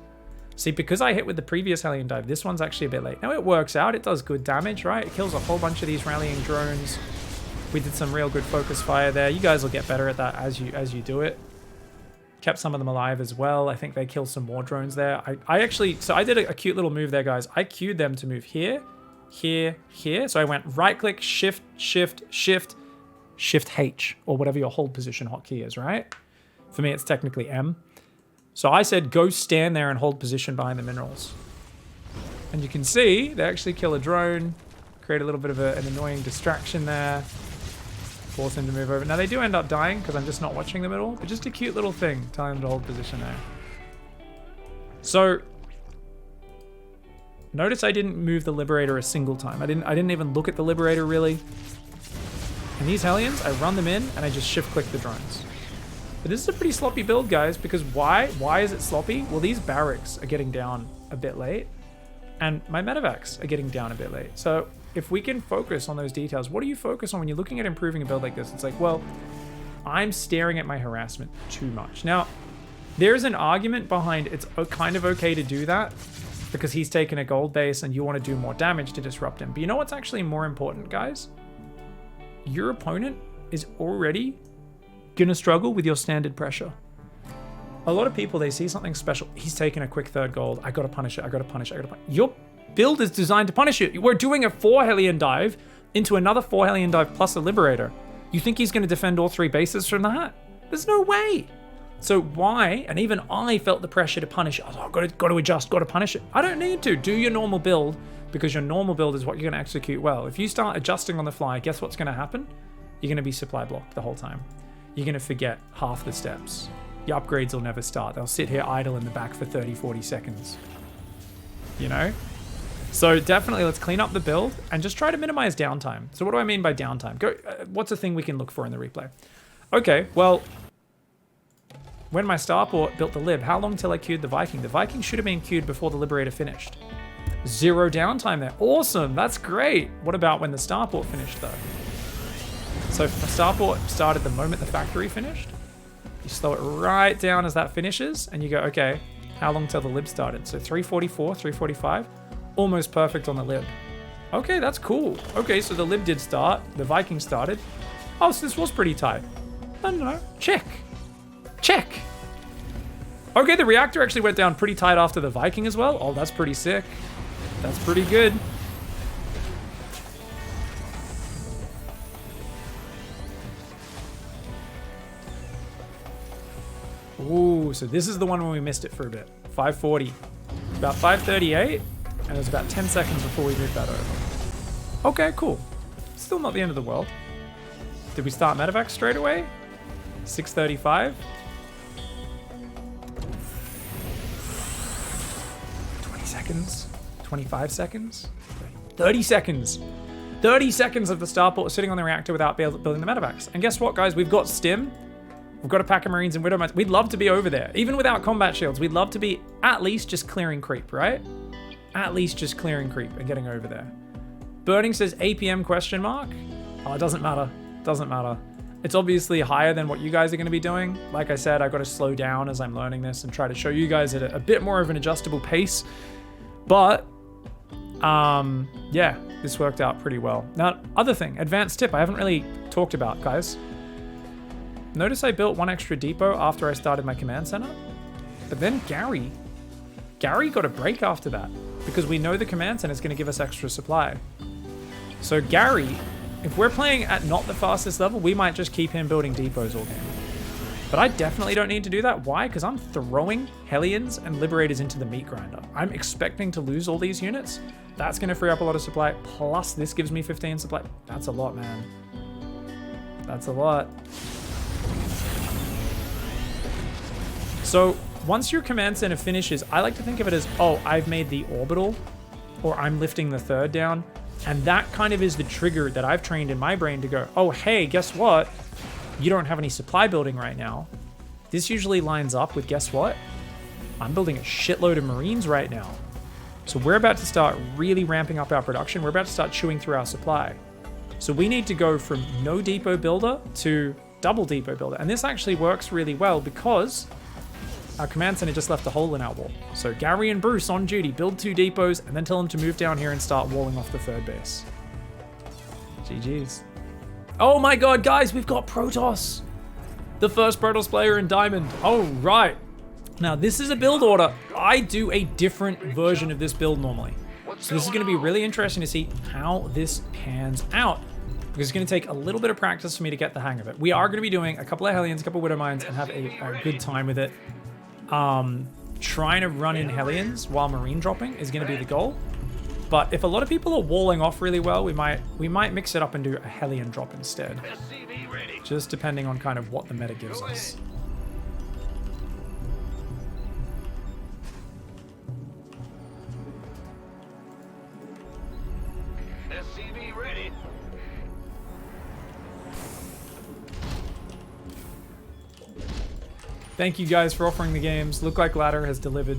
A: See, because I hit with the previous Hellion dive, this one's actually a bit late. Now it works out, it does good damage, right? It kills a whole bunch of these rallying drones. We did some real good focus fire there. You guys will get better at that as you do it. Kept some of them alive as well. I think they killed some more drones there. I actually, so I did a cute little move there, guys. I queued them to move here, here, here. So I went right click, shift, shift, shift, shift H, or whatever your hold position hotkey is, right? For me, it's technically M. So I said, go stand there and hold position behind the minerals. And you can see they actually kill a drone, create a little bit of an annoying distraction there. Force him to move over. Now they do end up dying because I'm just not watching them at all, but just a cute little thing telling them to hold position there. So notice I didn't move the Liberator a single time. I didn't even look at the Liberator really. And these Hellions, I run them in and I just shift click the drones. But this is a pretty sloppy build, guys, because why? Why is it sloppy? Well, these barracks are getting down a bit late and my medevacs are getting down a bit late. So if we can focus on those details, what do you focus on when you're looking at improving a build like this? It's like, well, I'm staring at my harassment too much. Now, there's an argument behind it's kind of okay to do that because he's taken a gold base and you want to do more damage to disrupt him. But you know what's actually more important, guys? Your opponent is already going to struggle with your standard pressure. A lot of people, they see something special. He's taking a quick 3rd gold. I got to punish it. I got to punish it. I got to punish it. Your build is designed to punish it. We're doing a 4 Hellion dive into another 4 Hellion dive plus a Liberator. You think he's going to defend all 3 bases from that? There's no way. So why, and even I felt the pressure to punish it. I was like, got to adjust, got to punish it. I don't need to. Do your normal build, because your normal build is what you're going to execute well. If you start adjusting on the fly, guess what's going to happen? You're going to be supply blocked the whole time. You're going to forget half the steps. Your upgrades will never start. They'll sit here idle in the back for 30, 40 seconds. You know? So definitely let's clean up the build and just try to minimize downtime. So what do I mean by downtime? What's a thing we can look for in the replay? Okay, well, when my starport built the lib, how long till I queued the Viking? The Viking should have been queued before the Liberator finished. 0 downtime there. Awesome, that's great. What about when the starport finished though? So if the starport started the moment the factory finished, you slow it right down as that finishes and you go, okay, how long till the lib started? So 344, 345, almost perfect on the lib. Okay, that's cool. Okay, so the lib did start, the Viking started. Oh, so this was pretty tight. No, check. Check. Okay, the reactor actually went down pretty tight after the Viking as well. Oh, that's pretty sick. That's pretty good. Ooh, so this is the one when we missed it for a bit. 540. About 538, and it was about 10 seconds before we moved that over. Okay, cool. Still not the end of the world. Did we start medevac straight away? 635. 20 seconds. 25 seconds. 30 seconds. 30 seconds of the starport sitting on the reactor without building the medevacs. And guess what, guys? We've got stim. We've got a pack of Marines and Widowmines. We'd love to be over there. Even without combat shields, we'd love to be at least just clearing creep, right? At least just clearing creep and getting over there. Burning says APM question mark. Oh, it doesn't matter. Doesn't matter. It's obviously higher than what you guys are going to be doing. Like I said, I've got to slow down as I'm learning this and try to show you guys at a bit more of an adjustable pace. But, yeah, this worked out pretty well. Now, other thing, advanced tip I haven't really talked about, guys. Notice I built one extra depot after I started my command center. But then Gary got a break after that because we know the command center is going to give us extra supply. So Gary, if we're playing at not the fastest level, we might just keep him building depots all game. But I definitely don't need to do that. Why? Because I'm throwing Hellions and Liberators into the meat grinder. I'm expecting to lose all these units. That's going to free up a lot of supply. Plus, this gives me 15 supply. That's a lot, man. That's a lot. So once your command center finishes, I like to think of it as, oh, I've made the orbital, or I'm lifting the third down. And that kind of is the trigger that I've trained in my brain to go, oh, hey, guess what? You don't have any supply building right now. This usually lines up with, guess what? I'm building a shitload of Marines right now. So we're about to start really ramping up our production. We're about to start chewing through our supply. So we need to go from no depot builder to double depot builder. And this actually works really well because our command center just left a hole in our wall. So Gary and Bruce on duty, build 2 depots, and then tell them to move down here and start walling off the third base. GG's. Oh my god, guys, we've got Protoss. The first Protoss player in Diamond. Oh, right. Now, this is a build order. I do a different version of this build normally. So this is going to be really interesting to see how this pans out. Because it's going to take a little bit of practice for me to get the hang of it. We are going to be doing a couple of Hellions, a couple of Widowmines, and have a good time with it. Trying to run in Hellions while Marine dropping is going to be the goal. But if a lot of people are walling off really well, we might mix it up and do a Hellion drop instead. Just depending on kind of what the meta gives us.
D: SCV ready.
A: Thank you guys for offering the games. Look like Ladder has delivered.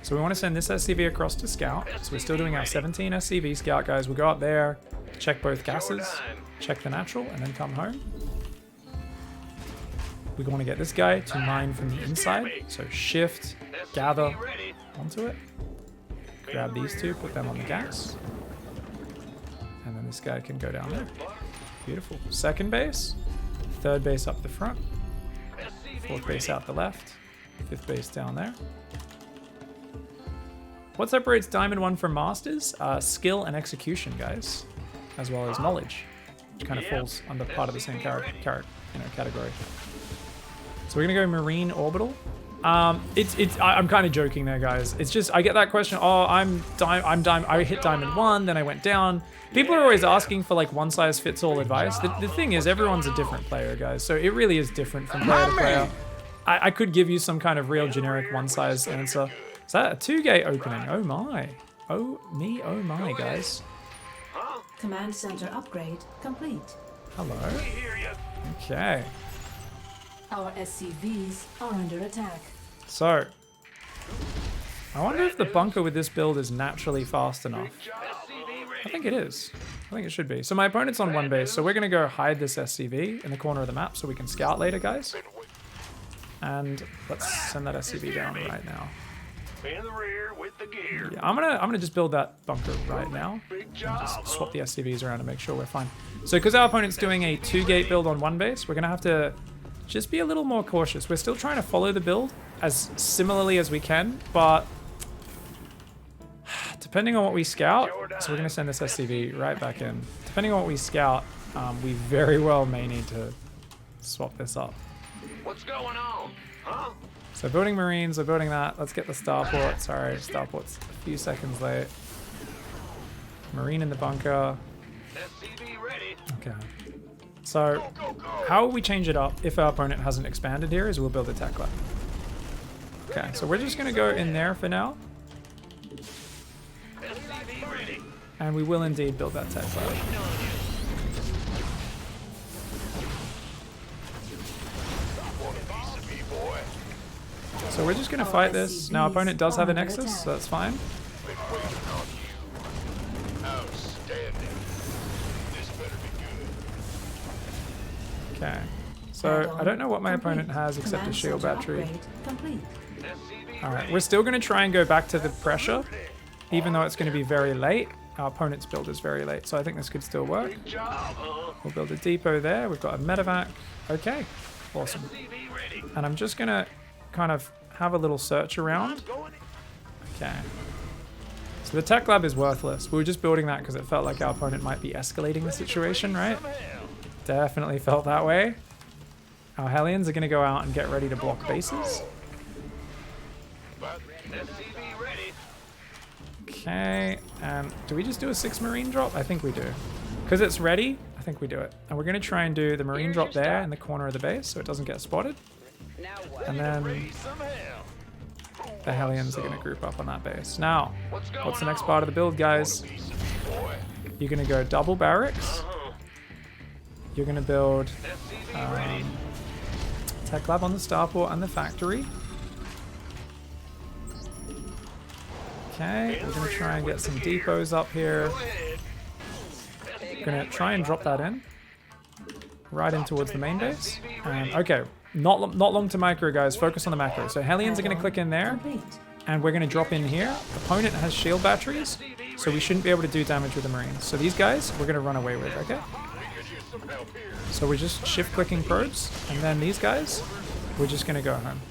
A: So we want to send this SCV across to Scout. So we're still doing our 17 SCV Scout, guys. We'll go up there, check both gases, check the natural, and then come home. We want to get this guy to mine from the inside. So shift, gather onto it. Grab these 2, put them on the gas. And then this guy can go down there. Beautiful. Second base, third base up the front, fourth base out the left, fifth base down there. What separates Diamond 1 from Masters? Skill and execution, guys, as well as knowledge, which kind of falls under part of the same category. So we're gonna go Marine Orbital. I'm kind of joking there, guys. It's just I get that question. Oh, I hit Diamond 1, then I went down. People are always asking for like one size fits all advice. The thing is, everyone's a different player, guys. So it really is different from player to player. I could give you some kind of real generic one size answer. Is that a 2-gate opening? Oh my. Oh my, guys.
C: Command center upgrade complete.
A: Hello. Okay.
C: Our SCVs are under attack.
A: So, I wonder if the bunker with this build is naturally fast enough. I think it is. I think it should be. So my opponent's on one base, so we're going to go hide this SCV in the corner of the map so we can scout later, guys. And let's send that SCV down right now.
D: In the rear with the gear.
A: Yeah, I'm gonna just build that bunker right now. And just swap the SCVs around to make sure we're fine. So because our opponent's doing a 2-gate build on one base, we're going to have to just be a little more cautious. We're still trying to follow the build as similarly as we can, but depending on what we scout, so we're going to send this SCV right back in. Depending on what we scout, we very well may need to swap this up.
D: What's going on? Huh?
A: So building Marines, we're building that. Let's get the starport. Sorry, starport's a few seconds late. Marine in the bunker.
D: SCV ready.
A: Okay. So how we change it up if our opponent hasn't expanded here is we'll build a tech lab. Okay, so we're just going to go in there for now.
D: SCV ready.
A: And we will indeed build that tech lab. So we're just going to fight this. Now, opponent does have a Nexus, so that's fine.
D: Outstanding. This better be good.
A: Okay. So I don't know what my opponent has except a shield battery. Alright, we're still going to try and go back to the pressure, even though it's going to be very late. Our opponent's build is very late, so I think this could still work. We'll build a depot there. We've got a medevac. Okay, awesome. And I'm just going to kind of have a little search around. Okay. So the tech lab is worthless. We were just building that because it felt like our opponent might be escalating the situation, right? Definitely felt that way. Our Hellions are going to go out and get ready to block bases. Okay, and do we just do a 6 Marine drop? I think we do. Because it's ready, I think we do it. And we're going to try and do the Marine drop there in the corner of the base so it doesn't get spotted. And then the Hellions are going to group up on that base. Now, what's the next part of the build, guys? You're going to go double barracks. You're going to build tech lab on the starport and the factory. Okay, we're going to try and get some depots up here. We're going to try and drop that in. Right in towards the main base. And, okay, not long to micro, guys. Focus on the macro. So Hellions are going to click in there. And we're going to drop in here. Opponent has shield batteries, so we shouldn't be able to do damage with the Marines. So these guys, we're going to run away with, okay? So we're just shift-clicking probes. And then these guys, we're just going to go home.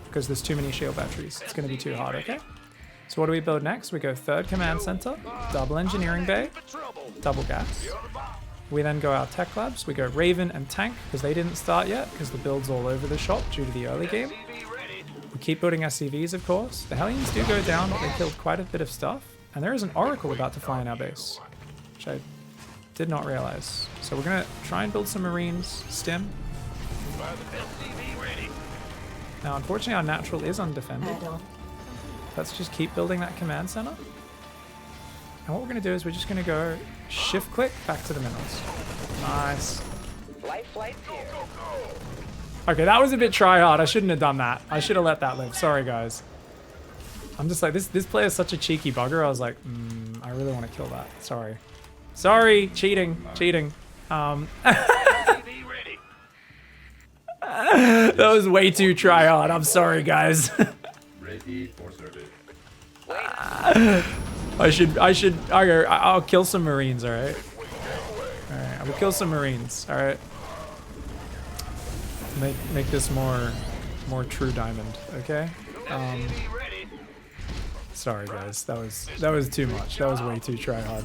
A: Because there's too many shield batteries. It's going to be too hard, okay? So what do we build next? We go 3rd command center, double engineering bay, double gas. We then go our tech labs. We go Raven and tank because they didn't start yet because the build's all over the shop due to the early game. We keep building SCVs, of course. The Hellions do go down, but they killed quite a bit of stuff. And there is an Oracle about to fly in our base, which I did not realize. So we're going to try and build some Marines, stim. Now, unfortunately, our natural is undefended. Let's just keep building that command center. And what we're going to do is we're just going to go shift click back to the minerals. Nice.
B: Life flight here.
A: Okay, that was a bit try hard. I shouldn't have done that. I should have let that live. Sorry, guys. I'm just like, this player is such a cheeky bugger. I was like, I really want to kill that. Sorry. Sorry, cheating. That was way too try hard. I'm sorry, guys.
D: Ready for service.
A: I'll kill some Marines, alright? Alright, I will kill some Marines, alright? Make this more true diamond, okay? Sorry guys, that was too much. That was way too try hard.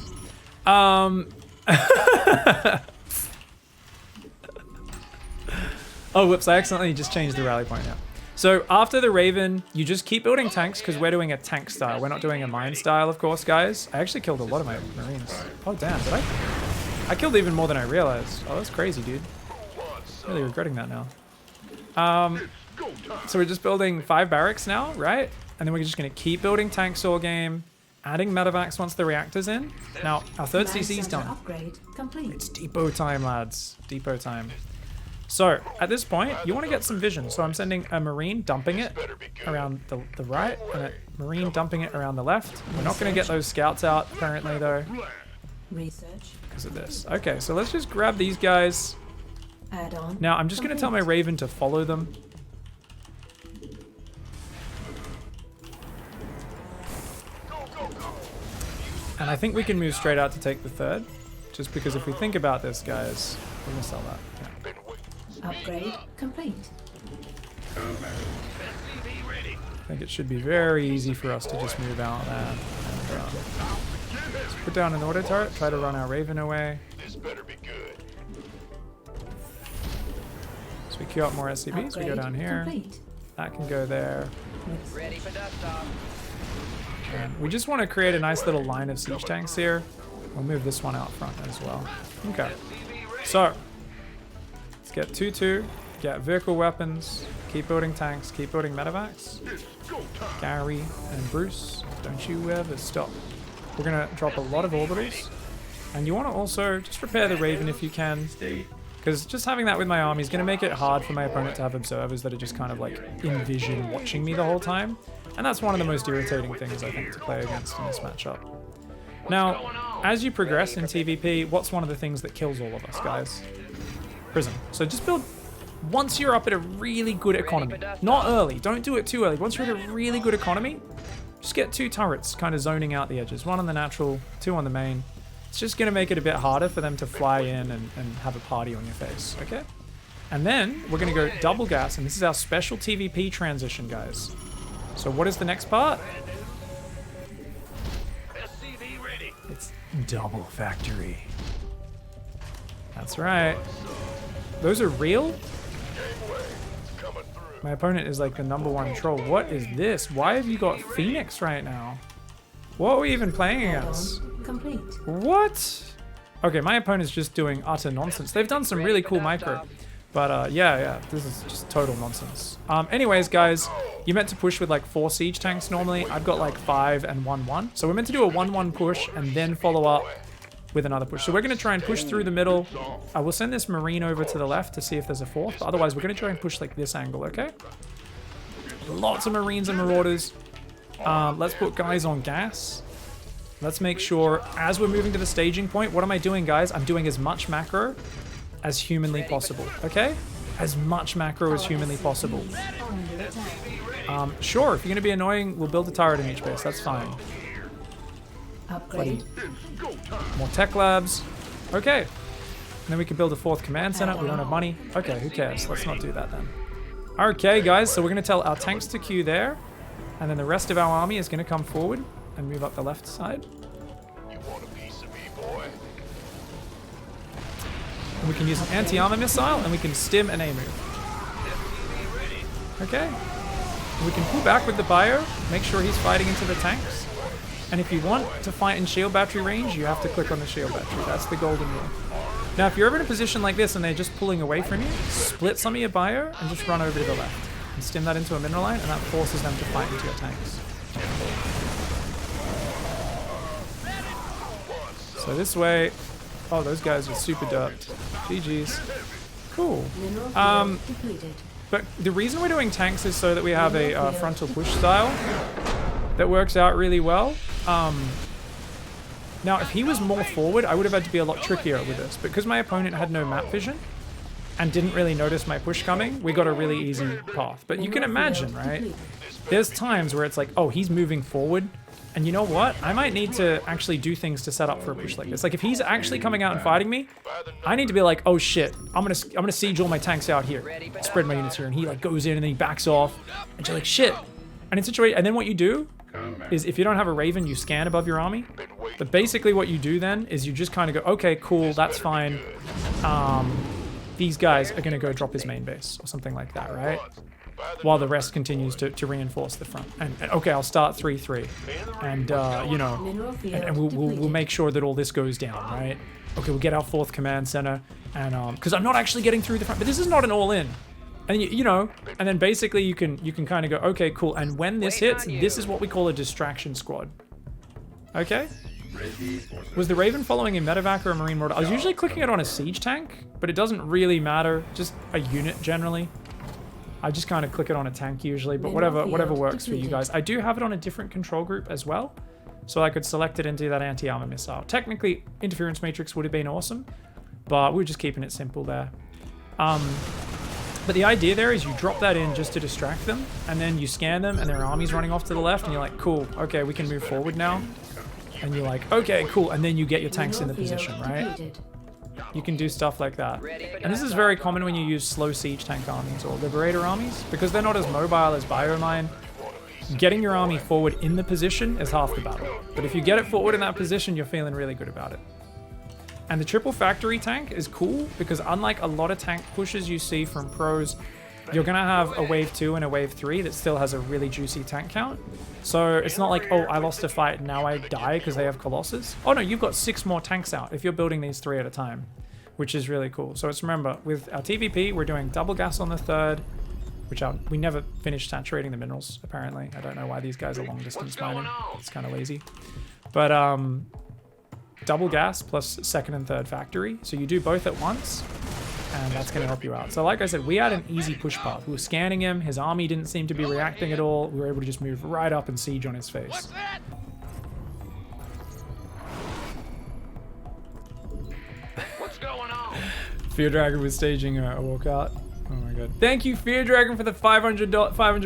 A: Oh, whoops, I accidentally just changed the rally point now. So after the Raven, you just keep building tanks because we're doing a tank style. We're not doing a mine style, of course, guys. I actually killed a lot of my Marines. Oh, damn, did I? I killed even more than I realized. Oh, that's crazy, dude. Really regretting that now. So we're just building 5 barracks now, right? And then we're just going to keep building tanks all game, adding medevacs once the reactor's in. Now, our third CC's done.
C: Upgrade complete.
A: It's depot time, lads. Depot time. So, at this point, you want to get some vision. So I'm sending a Marine, dumping it around the right, and a Marine dumping it around the left. We're not going to get those scouts out, apparently, though,
C: Research.
A: because of this. Okay, so let's just grab these guys.
C: Add on.
A: Now, I'm just going to tell my Raven to follow them. And I think we can move straight out to take the third. Just because if we think about this, guys, we're going to sell that. Yeah.
C: Upgrade complete.
A: I think it should be very easy for us to just move out there. And, let's put down an auto turret, try to run our Raven away.
D: This better be good.
A: So we queue up more SCVs, we go down here.
C: Complete.
A: That can go there.
B: Ready for dust off.
A: And we just want to create a nice little line of siege tanks here. We'll move this one out front as well. Okay. So, let's get 2-2, get vehicle weapons, keep building tanks, keep building medevacs. Gary and Bruce, don't you ever stop. We're going to drop a lot of orbitals. And you want to also just repair the Raven if you can. Because just having that with my army is going to make it hard for my opponent to have observers that are just kind of like in vision watching me the whole time. And that's one of the most irritating things, I think, to play against in this matchup. Now, as you progress in TVP, what's one of the things that kills all of us, guys? Prison. So just build, once you're up at a really good economy, not early, don't do it too early. Once you're at a really good economy, just get 2 turrets kind of zoning out the edges. 1 on the natural, 2 on the main. It's just going to make it a bit harder for them to fly in and have a party on your face, okay? And then we're going to go double gas, and this is our special TVP transition, guys. So what is the next part?
D: SCV ready.
A: It's double factory. That's right. Those are real?
D: Coming through.
A: My opponent is like the #1 troll. What is this? Why have you got Phoenix right now? What are we even playing against?
C: Complete.
A: What? Okay, my opponent's just doing utter nonsense. They've done some really cool micro. But yeah, this is just total nonsense. Anyways, guys, you're meant to push with like 4 siege tanks normally. I've got like 5 and 1-1. So we're meant to do a 1-1 push and then follow up with another push. So we're going to try and push through the middle. I will send this Marine over to the left to see if there's a 4th. But otherwise, we're going to try and push like this angle, okay? Lots of Marines and Marauders. Let's put guys on gas. Let's make sure, as we're moving to the staging point, what am I doing, guys? I'm doing as much macro as humanly possible, okay? As much macro as humanly possible. Sure, if you're going to be annoying, we'll build a turret in each base. That's fine.
C: Upgrade.
A: More tech labs. Okay. And then we can build a 4th command center. We don't have money. Okay, who cares? Let's not do that then. Okay, guys, so we're going to tell our tanks to queue there. And then the rest of our army is going to come forward and move up the left side.
D: You want a piece of me, boy?
A: And we can use an anti-armor missile, and we can stim an A move. Okay. And we can pull back with the bio, make sure he's fighting into the tanks. And if you want to fight in shield battery range, you have to click on the shield battery. That's the golden rule. Now, if you're ever in a position like this and they're just pulling away from you, split some of your bio and just run over to the left. And stim that into a mineral line, and that forces them to fight into your tanks. So this way... Oh, those guys are super doped. GG's. Cool. But the reason we're doing tanks is so that we have a frontal push style that works out really well. Now, if he was more forward, I would have had to be a lot trickier with this. But because my opponent had no map vision and didn't really notice my push coming, we got a really easy path. But you can imagine, right? There's times where it's like, oh, he's moving forward. And you know what? I might need to actually do things to set up for a push like this. Like if he's actually coming out and fighting me, I need to be like, oh shit, I'm gonna siege all my tanks out here, spread my units here, and he like goes in and then he backs off, and you're like shit. And in situation, and then what you do is if you don't have a Raven, you scan above your army. But basically what you do then is you just kind of go, okay, cool, that's fine. these guys are going to go drop his main base or something like that, right? While the rest continues to reinforce the front. And okay, I'll start 3-3, and you know,
C: Mineral field
A: and we'll
C: depleted.
A: make sure that all this goes down, right? Okay, we'll get our 4th command center, and because I'm not actually getting through the front, but this is not an all-in. And you know, and then basically you can kind of go, okay, cool. And when this hits, this is what we call a distraction squad. Okay. Was the Raven following a medevac or a Marine mortar? I was usually clicking it on a siege tank, but it doesn't really matter. Just a unit generally. I just kind of click it on a tank usually, but whatever works for you guys. I do have it on a different control group as well, so I could select it into that anti-armor missile. Technically, interference matrix would have been awesome, but we're just keeping it simple there. But the idea there is you drop that in just to distract them, and then you scan them, and their army's running off to the left, and you're like, cool, okay, we can move forward now. And you're like, okay, cool, and then you get your tanks in the position, right? You can do stuff like that. And this is very common when you use slow siege tank armies or liberator armies, because they're not as mobile as biomine. Getting your army forward in the position is half the battle. But if you get it forward in that position, you're feeling really good about it. And the triple factory tank is cool because unlike a lot of tank pushes you see from pros, you're going to have a wave 2 and a wave 3 that still has a really juicy tank count. So it's not like, oh, I lost a fight, now I die because they have Colossus. Oh no, you've got 6 more tanks out if you're building these 3 at a time, which is really cool. So it's, remember, with our TVP, we're doing double gas on the 3rd, which we never finished saturating the minerals, apparently. I don't know why these guys are long distance mining. It's kind of lazy. But double gas plus 2nd and 3rd factory. So you do both at once, and that's going to help you out. So like I said, we had an easy push path. We were scanning him. His army didn't seem to be reacting at all. We were able to just move right up and siege on his face.
E: What's that? What's going on?
A: Fear Dragon was staging a walkout. Oh my god. Thank you, Fear Dragon, for the 500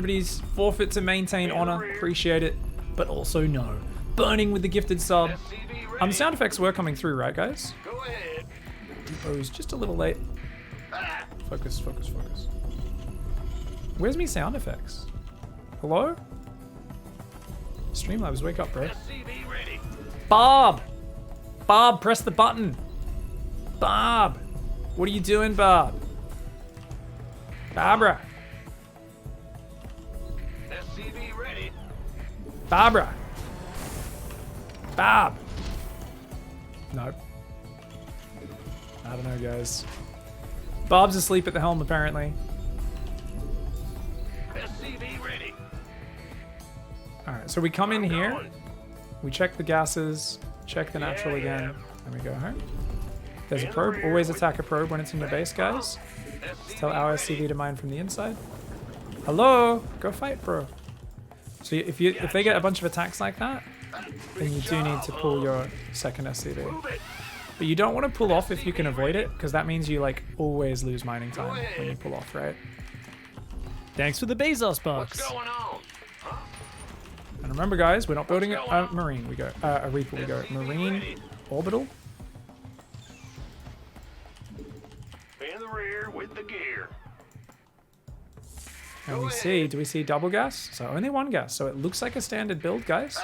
A: biddies. Forfeit to maintain honor. Appreciate it. But also no. Burning with the gifted sub. Sound effects were coming through, right, guys?
E: Go ahead.
A: Depo's just a little late. Focus, focus, focus. Where's me sound effects? Hello? Streamlabs, wake up, bro.
E: SCV ready.
A: Bob! Bob, press the button. Bob! What are you doing, Bob? Barbara!
E: SCV ready.
A: Barbara! Bob! Nope. I don't know, guys. Bob's asleep at the helm, apparently.
E: SCV ready.
A: Alright, so we come in here. We check the gases. Check the natural again. And we go home. There's a probe. Always attack a probe when it's in your base, guys. Let's tell our SCV to mine from the inside. Hello? Go fight, bro. So if they get a bunch of attacks like that, then you do need to pull your 2nd SCV. But you don't want to pull off if you can avoid it, because that means you like always lose mining time when you pull off, right? Thanks for the Bezos bucks.
E: What's going on?
A: And remember, guys, we're not building a Marine. We go a Reaper. We go Marine Orbital.
E: In the rear with the gear.
A: And we see, do we see double gas? So only 1 gas. So it looks like a standard build, guys.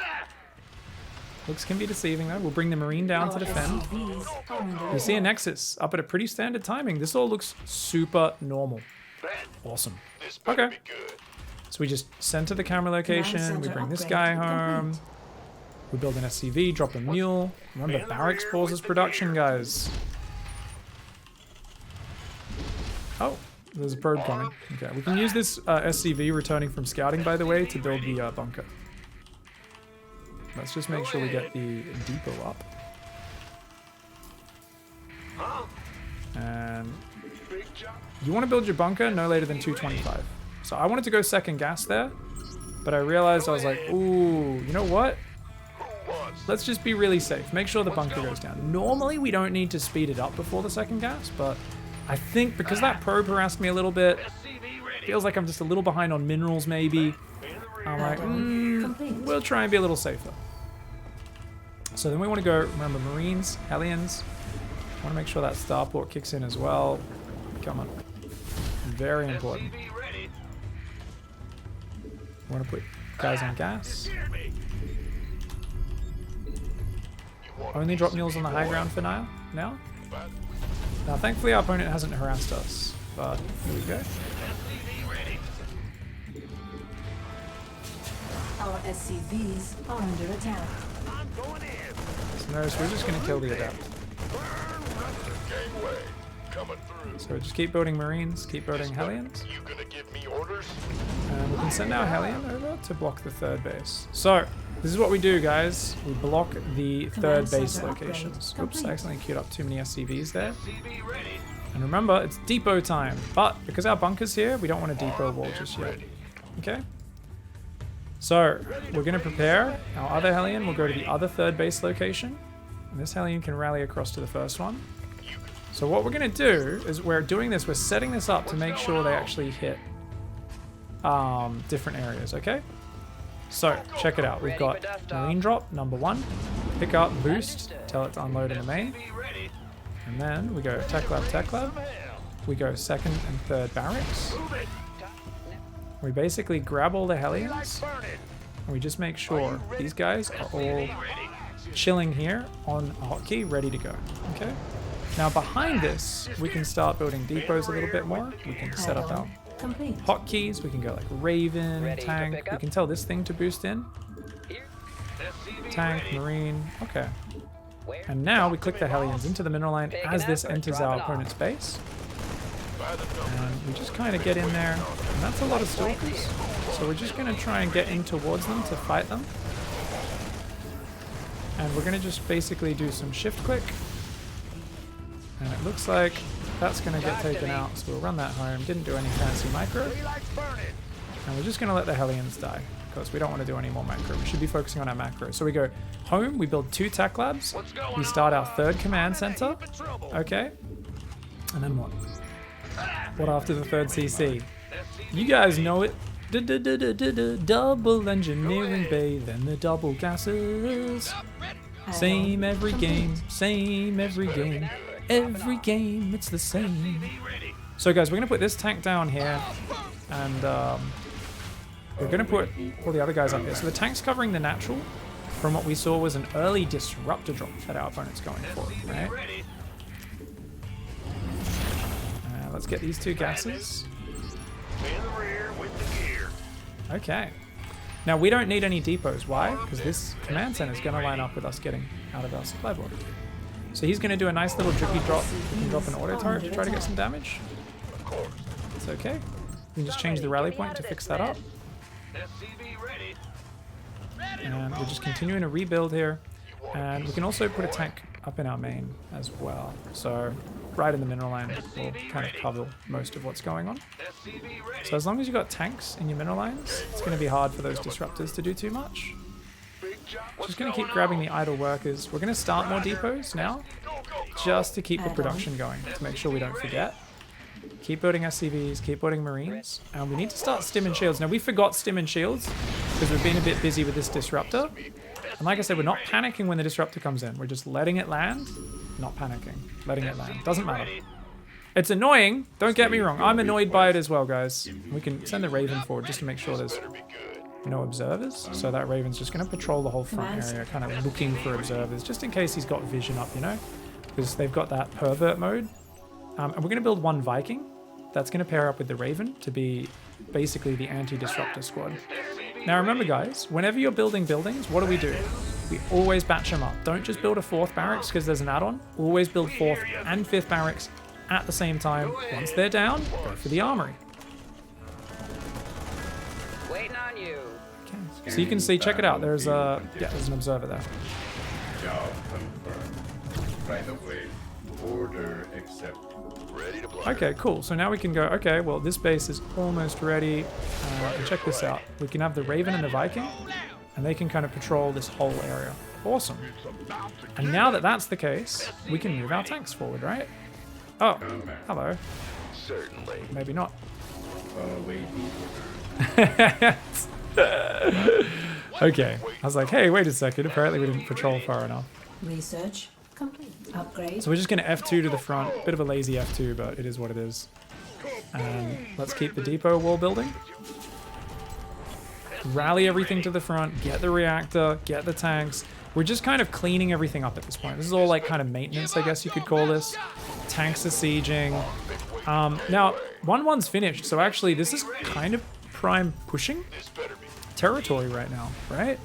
A: Looks can be deceiving though. We'll bring the Marine down to defend. You see a Nexus up at a pretty standard timing. This all looks super normal. Awesome. Okay. So we just center the camera location. We bring this guy home. We build an SCV, drop a mule. Remember, barracks pauses production, guys. Oh, there's a probe coming. Okay, we can use this SCV returning from scouting, by the way, to build the bunker. Let's just make sure we get the depot up. And you want to build your bunker no later than 225. So I wanted to go 2nd gas there, but I realized I was like, ooh, you know what? Let's just be really safe. Make sure the bunker goes down. Normally we don't need to speed it up before the 2nd gas, but I think because that probe harassed me a little bit, feels like I'm just a little behind on minerals maybe. I'm like, we'll try and be a little safer. So then we want to go, remember, Marines, Hellions. I want to make sure that starport kicks in as well. Come on. Very important. We want to put guys on gas. Only drop mules on the high ground for now. Now, thankfully, our opponent hasn't harassed us, but here we go.
C: Our SCVs are under attack.
E: I'm going in.
A: So notice we're just going to kill the Adept.
D: Gangway, coming through.
A: So just keep building Marines, keep building Hellions,
D: You gonna give me orders?
A: and we can send our Hellion over to block the third base. So, this is what we do, guys. We block the third base
C: center
A: locations.
C: upgrade
A: Oops, I
C: complete.
A: accidentally queued up too many SCVs there.
E: SCV ready.
A: And remember, it's depot time. But because our bunker's here, we don't want to depot wall just yet. Okay? So, we're going to prepare. Our other Hellion will go to the other third base location. And this Hellion can rally across to the first one. So what we're going to do is we're doing this, we're setting this up to make sure they actually hit different areas, okay? So, check it out. We've got Marine Drop, number 1. Pick up, boost, tell it to unload in the main.
E: SCV ready.
A: And then we go Tech Lab, Tech Lab. We go second and third barracks.
E: Move it.
A: We basically grab all the
E: Like
A: Hellions,
E: burning.
A: and we just make sure these guys are all
E: Ready.
A: chilling here on a hotkey, ready to go, okay? Now behind this, we can start building depots a little bit more. We can set up our
C: Add-on complete.
A: hotkeys. We can go like Raven,
B: Ready for
A: Tank. We
B: pickup?
A: can tell this thing to boost in.
B: Here.
E: SCV
A: Tank,
E: ready.
A: Marine. Okay.
B: Where?
A: And now we click the Hellions into the mineral line
B: Taking
A: as this
B: effort,
A: enters
B: drop
A: our
B: it off.
A: opponent's base.
D: By the number.
A: And we just kind of get in there. And that's a lot of stalkers. So we're just going to try and get in towards them to fight them. And we're going to just basically do some shift click. And it looks like that's going to get taken out. So we'll run that home. Didn't do any fancy micro.
E: Like burning.
A: And we're just going to let the Hellions die. Because we don't want to do any more macro. We should be focusing on our macro. So we go home. We build 2 tech labs.
E: What's going
A: We start our
E: on?
A: third command center.
E: Deep in trouble.
A: Okay. And then what? What after the third CC?
E: SCV
A: You guys know it. Double engineering bay, then the double gases.
E: up, ready.
C: Add-on
A: Same every
C: complete.
A: game, same every game. Every game, it's the same.
E: SCV ready.
A: So guys, we're gonna put this tank down here, and we're gonna put all the other guys up here. So the tank's covering the natural. From what we saw was an early disruptor drop that our opponent's going for, right?
E: Ready.
A: Let's get these 2 gases.
E: In the rear with the gear.
A: Okay. Now we don't need any depots. Why? Because this command center is going to line up with us getting out of our supply block. So he's going to do a nice little drippy drop. We can drop an auto turret to try to get some damage. It's okay. We can just change the rally point to fix that up.
E: SCV ready.
A: And we're just continuing to rebuild here. And we can also put a tank up in our main as well. So right in the mineral line will kind of cover most of what's going on.
E: SCV ready.
A: So as long as you've got tanks in your mineral lines, it's going to be hard for those disruptors to do too much.
E: Big job.
A: Just going to keep grabbing the idle workers. We're going to start more depots now, just to keep the production going, to make sure we don't forget. Keep building SCVs, keep building Marines, and we need to start stim and shields. Now we forgot stim and shields because we've been a bit busy with this disruptor. And like I said, we're not panicking when the disruptor comes in. We're just letting it land, not panicking, letting it land. Doesn't matter. It's annoying, don't get me wrong. I'm annoyed by it as well, guys. We can send the Raven forward just to make sure there's no observers. So that Raven's just going to patrol the whole front area, kind of looking for observers, just in case he's got vision up, you know? Because they've got that pervert mode. And we're going to build 1 Viking. That's going to pair up with the Raven to be basically the anti-disruptor squad. Now remember, guys, whenever you're building buildings, what do? We always batch them up. Don't just build a 4th barracks because there's an add-on. Always build 4th and 5th barracks at the same time. Once they're down, go for the armory.
B: Waiting on you.
A: Okay. So you can see, check it out. There's there's an observer there.
F: Job confirmed. Right away. Order accepted.
D: Ready to blow.
A: Okay, cool. So now we can go, okay, well, this base is almost ready. And check this out. We can have the Raven and the Viking, and they can kind of patrol this whole area. Awesome. And now that that's the case, we can move our tanks forward, right? Oh, hello.
D: Certainly.
A: Maybe not.
F: Wait.
A: Okay. I was like, hey, wait a second. Apparently we didn't patrol far enough.
C: Research complete. Upgrade.
A: So we're just going to F2 to the front. Bit of a lazy F2, but it is what it is. And let's keep the depot wall building. Rally everything to the front. Get the reactor. Get the tanks. We're just kind of cleaning everything up at this point. This is all like kind of maintenance, I guess you could call this. Tanks are sieging. Now, 1-1's finished, so actually this is kind of prime pushing territory right now, right?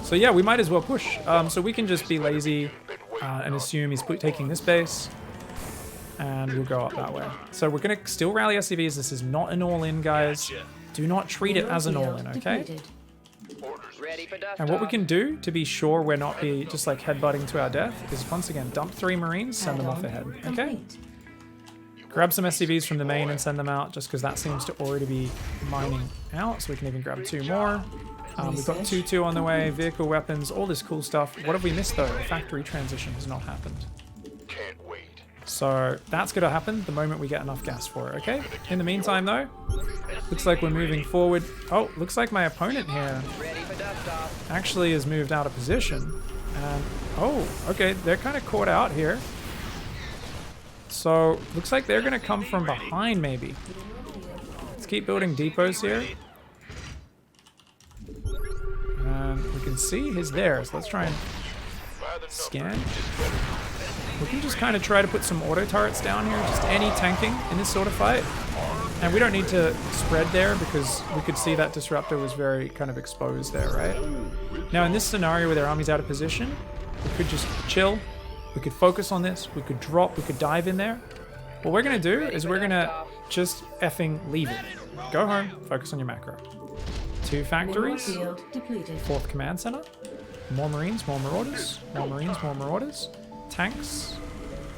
A: So yeah, we might as well push. So we can just be lazy and assume he's taking this base, and we'll go up that way. So we're gonna still rally SCVs. This is not an all-in, guys. Do not treat it as an all-in, okay?
B: Ready for dust
A: And what we
B: off.
A: can do to be sure we're not just like headbutting to our death is once again dump 3 Marines, send them off ahead, okay?
C: Complete.
A: Grab some SCVs from the main and send them out, just because that seems to already be mining out. So we can even grab 2 more. We've got 2-2 on the way, vehicle weapons, all this cool stuff. What have we missed though? The factory transition has not happened.
D: Can't wait.
A: So that's going to happen the moment we get enough gas for it, okay? In the meantime though, looks like we're moving forward. Oh, looks like my opponent here
B: Ready for dust off.
A: actually has moved out of position. And, oh, okay, they're kind of caught out here. So, looks like they're going to come from behind, maybe. Let's keep building depots here. And we can see he's there, so let's try and scan. We can just kind of try to put some auto turrets down here, just any tanking in this sort of fight. And we don't need to spread there because we could see that Disruptor was very kind of exposed there, right? Now in this scenario where their army's out of position, we could just chill. We could focus on this. We could drop. We could dive in there. What we're going to do is we're going to just effing leave it. Go home. Focus on your macro. 2 factories.
C: Field depleted.
A: 4th command center. More Marines, more Marauders. More Marines, more Marauders. Tanks.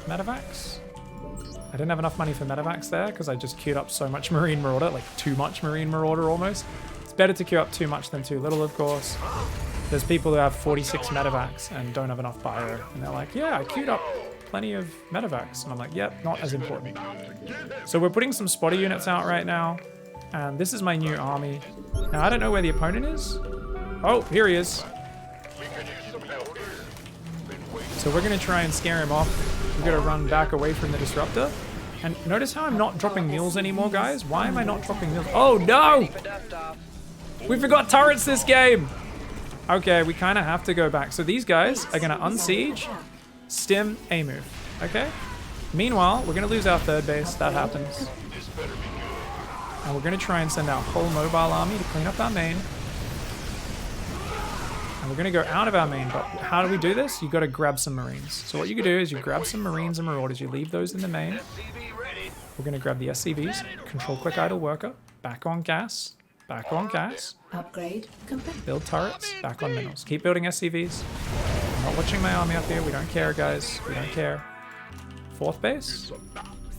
A: Medevacs. I didn't have enough money for Medevacs there because I just queued up so much Marine Marauder, like too much Marine Marauder almost. It's better to queue up too much than too little, of course. There's people who have 46 Medevacs and don't have enough bio, and they're like, yeah, I queued up plenty of Medevacs. And I'm like, yep, not as important. So we're putting some spotter units out right now, and this is my new army. Now, I don't know where the opponent is. Oh, here he is. So we're going to try and scare him off. We're going to run back away from the Disruptor. And notice how I'm not dropping mules anymore, guys. Why am I not dropping mules? Oh, no!
B: For dust off.
A: We forgot turrets this game! Okay, we kind of have to go back. So these guys are going to unsiege, stim, A move. Okay? Meanwhile, we're going to lose our 3rd base. That happens. And we're going to try and send our whole mobile army to clean up our main. And we're going to go out of our main, but how do we do this? You got to grab some Marines. So what you can do is you grab some Marines and Marauders, you leave those in the main. We're going to grab the SCVs, control quick idle worker, back on gas, back on gas,
C: Upgrade complete.
A: build turrets, back on minerals. Keep building SCVs. I'm not watching my army up here. We don't care, guys. We don't care. 4th base,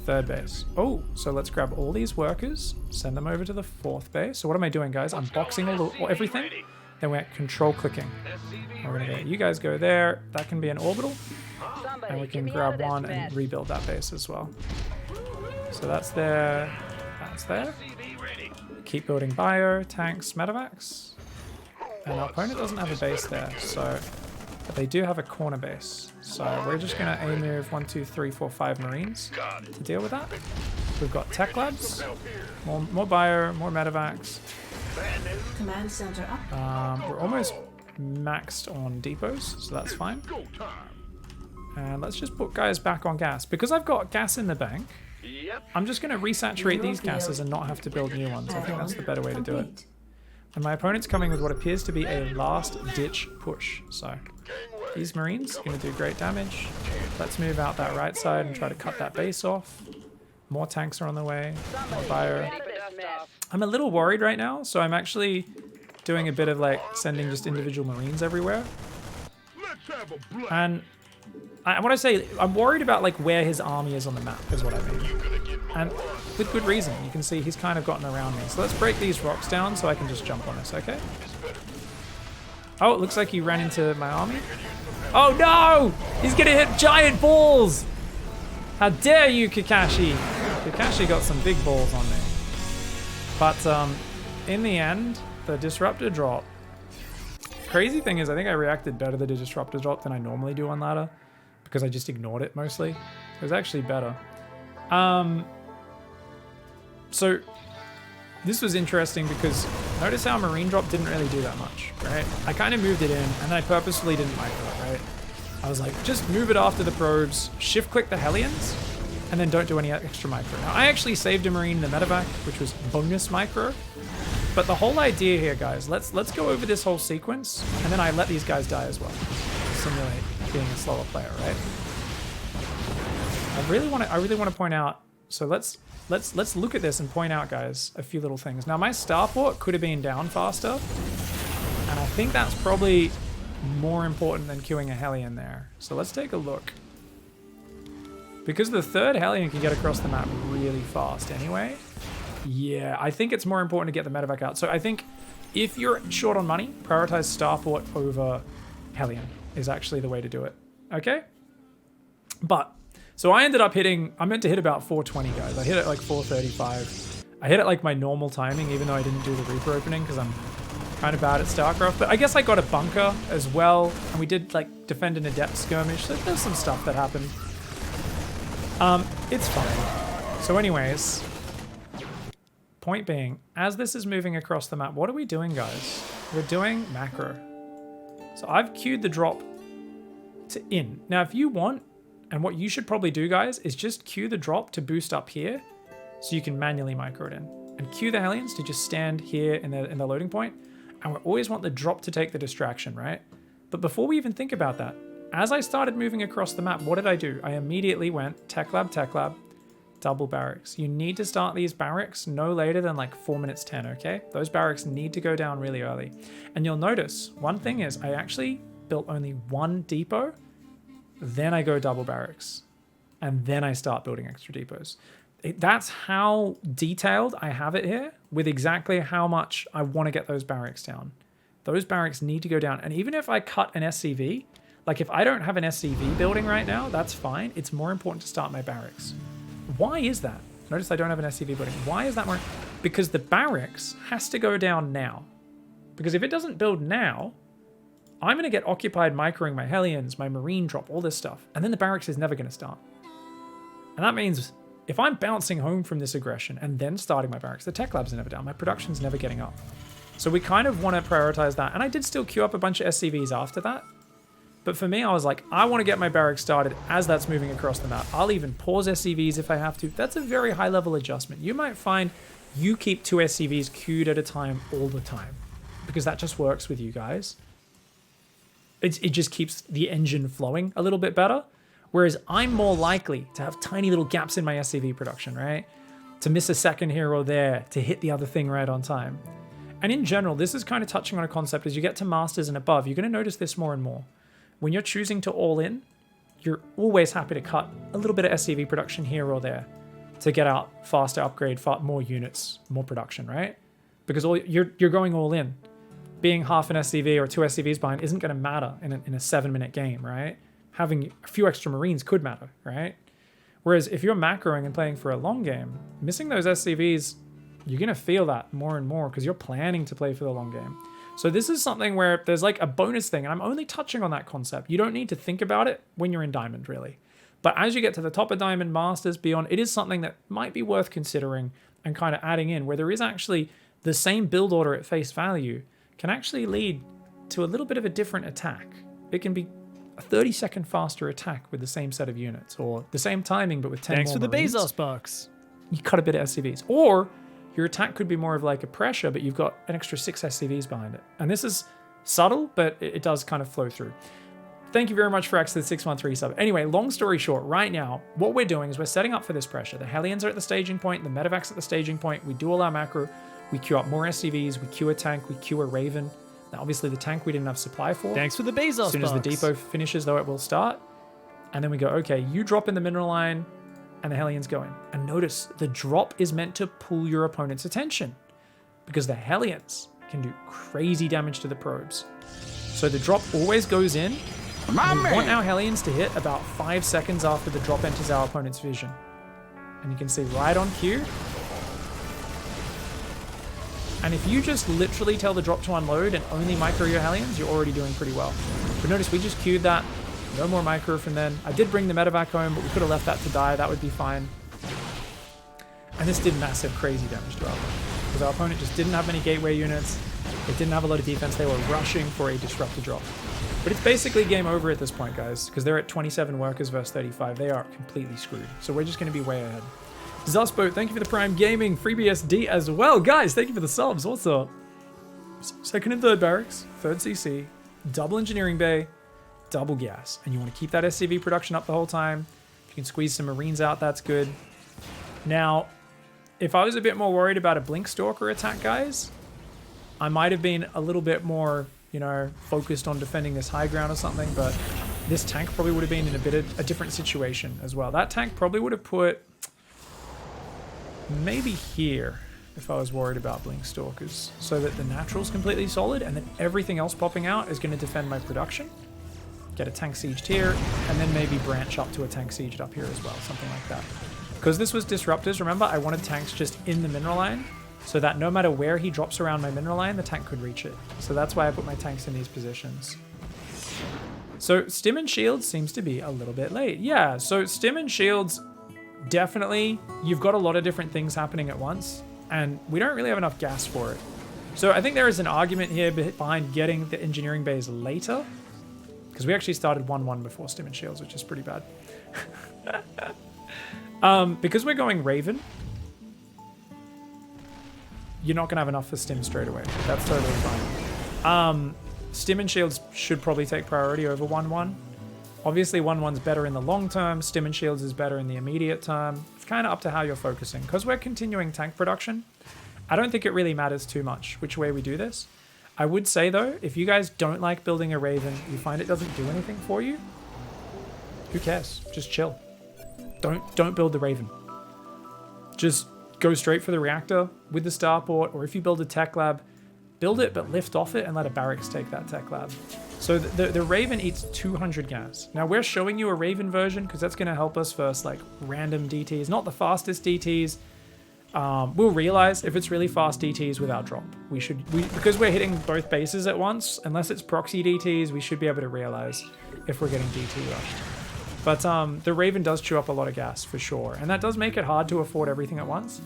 A: 3rd base. Oh, so let's grab all these workers, send them over to the 4th base. So what am I doing, guys? I'm boxing everything. Then we're control clicking. We're gonna go, you guys go there. That can be an orbital. And we can grab one and rebuild that base as well. So that's there. That's there. Keep building bio, tanks, medevacs. And our opponent doesn't have a base there, so but they do have a corner base. So we're just gonna A move 1, 2, 3, 4, 5 Marines to deal with that. We've got tech labs, more bio, more medevacs.
C: Command center up.
A: We're almost maxed on depots, so that's fine. And let's just put guys back on gas. Because I've got gas in the bank, I'm just going to resaturate these gases and not have to build new ones. I think that's the better way to do it. And my opponent's coming with what appears to be a last-ditch push. So these Marines are going to do great damage. Let's move out that right side and try to cut that base off. More tanks are on the way. More bio.
B: Ready for dust off.
A: I'm a little worried right now, so I'm actually doing a bit of like sending just individual Marines everywhere. And when I say I'm worried about like where his army is on the map is what I mean. And with good reason. You can see he's kind of gotten around me. So let's break these rocks down so I can just jump on this, okay? Oh, it looks like he ran into my army. Oh no! He's gonna hit giant balls! How dare you, Kakashi! Kakashi got some big balls on me. But in the end, the Disruptor drop. Crazy thing is, I think I reacted better to the Disruptor drop than I normally do on ladder because I just ignored it mostly. It was actually better. So this was interesting because notice how Marine drop didn't really do that much, right? I kind of moved it in and then I purposefully didn't micro it, right? I was like, just move it after the probes, shift click the Hellions, and then don't do any extra micro. Now, I actually saved a Marine in the medevac, which was bonus micro. But the whole idea here, guys, let's go over this whole sequence, and then I let these guys die as well. Simulate being a slower player, right? I really want to point out. So let's look at this and point out, guys, a few little things. Now, my starport could have been down faster, and I think that's probably more important than queuing a Hellion there. So let's take a look. Because the third Hellion can get across the map really fast anyway. Yeah, I think it's more important to get the medevac out. So I think if you're short on money, prioritize starport over Hellion is actually the way to do it. Okay? But, so I ended up hitting, I meant to hit about 420, guys. I hit it like 435. I hit it like my normal timing, even though I didn't do the Reaper opening because I'm kind of bad at StarCraft. But I guess I got a bunker as well. And we did like defend an adept skirmish. So there's some stuff that happened. It's fine. So anyways, point being, as this is moving across the map, what are we doing, guys? We're doing macro. So I've queued the drop to in. Now, if you want, and what you should probably do, guys, is just queue the drop to boost up here so you can manually micro it in. And queue the Hellions to just stand here in the loading point. And we always want the drop to take the distraction, right? But before we even think about that, as I started moving across the map, what did I do? I immediately went tech lab, double barracks. You need to start these barracks no later than like 4 minutes 10, okay? Those barracks need to go down really early. And you'll notice, one thing is I actually built only one depot, then I go double barracks, and then I start building extra depots. That's how detailed I have it here, with exactly how much I want to get those barracks down. Those barracks need to go down. And even if I cut an SCV, like if I don't have an SCV building right now, that's fine. It's more important to start my barracks. Why is that? Notice I don't have an SCV building. Why is that more? Because the barracks has to go down now. Because if it doesn't build now, I'm going to get occupied microing my Hellions, my Marine drop, all this stuff. And then the barracks is never going to start. And that means if I'm bouncing home from this aggression and then starting my barracks, the tech labs are never down. My production's never getting up. So we kind of want to prioritize that. And I did still queue up a bunch of SCVs after that. But for me, I was like, I want to get my barracks started as that's moving across the map. I'll even pause SCVs if I have to. That's a very high level adjustment. You might find you keep 2 SCVs queued at a time all the time because that just works with you guys. It just keeps the engine flowing a little bit better. Whereas I'm more likely to have tiny little gaps in my SCV production, right? To miss a second here or there, to hit the other thing right on time. And in general, this is kind of touching on a concept as you get to Masters and above, you're going to notice this more and more. When you're choosing to all in, you're always happy to cut a little bit of SCV production here or there to get out faster upgrade, more units, more production, right? Because you're going all in. Being half an SCV or 2 SCVs behind isn't going to matter in a 7-minute game, right? Having a few extra Marines could matter, right? Whereas if you're macroing and playing for a long game, missing those SCVs, you're going to feel that more and more because you're planning to play for the long game. So this is something where there's like a bonus thing, and I'm only touching on that concept. You don't need to think about it when you're in Diamond, really. But as you get to the top of Diamond, Masters, beyond, it is something that might be worth considering and kind of adding in, where there is actually the same build order at face value can actually lead to a little bit of a different attack. It can be a 30-second faster attack with the same set of units, or the same timing but with 10
G: Thanks
A: more
G: for the
A: Marines.
G: Bezos bucks.
A: You cut a bit of SCVs. Or your attack could be more of like a pressure, but you've got an extra 6 SCVs behind it. And this is subtle, but it does kind of flow through. Thank you very much for the 613 sub. Anyway, long story short, right now, what we're doing is we're setting up for this pressure. The Hellions are at the staging point, the Medevac's at the staging point. We do all our macro. We queue up more SCVs, we queue a tank, we queue a Raven. Now, obviously, the tank we didn't have supply for.
G: Thanks for the Bezos
A: As soon as the depot finishes, though, it will start. And then we go, okay, you drop in the mineral line, and the Hellions go in. And notice, the drop is meant to pull your opponent's attention, because the Hellions can do crazy damage to the probes. So the drop always goes in. We want our Hellions to hit about 5 seconds after the drop enters our opponent's vision. And you can see right on cue. And if you just literally tell the drop to unload and only micro your Hellions, you're already doing pretty well. But notice we just queued that. No more micro from then. I did bring the medevac home, but we could have left that to die. That would be fine. And this did massive, crazy damage to our opponent. Because our opponent just didn't have many gateway units. They didn't have a lot of defense. They were rushing for a disruptor drop. But it's basically game over at this point, guys, because they're at 27 workers versus 35. They are completely screwed. So we're just going to be way ahead. Zuspo, thank you for the Prime Gaming. FreeBSD as well. Guys, thank you for the subs. What's up? Second and third barracks, third CC, double engineering bay, double gas. And you want to keep that SCV production up the whole time. If you can squeeze some Marines out, that's good. Now, if I was a bit more worried about a Blink Stalker attack, guys, I might have been a little bit more, you know, focused on defending this high ground or something, but this tank probably would have been in a different situation as well. That tank probably would have put maybe here if I was worried about Blink Stalkers, so that the natural's completely solid and then everything else popping out is going to defend my production. Get a tank sieged here, and then maybe branch up to a tank sieged up here as well, something like that. Because this was disruptors, remember, I wanted tanks just in the mineral line, so that no matter where he drops around my mineral line, the tank could reach it. So that's why I put my tanks in these positions. So Stim and Shields seems to be a little bit late. Yeah, so Stim and Shields, definitely, you've got a lot of different things happening at once, and we don't really have enough gas for it. So I think there is an argument here behind getting the engineering bays later, because we actually started 1-1 before Stim and Shields, which is pretty bad. Because we're going Raven, you're not going to have enough for Stim straight away. That's totally fine. Stim and Shields should probably take priority over 1-1. Obviously, 1-1's better in the long term. Stim and Shields is better in the immediate term. It's kind of up to how you're focusing. Because we're continuing tank production, I don't think it really matters too much which way we do this. I would say, though, if you guys don't like building a Raven, you find it doesn't do anything for you, who cares? Just chill. Don't build the Raven. Just go straight for the reactor with the starport, or if you build a tech lab, build it but lift off it and let a barracks take that tech lab. So the Raven eats 200 gas. Now we're showing you a Raven version because that's going to help us versus like random DTs, not the fastest DTs. We'll realize if it's really fast DTs without drop. Because we're hitting both bases at once, unless it's proxy DTs, we should be able to realize if we're getting DT rushed. But the Raven does chew up a lot of gas for sure, and that does make it hard to afford everything at once.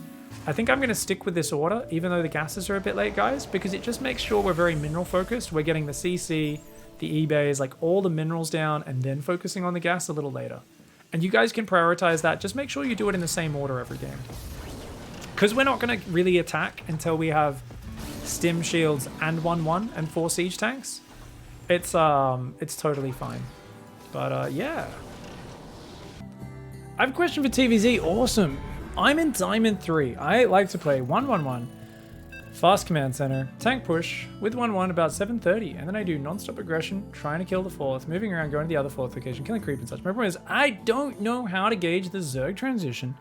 A: I think I'm going to stick with this order, even though the gases are a bit late, guys, because it just makes sure we're very mineral focused. We're getting the CC, the eBays, like all the minerals down, and then focusing on the gas a little later. And you guys can prioritize that. Just make sure you do it in the same order every game. Because we're not going to really attack until we have Stim, Shields, and 1-1 and 4 siege tanks. It's totally fine. But yeah. I have a question for TVZ. Awesome. I'm in Diamond 3. I like to play 1-1-1, fast command center, tank push with 1-1 about 7:30, and then I do non-stop aggression, trying to kill the 4th, moving around, going to the other 4th location, killing creep and such. My problem is I don't know how to gauge the Zerg transition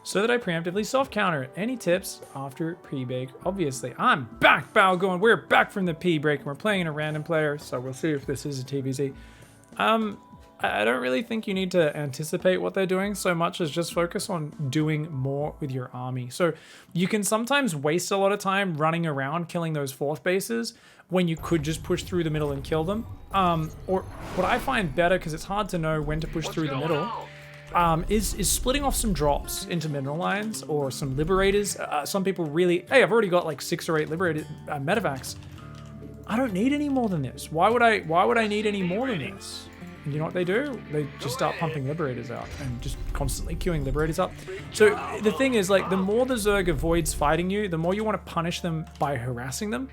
A: so that I preemptively soft counter it. Any tips after pre-bake? Obviously, I'm back, Balgorn. We're back from the P-break, and we're playing a random player, so we'll see if this is a TVZ. I don't really think you need to anticipate what they're doing so much as just focus on doing more with your army. So you can sometimes waste a lot of time running around killing those 4th bases when you could just push through the middle and kill them. Or what I find better, because it's hard to know when to push through the middle, is splitting off some drops into mineral lines or some liberators. Some people really, hey, I've already got like 6 or 8 liberated medevacs. I don't need any more than this. Why would I need any more than this? And you know what they do? They just start pumping liberators out and just constantly queuing liberators up. So the thing is, like, the more the Zerg avoids fighting you, the more you want to punish them by harassing them,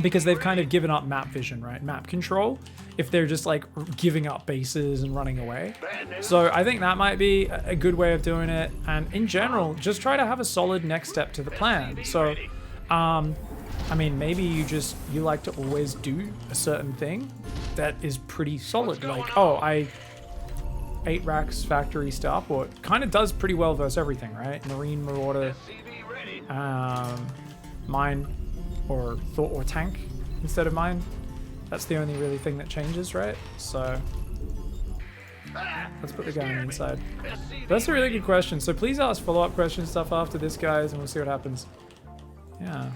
A: because they've kind of given up map vision, right? Map control, if they're just like giving up bases and running away. So I think that might be a good way of doing it. And in general, just try to have a solid next step to the plan. So, I mean, maybe you like to always do a certain thing that is pretty solid. Like, oh, 8 racks factory starport kind of does pretty well versus everything, right? Marine, Marauder, mine, or Thought or tank instead of mine. That's the only really thing that changes, right? So let's put the guy on the inside. That's a really good question. So please ask follow-up question stuff after this, guys, and we'll see what happens. Yeah.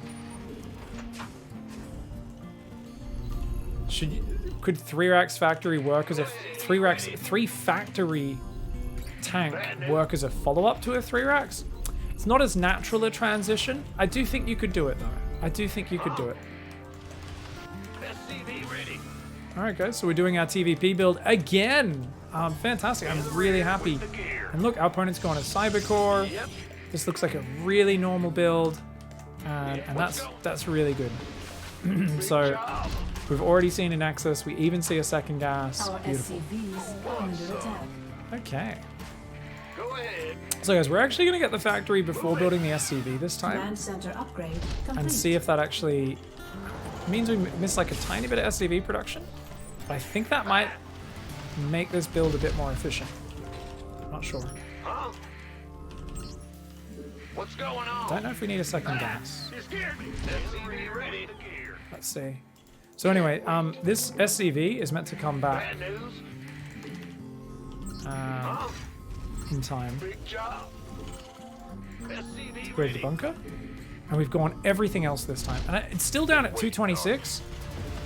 A: Could 3 racks factory work as a 3 factory tank work as a follow-up to a 3 racks? It's not as natural a transition. I do think you could do it though. I do think you could do it. All right, guys. So we're doing our TVP build again. Fantastic. I'm really happy. And look, our opponent's going to Cybercore. This looks like a really normal build, and that's really good. So we've already seen an Nexus. We even see a second gas.
C: Our
A: Beautiful.
C: SCVs are under attack.
A: Okay.
E: Go ahead.
A: So guys, we're actually going to get the factory before building the SCV this time,
C: Command center upgrade complete.
A: and see if that actually means we miss like a tiny bit of SCV production. But I think that might make this build a bit more efficient. Not sure.
E: Huh? What's going on?
A: Don't know if we need a second gas.
E: You scared me. SCV ready.
A: Let's see. So anyway, this SCV is meant to come back
E: Bad news.
A: in time
E: Big job. SCV
A: to build the
E: ready.
A: bunker. And we've gone everything else this time. And it's still down at 226.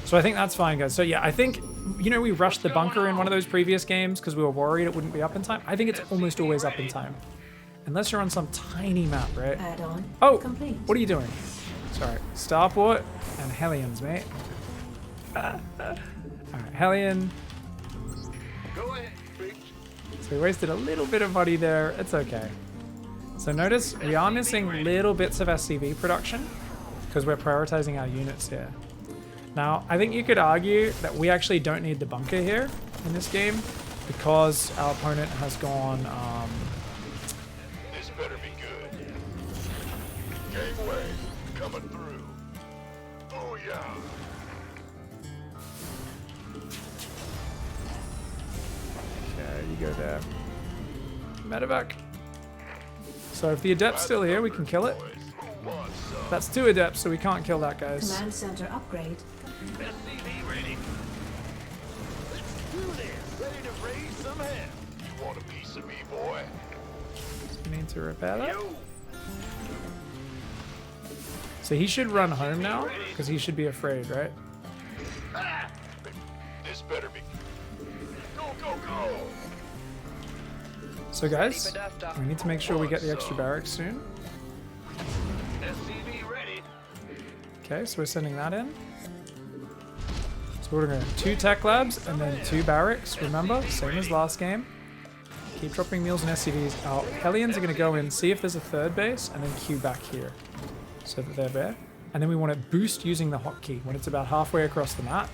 A: So I think that's fine, guys. So yeah, I think, you know, we rushed the bunker in one of those previous games because we were worried it wouldn't be up in time. I think it's almost always up in time. Unless you're on some tiny map, right?
C: Add-on
A: Oh,
C: complete.
A: what are you doing? Sorry. Starport and Hellions, mate. Alright, Hellion.
E: Go ahead. Big.
A: So we wasted a little bit of money there. It's okay. So notice we are missing little bits of SCV production because we're prioritizing our units here. Now, I think you could argue that we actually don't need the bunker here in this game because our opponent has gone...
D: This better be good. Gateway coming through. Oh yeah.
A: Okay, you go there. Medevac. So if the Adept's still here, we can kill it. That's 2 Adepts, so we can't kill that, guys.
C: Command center upgrade.
E: SCV ready. Let's do this. Ready to raise some hell.
D: You want a piece of me, boy?
A: We need to repair that.
E: Yo.
A: So he should run home now, because he should be afraid, right?
E: Ah.
D: This better be. Go, go, go!
A: So guys, we need to make sure we get the extra barracks soon.
E: SCV ready.
A: Okay, so we're sending that in. So we're going to 2 tech labs and then 2 barracks. Remember, same as last game. Keep dropping meals and SCVs out. Hellions are going to go in, see if there's a 3rd base, and then queue back here. So that they're there. And then we want to boost using the hotkey when it's about halfway across the map,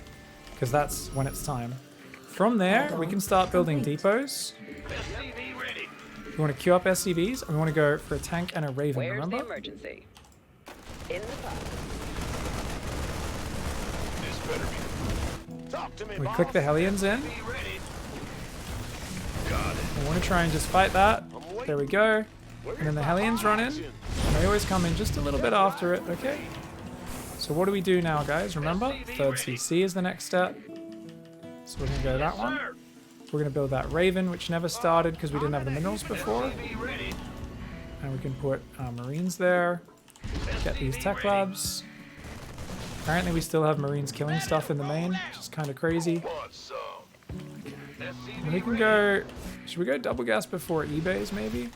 A: because that's when it's time. From there, we can start building depots.
E: SCV ready.
A: We want to queue up SCVs, and we want to go for a tank and a Raven,
B: Where's
A: remember?
B: the emergency? In the pot.
D: This better be.
E: Talk to me,
A: We
E: boss.
A: click the Hellions in.
E: SCV ready.
A: We want to try and just fight that. There we go. And then the Hellions run in. And they always come in just a little bit after it, okay? So what do we do now, guys? Remember, 3rd CC is the next step. So we're going to go that one. We're going to build that Raven, which never started because we didn't have the minerals before.
E: SCV ready.
A: And we can put Marines there. Get these tech labs. Apparently we still have Marines killing stuff in the main, which is kind of crazy.
D: Want some?
A: And we can go... Should we go double gas before eBays, maybe?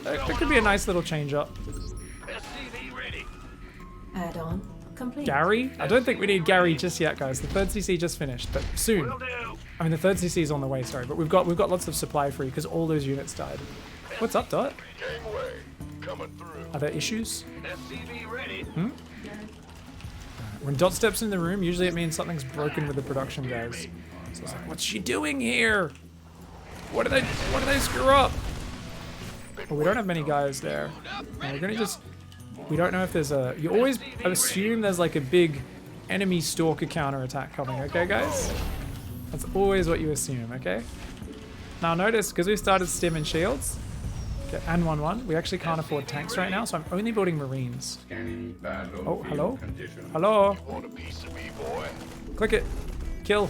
A: That could be a nice little change up.
E: SCV ready.
C: Add-on complete.
A: Gary? I don't think we need Gary just yet, guys. The 3rd CC just finished, but soon.
E: Will do.
A: I mean, the 3rd CC is on the way, sorry, but we've got lots of supply free because all those units died. What's up, Dot?
D: Gangway coming through.
A: Are there issues?
E: SCV ready.
A: When Dot steps in the room, usually it means something's broken with the production guys. So it's like, what's she doing here? What did they screw up? Well, we don't have many guys there. And we're gonna just... We don't know if there's a... You always assume there's like a big enemy stalker counterattack coming, okay, guys? That's always what you assume, okay? Now notice, because we started stim and shields, okay, and 1-1, we actually can't afford tanks right now, so I'm only building Marines.
F: Scanning battle
A: Oh, hello?
F: condition.
A: Hello?
D: Want a piece of me, boy?
A: Click it. Kill.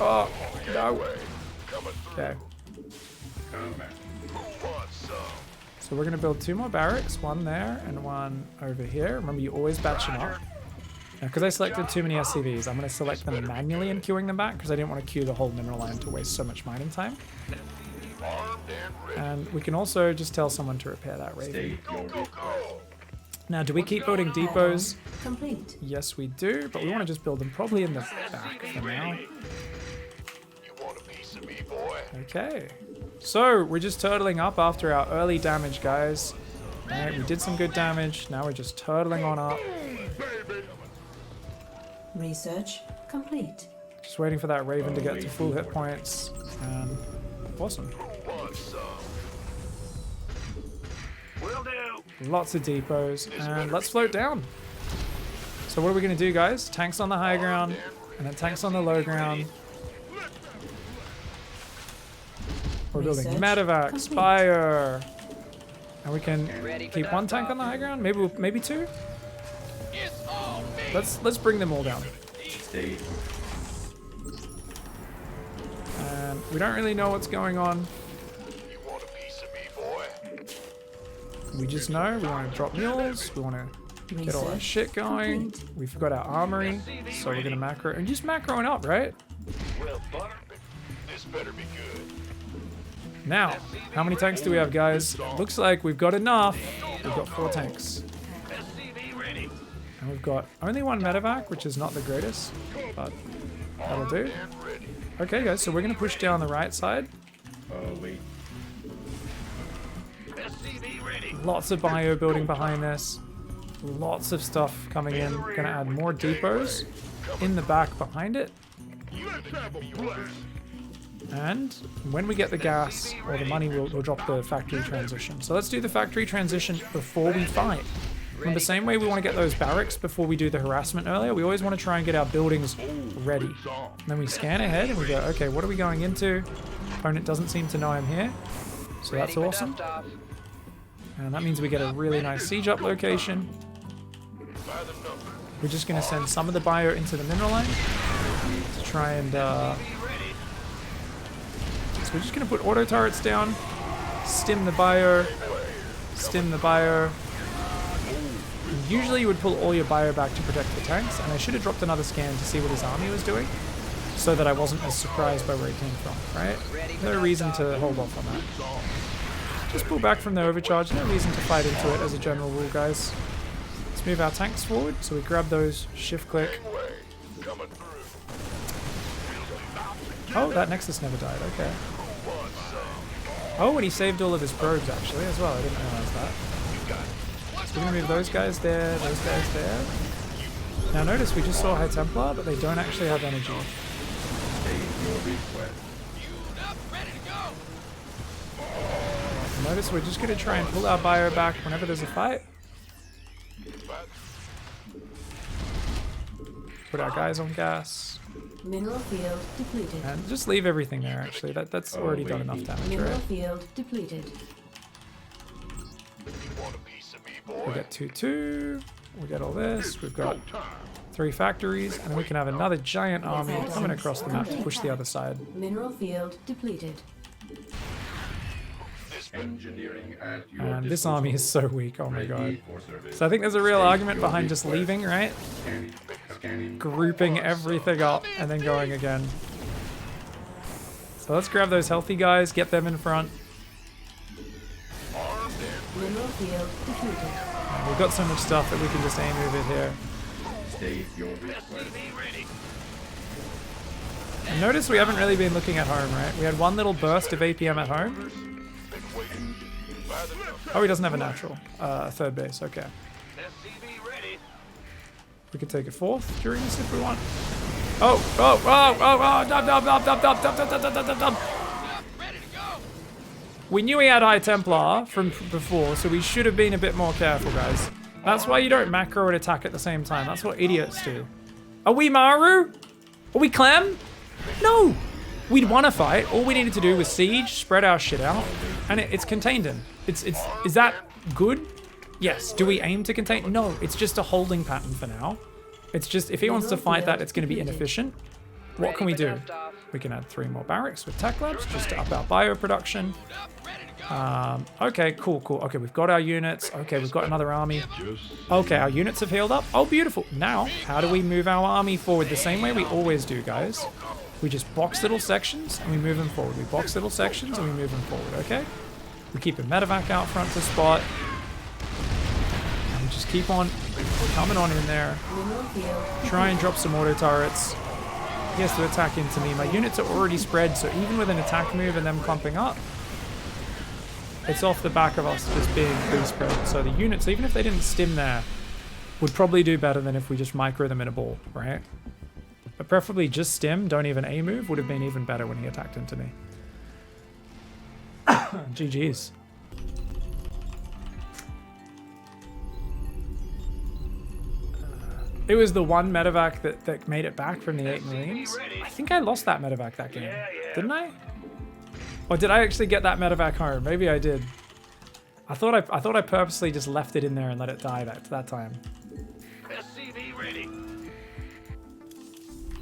A: Oh, no.
D: Coming through.
A: Okay.
F: Combat.
D: Who wants some?
A: So we're going to build 2 more barracks, one there and one over here. Remember, you always batch them up. Now, because I selected too many SCVs, I'm going to select them manually and queuing them back because I didn't want to queue the whole mineral line to waste so much mining time.
D: Armed and ready.
A: And we can also just tell someone to repair that Raven.
F: State your
D: Go, go, go!
A: Now, do we keep building depots?
C: Complete.
A: Yes, we do, but we want to just build them probably in the back for now.
D: You want a piece of me, boy?
A: Okay. So, we're just turtling up after our early damage, guys. Alright, we did some good damage. Now we're just turtling on up.
C: Research complete.
A: Just waiting for that Raven to get to full hit points. And awesome.
D: Want some?
E: Will do.
A: Lots of depots. And let's float down. So what are we going to do, guys? Tanks on the high ground. And then tanks on the low ground. We're building
C: Research
A: medevacs,
C: complete.
A: fire. And we can
B: Ready for
A: keep one
B: dust
A: tank on the high ground. Maybe two.
E: It's all me.
A: Let's bring them all down.
F: Stay.
A: And we don't really know what's going on.
D: You want a piece of me, boy?
A: We just know we want to drop mules. We want to get all our
C: Research
A: shit going.
C: complete.
A: We've got our armory, so we're gonna macro and just macroing up, right?
D: Well, butter, this better be good.
A: Now, how many tanks do we have, guys? Looks like we've got enough. We've got 4 tanks,
E: SCV ready.
A: and we've got only 1 medevac, which is not the greatest, but that'll do. Okay, guys, so we're gonna push down the right side.
F: Oh, wait.
E: SCV ready.
A: Lots of bio building behind this. Lots of stuff coming in. Gonna add more depots in the back behind it.
D: Let's have a blast.
A: And when we get the gas or the money, we'll drop the factory transition. So let's do the factory transition before we fight. Remember, same way we want to get those barracks before we do the harassment earlier, we always want to try and get our buildings ready. And then we scan ahead and we go, okay, what are we going into? Opponent doesn't seem to know I'm here. So that's
B: Ready for
A: awesome.
B: dust off.
A: And that means we get a really nice siege up location.
D: By the number.
A: We're just going to send some of the bio into the mineral line to try and... So we're just going to put auto turrets down, stim the bio, stim the bio. Usually you would pull all your bio back to protect the tanks, and I should have dropped another scan to see what his army was doing, so that I wasn't as surprised by where he came from, right? No reason to hold off on that. Just pull back from the overcharge, no reason to fight into it as a general rule, guys. Let's move our tanks forward, so we grab those, shift click.
D: Coming through.
A: Oh, that Nexus never died, okay. Oh, and he saved all of his probes actually as well, I didn't realize that. So we're gonna move those guys there, those guys there. Now notice we just saw High Templar, but they don't actually have energy.
F: State your request.
A: Notice we're just gonna try and pull our bio back whenever there's a fight. Put our guys on gas.
C: Mineral field depleted.
A: And just leave everything there actually. That's already done enough damage,
C: Mineral
A: right?
C: field depleted.
D: You want a piece of me,
A: We
D: boy?
A: get 2-2. We get all this. We've got 3 factories, and then we can have another giant army coming across the map to push the other side.
C: Mineral field depleted.
F: Engineering at your
A: And this
F: disposal.
A: army is so weak, oh my god.
F: Ready for service.
A: So I think there's a real
F: State
A: argument
F: your
A: behind just
F: request.
A: leaving, right?
F: Scanning.
A: Grouping everything up and then going again. So let's grab those healthy guys, get them in front.
C: Mineral field depleted.
A: And we've got so much stuff that we can just aim over here.
F: State your request.
E: SCV ready.
A: And notice we haven't really been looking at home, right? We had one little burst of APM at home. Oh, he doesn't have a natural. Third base, okay.
E: SCV ready.
A: We could take a fourth during this if we want. Oh.
E: Ready to go.
A: We knew he had High Templar from before, so we should have been a bit more careful, guys. That's why you don't macro and attack at the same time. That's what idiots do. Are we Maru? Are we Clem? No. We'd want to fight. All we needed to do was siege, spread our shit out, and it's contained him. Is that good? Yes. Do we aim to contain? No. It's just a holding pattern for now. It's just, if he wants to fight that, it's going to be inefficient. What can we do? We can add 3 more barracks with tech labs just to up our bio production. Okay, cool. Okay, we've got our units. Okay, we've got another army. Okay, our units have healed up. Oh, beautiful. Now, how do we move our army forward? The same way we always do, guys. We just box little sections and we move them forward. We box little sections and we move them forward, okay? We keep a medevac out front to spot. And we just keep on coming on in there.
C: Mineral field
A: Try and drop some auto turrets. He has to attack into me. My units are already spread, so even with an attack move and them clumping up, it's off the back of us just being pre-spread. So the units, even if they didn't stim there, would probably do better than if we just micro them in a ball, right? But preferably just stim, don't even A move, would have been even better when he attacked into me. GG's. It was the one medevac that made it back from the 8 Marines. I think I lost that medevac that game. Didn't I? Or did I actually get that medevac home? Maybe I did. I thought I purposely just left it in there and let it die that time.
E: SCV ready.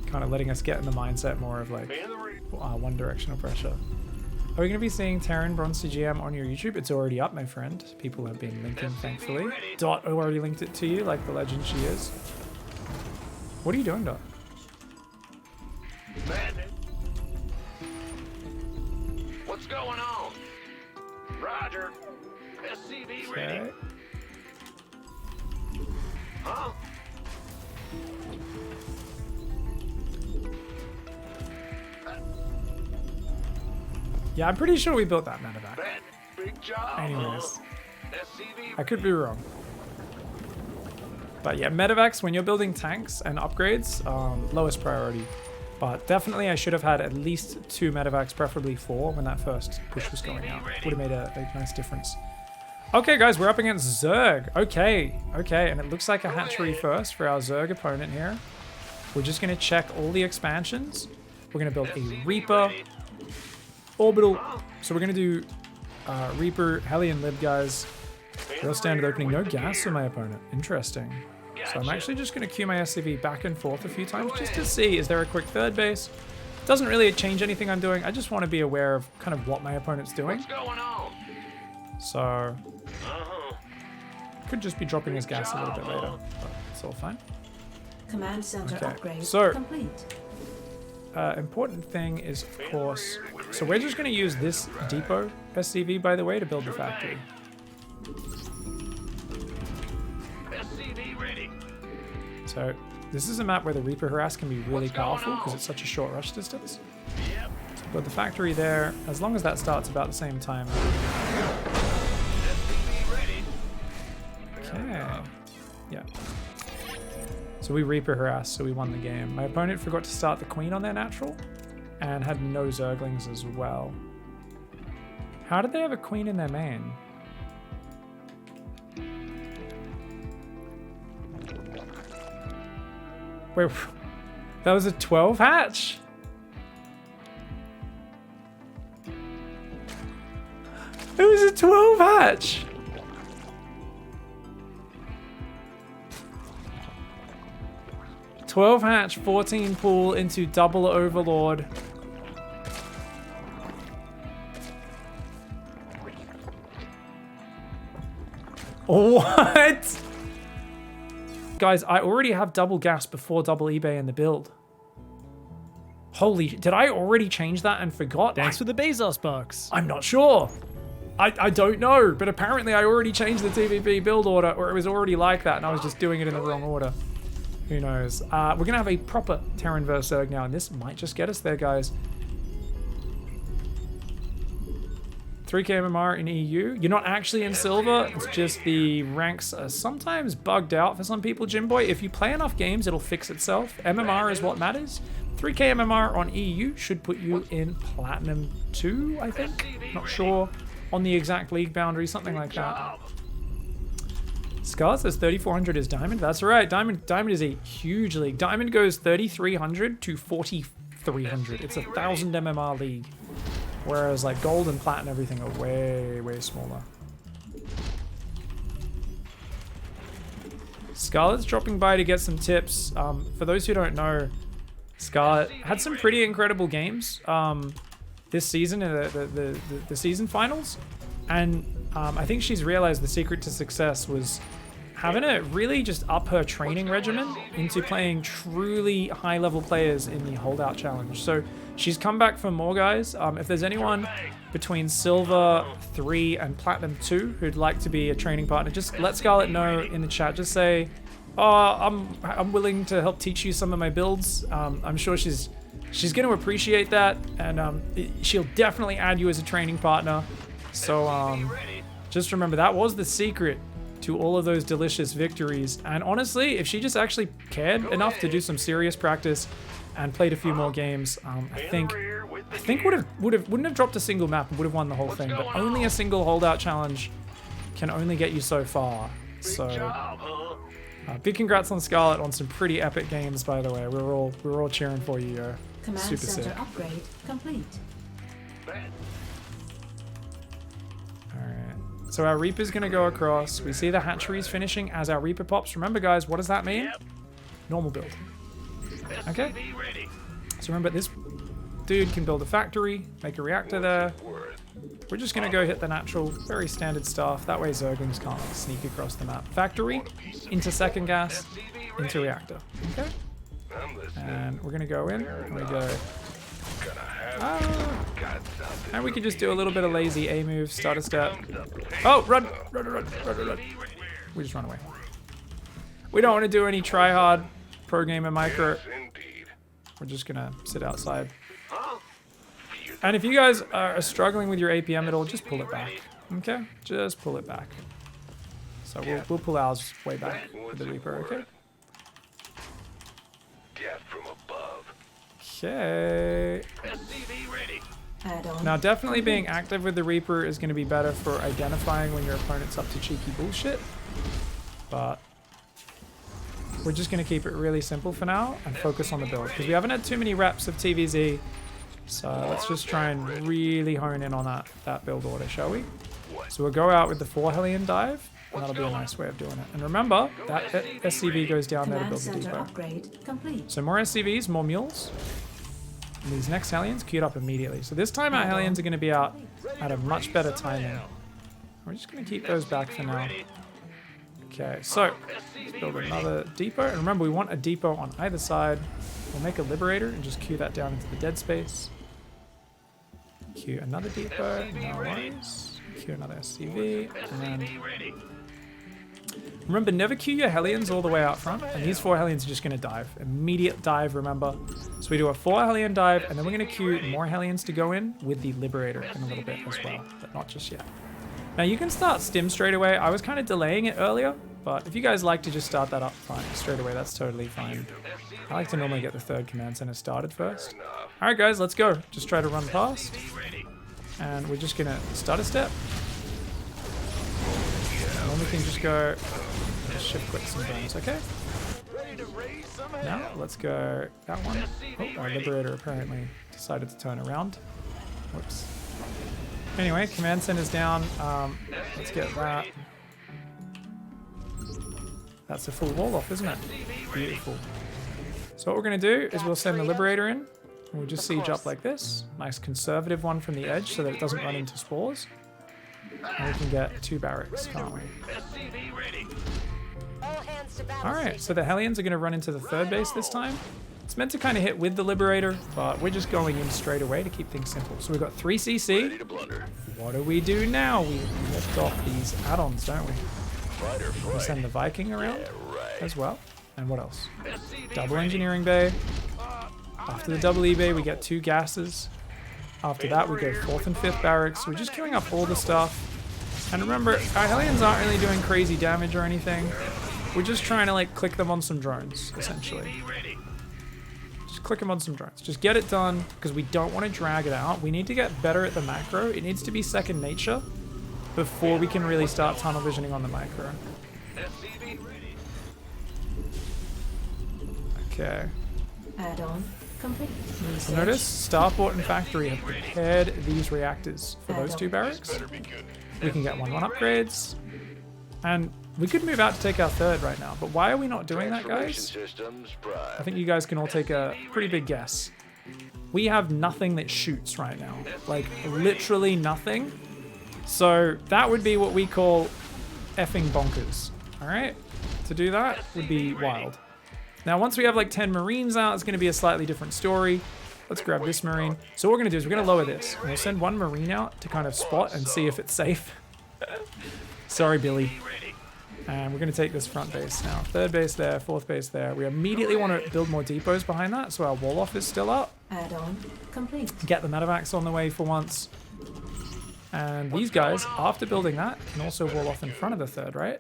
A: Kind of letting us get in the mindset more of like one directional pressure. Are we going to be seeing Terran Bronze GM on your YouTube? It's already up, my friend. People have been linking, thankfully. Dot already linked it to you, like the legend she is. What are you doing, Dot?
E: Bandit. What's going on? Roger. SCV ready.
A: Okay.
E: Huh?
A: Yeah, I'm pretty sure we built that medevac.
E: Bandit. Big job.
A: Anyways,
E: SCV.
A: I could be wrong. But yeah, medevacs, when you're building tanks and upgrades, lowest priority. But definitely I should have had at least 2 medevacs, preferably 4, when that first push was going out. Would have made a nice difference. Okay, guys, we're up against Zerg. Okay, and it looks like a hatchery first for our Zerg opponent here. We're just going to check all the expansions. We're going to build a Reaper, Orbital. So we're going to do Reaper, Heli, and Lib, guys. Real standard opening, no gas for my opponent. Interesting. So I'm actually just going to queue my SCV back and forth a few times just to see, is there a quick third base? Doesn't really change anything I'm doing. I just want to be aware of kind of what my opponent's doing.
E: What's going on?
A: So could just be dropping his gas a little bit later, but it's all fine.
C: command center
A: Okay,
C: upgrade
A: so-
C: complete.
A: Important thing is, of course, so we're just going to use this depot SCV, by the way, to build the factory.
E: SCV ready.
A: So this is a map where the Reaper Harass can be really powerful because it's such a short rush distance.
E: Yep.
A: So build the factory there, as long as that starts about the same time.
E: SCV ready.
A: Okay. Yeah. So we Reaper Harass, so we won the game. My opponent forgot to start the Queen on their natural and had no Zerglings as well. How did they have a Queen in their main? Wait, that was a 12 hatch? It was a 12 hatch! $12 hatch, 14 pool into double overlord. What? Guys, I already have double gas before double eBay in the build. Holy, did I already change that and forgot?
G: Thanks for the Bezos box.
A: I'm not sure. I don't know, but apparently I already changed the TVP build order, or it was already like that and I was just doing it in the wrong order. Who knows? We're going to have a proper Terran vs. Zerg now, and this might just get us there, guys. 3k MMR in EU. You're not actually in silver. It's just the ranks are sometimes bugged out for some people, Jimboy. If you play enough games, it'll fix itself. MMR is what matters. 3k MMR on EU should put you in Platinum 2, I think. Not sure on the exact league boundary, something like that. Scarlet says 3,400 is Diamond. That's right. Diamond is a huge league. Diamond goes 3,300 to 4,300. It's a 1,000 MMR league. Whereas like Gold and Plat and everything are way, way smaller. Scarlet's dropping by to get some tips. For those who don't know, Scarlet had some pretty incredible games this season in the season finals. And I think she's realized the secret to success was having to really just up her training regimen into playing truly high-level players in the holdout challenge. So She's come back for more, guys. If there's anyone between Silver 3 and Platinum 2 who'd like to be a training partner, just let Scarlett know in the chat. Just say, oh, I'm willing to help teach you some of my builds. I'm sure she's going to appreciate that, and she'll definitely add you as a training partner. So just remember, that was the secret to all of those delicious victories. And honestly, if she just actually cared enough to do some serious practice and played a few more games, I think wouldn't have dropped a single map and would have won the whole thing. But only a single holdout challenge can only get you so far. So big congrats on Scarlett on some pretty epic games, by the way. We were all cheering for you.
C: Command
A: Super
C: center
A: sick.
C: upgrade complete.
A: Alright. So our Reaper's going to go across. We see the hatcheries finishing as our Reaper pops. Remember, guys, what does that mean? Normal build. Okay? So remember, this dude can build a factory, make a reactor there. We're just going to go hit the natural, very standard stuff. That way Zerglings can't sneak across the map. Factory, into second gas, into reactor. Okay? And we're going to go in, and we go... and we can just do a little bit of lazy A move, start a step. Oh, run! We just run away. We don't want to do any try hard pro gamer micro. We're just gonna sit outside. And if you guys are struggling with your APM at all, just pull it back. Okay? Just pull it back. So we'll pull ours way back with the Reaper, okay?
D: Death from above.
A: Okay.
C: Add-on.
A: Now, definitely being active with the Reaper is going to be better for identifying when your opponent's up to cheeky bullshit. But we're just going to keep it really simple for now and focus on the build, because we haven't had too many reps of TVZ. So let's just try and really hone in on that build order, shall we? So we'll go out with the 4 Hellion dive, and that'll be a nice way of doing it. And remember, that SCV goes down there to
C: Command
A: build the
C: center
A: depot.
C: upgrade complete.
A: So more SCVs, more mules. And these next Hellions queued up immediately. So this time our Hellions are going to be out at a much better timing. We're just going to keep those back for now. Okay, so let's build another depot. And remember, we want a depot on either side. We'll make a Liberator and just queue that down into the dead space. Queue another depot. No worries. Queue another SCV. And remember, never queue your Hellions all the way out front. And these 4 Hellions are just going to dive. Immediate dive, remember. So we do a 4 Hellion dive, and then we're going to queue more Hellions to go in with the Liberator in a little bit as well. But not just yet. Now, you can start Stim straight away. I was kind of delaying it earlier. But if you guys like to just start that up fine, straight away, that's totally fine. I like to normally get the 3rd command center started first. Alright, guys, let's go. Just try to run past. And we're just going to start a step. And then we can just go... shift click some bones, okay? Now, let's go that one. Oh, our Liberator apparently decided to turn around. Whoops. Anyway, command center's down. Let's get that. That's a full wall off, isn't it? Beautiful. So what we're going to do is we'll send the Liberator in. And we'll just siege up like this. Nice conservative one from the edge so that it doesn't run into spores. And we can get 2 barracks, can't we? Alright, so the Hellions are going to run into the 3rd base this time. It's meant to kind of hit with the Liberator, but we're just going in straight away to keep things simple. So we've got 3 CC. What do we do now? We lift off these add-ons, don't we? We send the Viking around as well. And what else? Double engineering bay. After the double E bay, we get 2 gases. After that, we go 4th and 5th barracks. We're just queuing up all the stuff. And remember, our Hellions aren't really doing crazy damage or anything. We're just trying to like click them on some drones, essentially. Just click them on some drones. Just get it done, because we don't want to drag it out. We need to get better at the macro. It needs to be second nature before we can really start tunnel visioning on the micro. Okay.
C: Add-on complete.
A: So notice Starport and Factory have prepared these reactors for those 2 barracks. We can get 1/1 upgrades. And we could move out to take our 3rd right now. But why are we not doing that, guys? I think you guys can all take a pretty big guess. We have nothing that shoots right now. Like, literally nothing. So that would be what we call effing bonkers. Alright? To do that would be wild. Now, once we have like 10 Marines out, it's going to be a slightly different story. Let's grab this Marine. So what we're going to do is we're going to lower this. And we'll send one Marine out to kind of spot and see if it's safe. Sorry, Billy. And we're going to take this front base now. Third base there, fourth base there. We immediately want to build more depots behind that, so our wall-off is still up.
C: Add-on complete.
A: Get the medevacs on the way for once. And these guys, after building that, can also wall off in front of the third, right?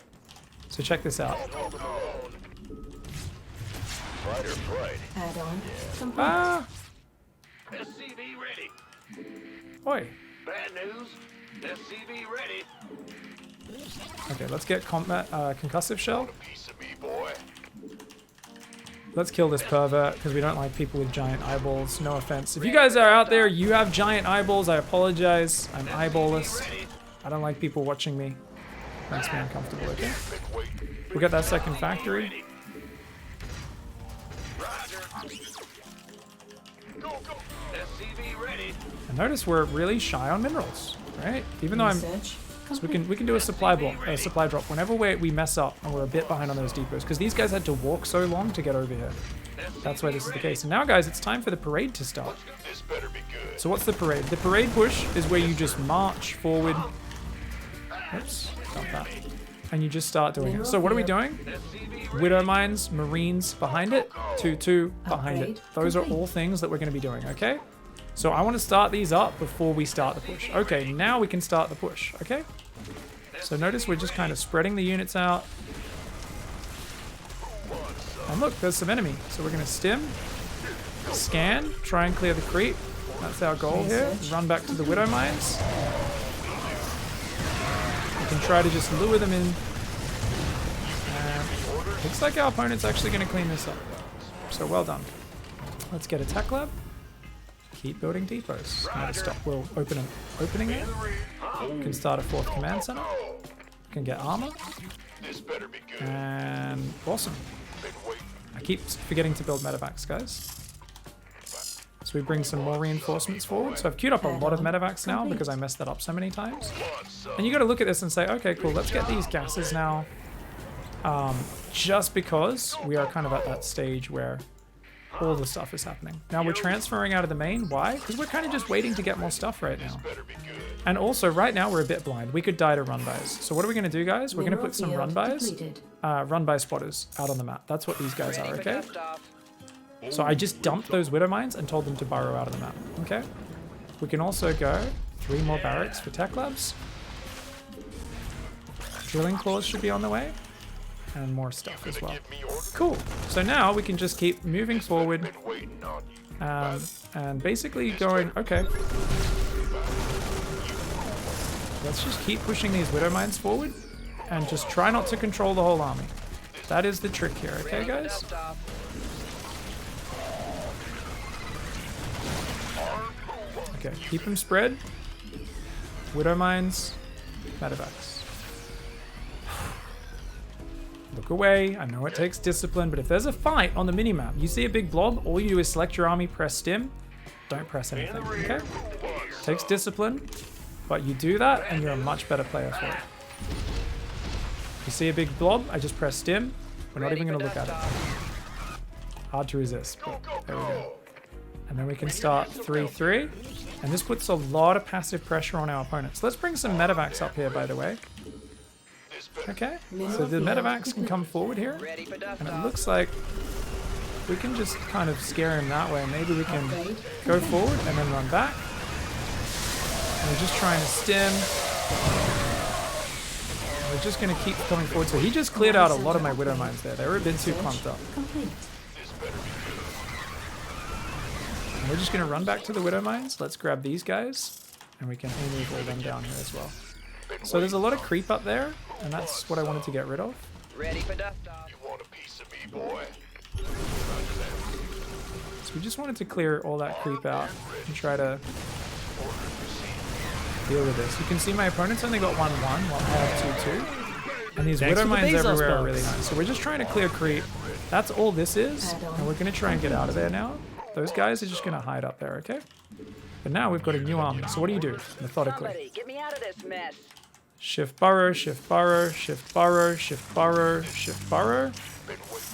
A: So check this out.
C: Add-on complete.
A: Ah!
E: SCV ready.
A: Oi.
E: Bad news. SCV ready.
A: Okay, let's get combat concussive shell.
D: Piece of me, boy.
A: Let's kill this pervert because we don't like people with giant eyeballs. No offense. If you guys are out there, you have giant eyeballs, I apologize. I'm eyeballless. I don't like people watching me. Makes me uncomfortable, okay? We'll get that second factory.
E: SCV ready.
A: And notice we're really shy on minerals, right? even though I'm...
C: Research
A: So
C: complete.
A: we can do a supply block, a supply drop whenever we mess up and we're a bit behind on those depots because these guys had to walk so long to get over here. That's why this is the case. And now, guys, it's time for the parade to start.
D: This better be good.
A: So what's the parade? The parade push is where you just march forward. Oops, dump that. And you just start doing it. So what are we doing? Widow mines, marines behind it, 2-2 behind it. Those are all things that we're going to be doing, okay? So I want to start these up before we start the push. Okay, now we can start the push, okay? So notice we're just kind of spreading the units out. And look, there's some enemy. So we're going to stim, scan, try and clear the creep. That's our goal here. Run back to the widow mines. We can try to just lure them in. And looks like our opponent's actually going to clean this up. So well done. Let's get a tech lab. Keep building depots. Never stop. We'll open an opening there. We can start a fourth command center. We can get armor.
D: This better be good.
A: And awesome. I keep forgetting to build medevacs, guys. So we bring some more reinforcements forward. So I've queued up a lot of medevacs now because I messed that up so many times. And you got to look at this and say, okay, cool, let's get these gases now. Just because we are kind of at that stage where all the stuff is happening. Now we're transferring out of the main. Why? Because we're kind of just waiting to get more stuff right now. And also right now we're a bit blind. We could die to run-bys. So what are we going to do, guys? We're going to put some run-bys, run-by spotters out on the map. That's what these guys are, okay? So I just dumped those widow mines and told them to burrow out of the map, okay? We can also go 3 more barracks for tech labs. Drilling claws should be on the way. And more stuff as well. Cool. So now we can just keep moving forward and basically going, okay. Let's just keep pushing these widow mines forward and just try not to control the whole army. That is the trick here, okay, guys? Okay, keep them spread. Widow mines, medevacs. Look away. I know it takes discipline, but if there's a fight on the minimap, you see a big blob, all you do is select your army, press stim, don't press anything, okay? Takes discipline, but you do that and you're a much better player for it. You see a big blob, I just press stim, we're not even going to look at it. Hard to resist, but there we go. And then we can start 3-3, and this puts a lot of passive pressure on our opponents. Let's bring some medevacs up here, by the way. Okay, so the medevacs can come forward here, and it looks like we can just kind of scare him that way. Maybe we can go forward and then run back. And we're just trying to stim. And we're just going to keep coming forward. So he just cleared out a lot of my widow mines there. They were a bit too pumped up. And we're just going to run back to the widow mines. Let's grab these guys, and we can move all them down here as well. So there's a lot of creep up there, and that's what I wanted to get rid of.
B: Ready for dust off.
D: You want a piece of me, boy?
A: So we just wanted to clear all that creep out and try to deal with this. You can see my opponents only got 1-1 while I have 2-2. And these widow mines everywhere are really nice. So we're just trying to clear creep. That's all this is. And we're going to try and get out of there now. Those guys are just going to hide up there, okay? But now we've got a new army. So what do you do? Methodically.
B: Somebody, get me out of this mess.
A: Shift burrow, shift burrow, shift burrow, shift burrow, shift burrow.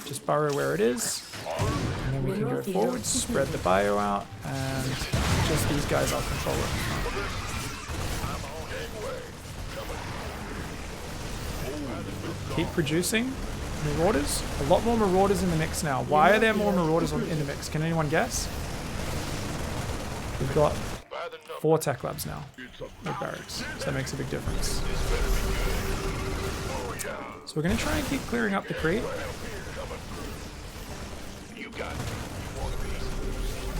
A: Just burrow where it is. And then we can go forward, spread the bio out, and just these guys I'll control it. Keep producing Marauders. A lot more Marauders in the mix now. Why are there more Marauders in the mix? Can anyone guess? We've got 4 tech labs now with barracks, so that makes a big difference. So we're going to try and keep clearing up the creep.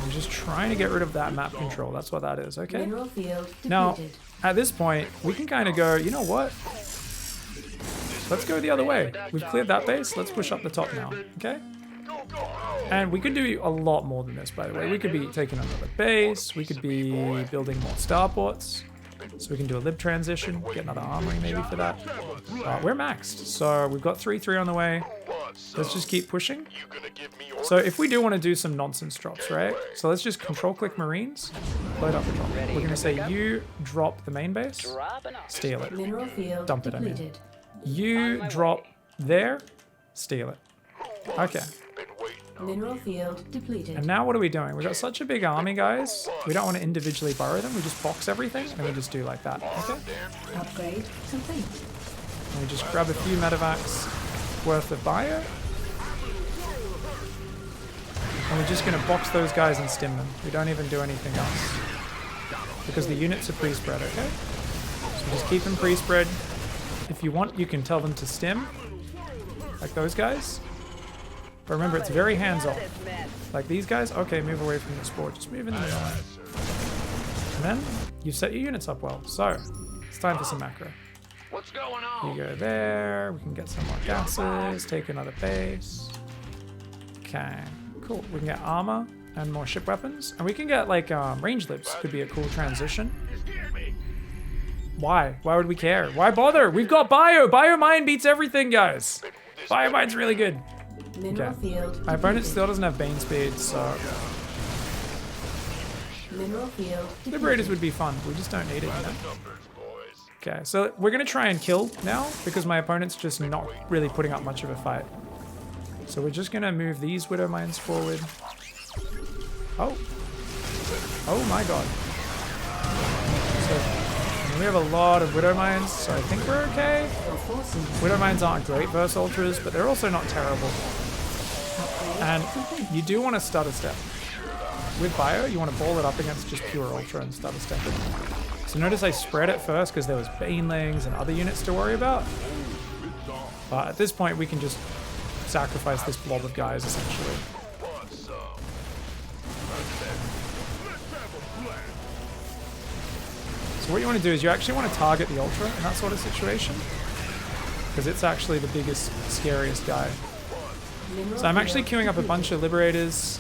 A: I'm just trying to get rid of that map control. That's what that is. Okay.
C: Mineral field
A: Now,
C: depleted.
A: at this point, we can kind of go, you know what? Let's go the other way. We've cleared that base. Let's push up the top now. Okay? And we could do a lot more than this, by the way. We could be taking another base. We could be building more starports. So we can do a lib transition. Get another armory maybe for that. We're maxed. So we've got 3-3 on the way. Let's just keep pushing. So if we do want to do some nonsense drops, right? So let's just control click Marines. Load up the drop. We're going to say you drop the main base. Steal it.
C: Mineral field
A: Dump it, I mean.
C: depleted.
A: You drop there. Steal it. Okay.
C: Mineral field depleted.
A: And now what are we doing? We've got such a big army, guys. We don't want to individually burrow them. We just box everything and we just do like that. Okay?
C: Upgrade complete.
A: And we just grab a few medevacs worth of bio. And we're just going to box those guys and stim them. We don't even do anything else. Because the units are pre-spread, okay? So just keep them pre-spread. If you want, you can tell them to stim. Like those guys. But remember, it's very hands-off. Like these guys, okay, move away from this board. Just move in the middle. And then you set your units up well. So, it's time for some macro.
E: What's going on?
A: You go there. We can get some more gases. Take another base. Okay, cool. We can get armor and more ship weapons. And we can get like range libs. Could be a cool transition. Why? Why would we care? Why bother? We've got bio. Biomine beats everything, guys. Biomine's really good.
C: Mineral
A: Okay.
C: field
A: My opponent
C: depleted.
A: still doesn't have Bane speed, so
C: Mineral field
A: Liberators would be fun. We just don't need it, you know? Okay, so we're going to try and kill now because my opponent's just not really putting up much of a fight. So we're just going to move these Widow Mines forward. Oh. Oh my god. So we have a lot of Widow Mines, so I think we're okay. Widow Mines aren't great versus Ultras, but they're also not terrible. And you do want to stutter step. With bio, you want to ball it up against just pure Ultra and stutter step it. So notice I spread it first because there was Banelings and other units to worry about. But at this point, we can just sacrifice this blob of guys, essentially. So what you want to do is you actually want to target the Ultra in that sort of situation. Because it's actually the biggest, scariest guy. So I'm actually queuing up a bunch of Liberators.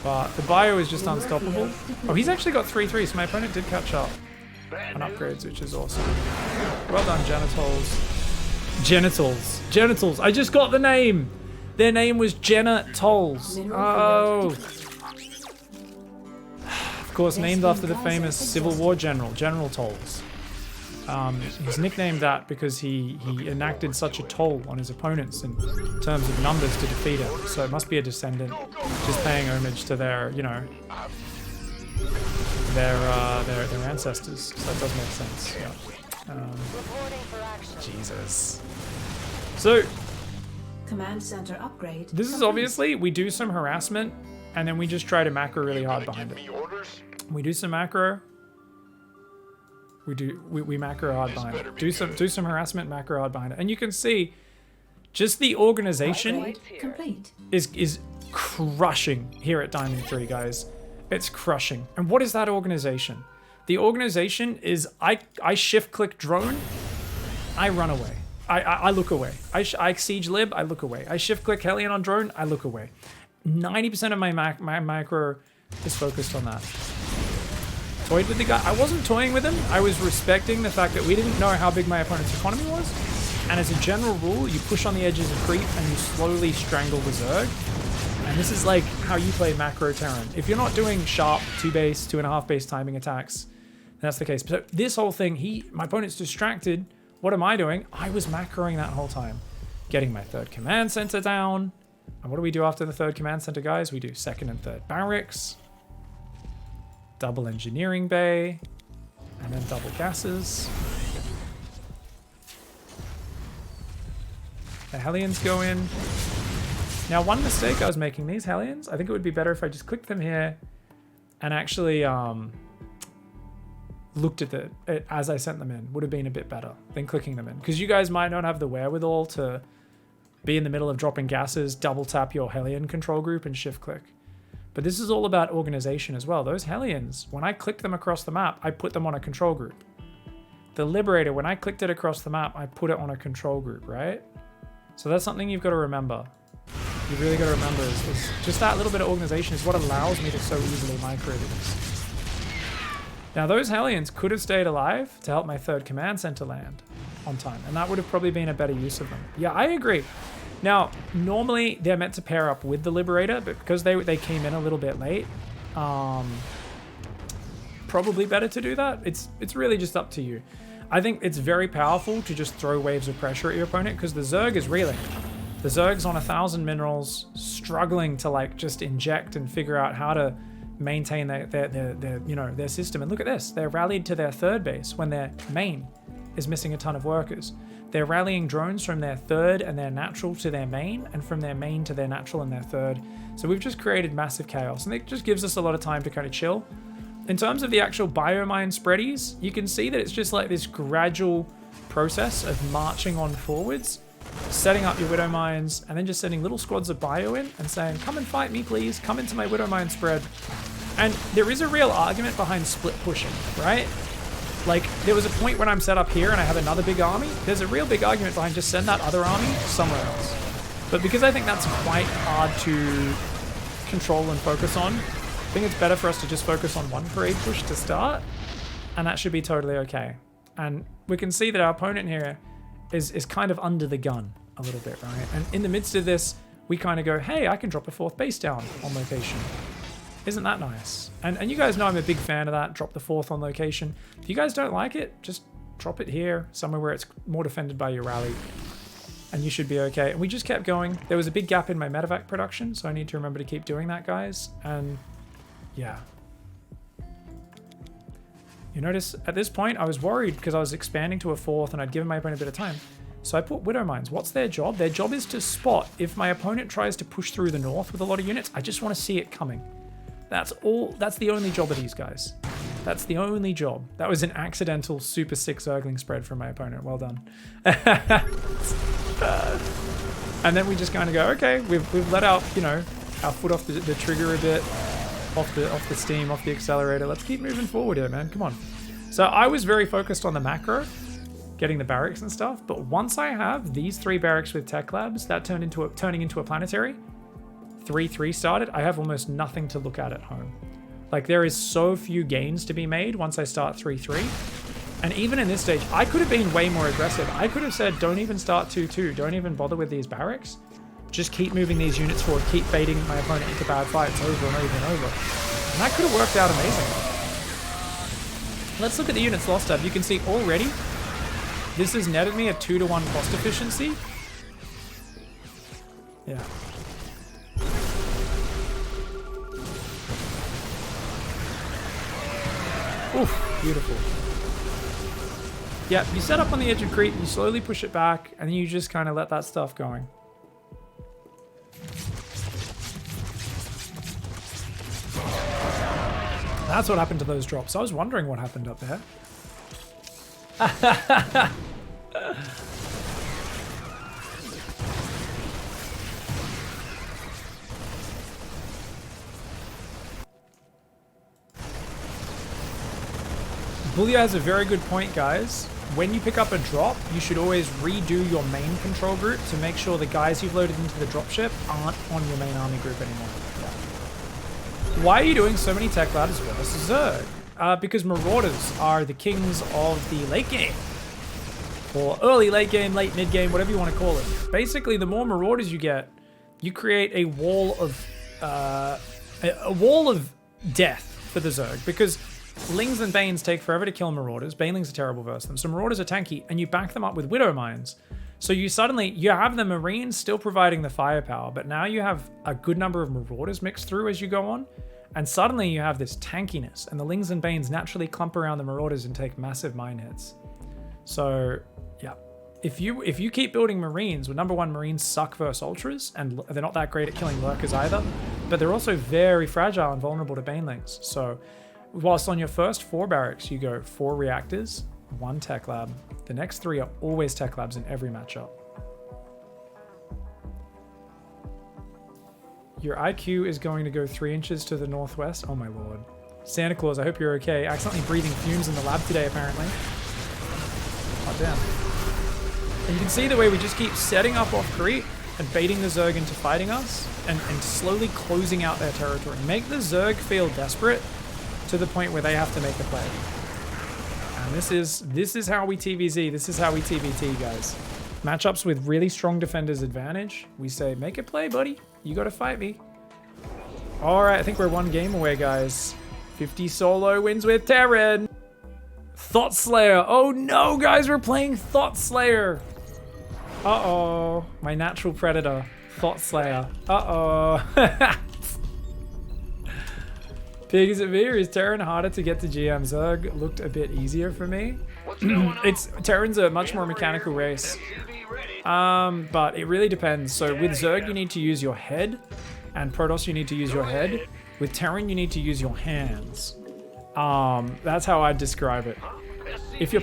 A: But the bio is just unstoppable. Oh, he's actually got 3-3, so my opponent did catch up on upgrades, which is awesome. Well done, Genitals. Genitals. Genitals. I just got the name. Their name was Genitals. Oh. Of course, named after the famous Civil War general, General Tolls. He's nicknamed that because he enacted such a toll on his opponents in terms of numbers to defeat him. So it must be a descendant, just paying homage to their, you know, their ancestors. So that does make sense. Yeah. Jesus. So
C: Command center upgrade.
A: this is obviously we do some harassment, and then we just try to macro really hard behind it. We do some macro. We macro hard behind it. Do some harassment, macro hard behind it. And you can see just the organization
C: Upgrade complete.
A: is crushing here at Diamond 3, guys. It's crushing. And what is that organization? The organization is I shift click drone, I run away. I look away. I siege lib, I look away. I shift click Hellion on drone, I look away. 90% of my macro is focused on that. Toyed with the guy. I wasn't toying with him. I was respecting the fact that we didn't know how big my opponent's economy was. And as a general rule, you push on the edges of creep and you slowly strangle the Zerg. And this is like how you play macro Terran. If you're not doing sharp 2-base, 2.5 base timing attacks, that's the case. So this whole thing, my opponent's distracted. What am I doing? I was macroing that whole time. Getting my third command center down. And what do we do after the third command center, guys? We do second and third barracks, double engineering bay, and then double gases. The Hellions go in. Now, one mistake I was making, these Hellions, I think it would be better if I just clicked them here and actually looked at it as I sent them in. Would have been a bit better than clicking them in. Because you guys might not have the wherewithal to be in the middle of dropping gases, double tap your Hellion control group and shift click. But this is all about organization as well. Those Hellions, when I clicked them across the map, I put them on a control group. The Liberator, when I clicked it across the map, I put it on a control group, right? So that's something you've got to remember. You really got to remember is just that little bit of organization is what allows me to so easily micro these. Now those Hellions could have stayed alive to help my third command center land on time, and that would have probably been a better use of them. Yeah, I agree. Now, normally they're meant to pair up with the Liberator, but because they came in a little bit late, probably better to do that. It's really just up to you. I think it's very powerful to just throw waves of pressure at your opponent because the Zerg is reeling. The Zerg's on 1,000 minerals, struggling to like just inject and figure out how to maintain their system. And look at this, they're rallied to their third base when their main is missing a ton of workers. They're rallying drones from their third and their natural to their main, and from their main to their natural and their third. So we've just created massive chaos, and it just gives us a lot of time to kind of chill. In terms of the actual biomine spreadies, you can see that it's just like this gradual process of marching on forwards, setting up your widow mines, and then just sending little squads of bio in and saying, come and fight me, please. Come into my widow mine spread. And there is a real argument behind split pushing, right? Like, there was a point when I'm set up here and I have another big army. There's a real big argument behind just send that other army somewhere else. But because I think that's quite hard to control and focus on, I think it's better for us to just focus on one parade push to start, and that should be totally okay. And we can see that our opponent here is kind of under the gun a little bit, right? And in the midst of this, we kind of go, hey, I can drop a fourth base down on location. Isn't that nice? And you guys know I'm a big fan of that, drop the fourth on location. If you guys don't like it, just drop it here, somewhere where it's more defended by your rally, and you should be okay. And we just kept going. There was a big gap in my medevac production, so I need to remember to keep doing that, guys. And yeah. You notice at this point, I was worried because I was expanding to a fourth and I'd given my opponent a bit of time. So I put Widow Mines. What's their job? Their job is to spot if my opponent tries to push through the north with a lot of units. I just want to see it coming. That's all. That's the only job of these guys. That's the only job. That was an accidental super sick Zergling spread from my opponent. Well done. And then we just kind of go, okay, we've let out, you know, our foot off the trigger a bit. Off the steam, off the accelerator. Let's keep moving forward here, man. Come on. So I was very focused on the macro, getting the barracks and stuff. But once I have these 3 barracks with tech labs, that turning into a planetary, 3-3 started, I have almost nothing to look at home. Like, there is so few gains to be made once I start 3-3. And even in this stage, I could have been way more aggressive. I could have said, don't even start 2-2. Don't even bother with these barracks. Just keep moving these units forward, keep baiting my opponent into bad fights over and over and over. And that could have worked out amazingly. Let's look at the units lost tab. You can see already, this has netted me a 2-to-1 cost efficiency. Yeah. Oof, beautiful. Yeah, you set up on the edge of creep, you slowly push it back, and then you just kind of let that stuff going. That's what happened to those drops. I was wondering what happened up there. Bullia has a very good point, guys. When you pick up a drop, you should always redo your main control group to make sure the guys you've loaded into the dropship aren't on your main army group anymore. Yeah. Why are you doing so many tech labs versus Zerg? Because Marauders are the kings of the late game. Or early late game, late mid game, whatever you want to call it. Basically, the more Marauders you get, you create a wall of death for the Zerg. Because Lings and Banes take forever to kill Marauders. Banelings are terrible versus them. So Marauders are tanky, and you back them up with Widow Mines. So you have the Marines still providing the firepower, but now you have a good number of Marauders mixed through as you go on. And suddenly you have this tankiness, and the Lings and Banes naturally clump around the Marauders and take massive mine hits. So, yeah. If you keep building Marines, well, number one, Marines suck versus Ultras, and they're not that great at killing Lurkers either, but they're also very fragile and vulnerable to Banelings. So, whilst on your first 4 barracks, you go 4 reactors, 1 tech lab. The next 3 are always tech labs in every matchup. Your IQ is going to go 3 inches to the northwest. Oh my lord. Santa Claus, I hope you're okay. Accidentally breathing fumes in the lab today, apparently. Oh, damn. And you can see the way we just keep setting up off Crete and baiting the Zerg into fighting us and slowly closing out their territory. Make the Zerg feel desperate to the point where they have to make a play. And this is how we TVZ. This is how we TVT, guys. Matchups with really strong defenders advantage. We say, make a play, buddy. You gotta fight me. All right, I think we're 1 game away, guys. 50 solo wins with Terran. Thought Slayer. Oh no, guys, we're playing Thought Slayer. Uh-oh. My natural predator, Thought Slayer. Uh-oh. Pig, is it me, or is Terran harder to get to GM? Zerg looked a bit easier for me. Terran's a much more mechanical race. But it really depends. So with Zerg, you need to use your head, and Protoss, you need to use your head. With Terran, you need to use your hands. That's how I'd describe it. If you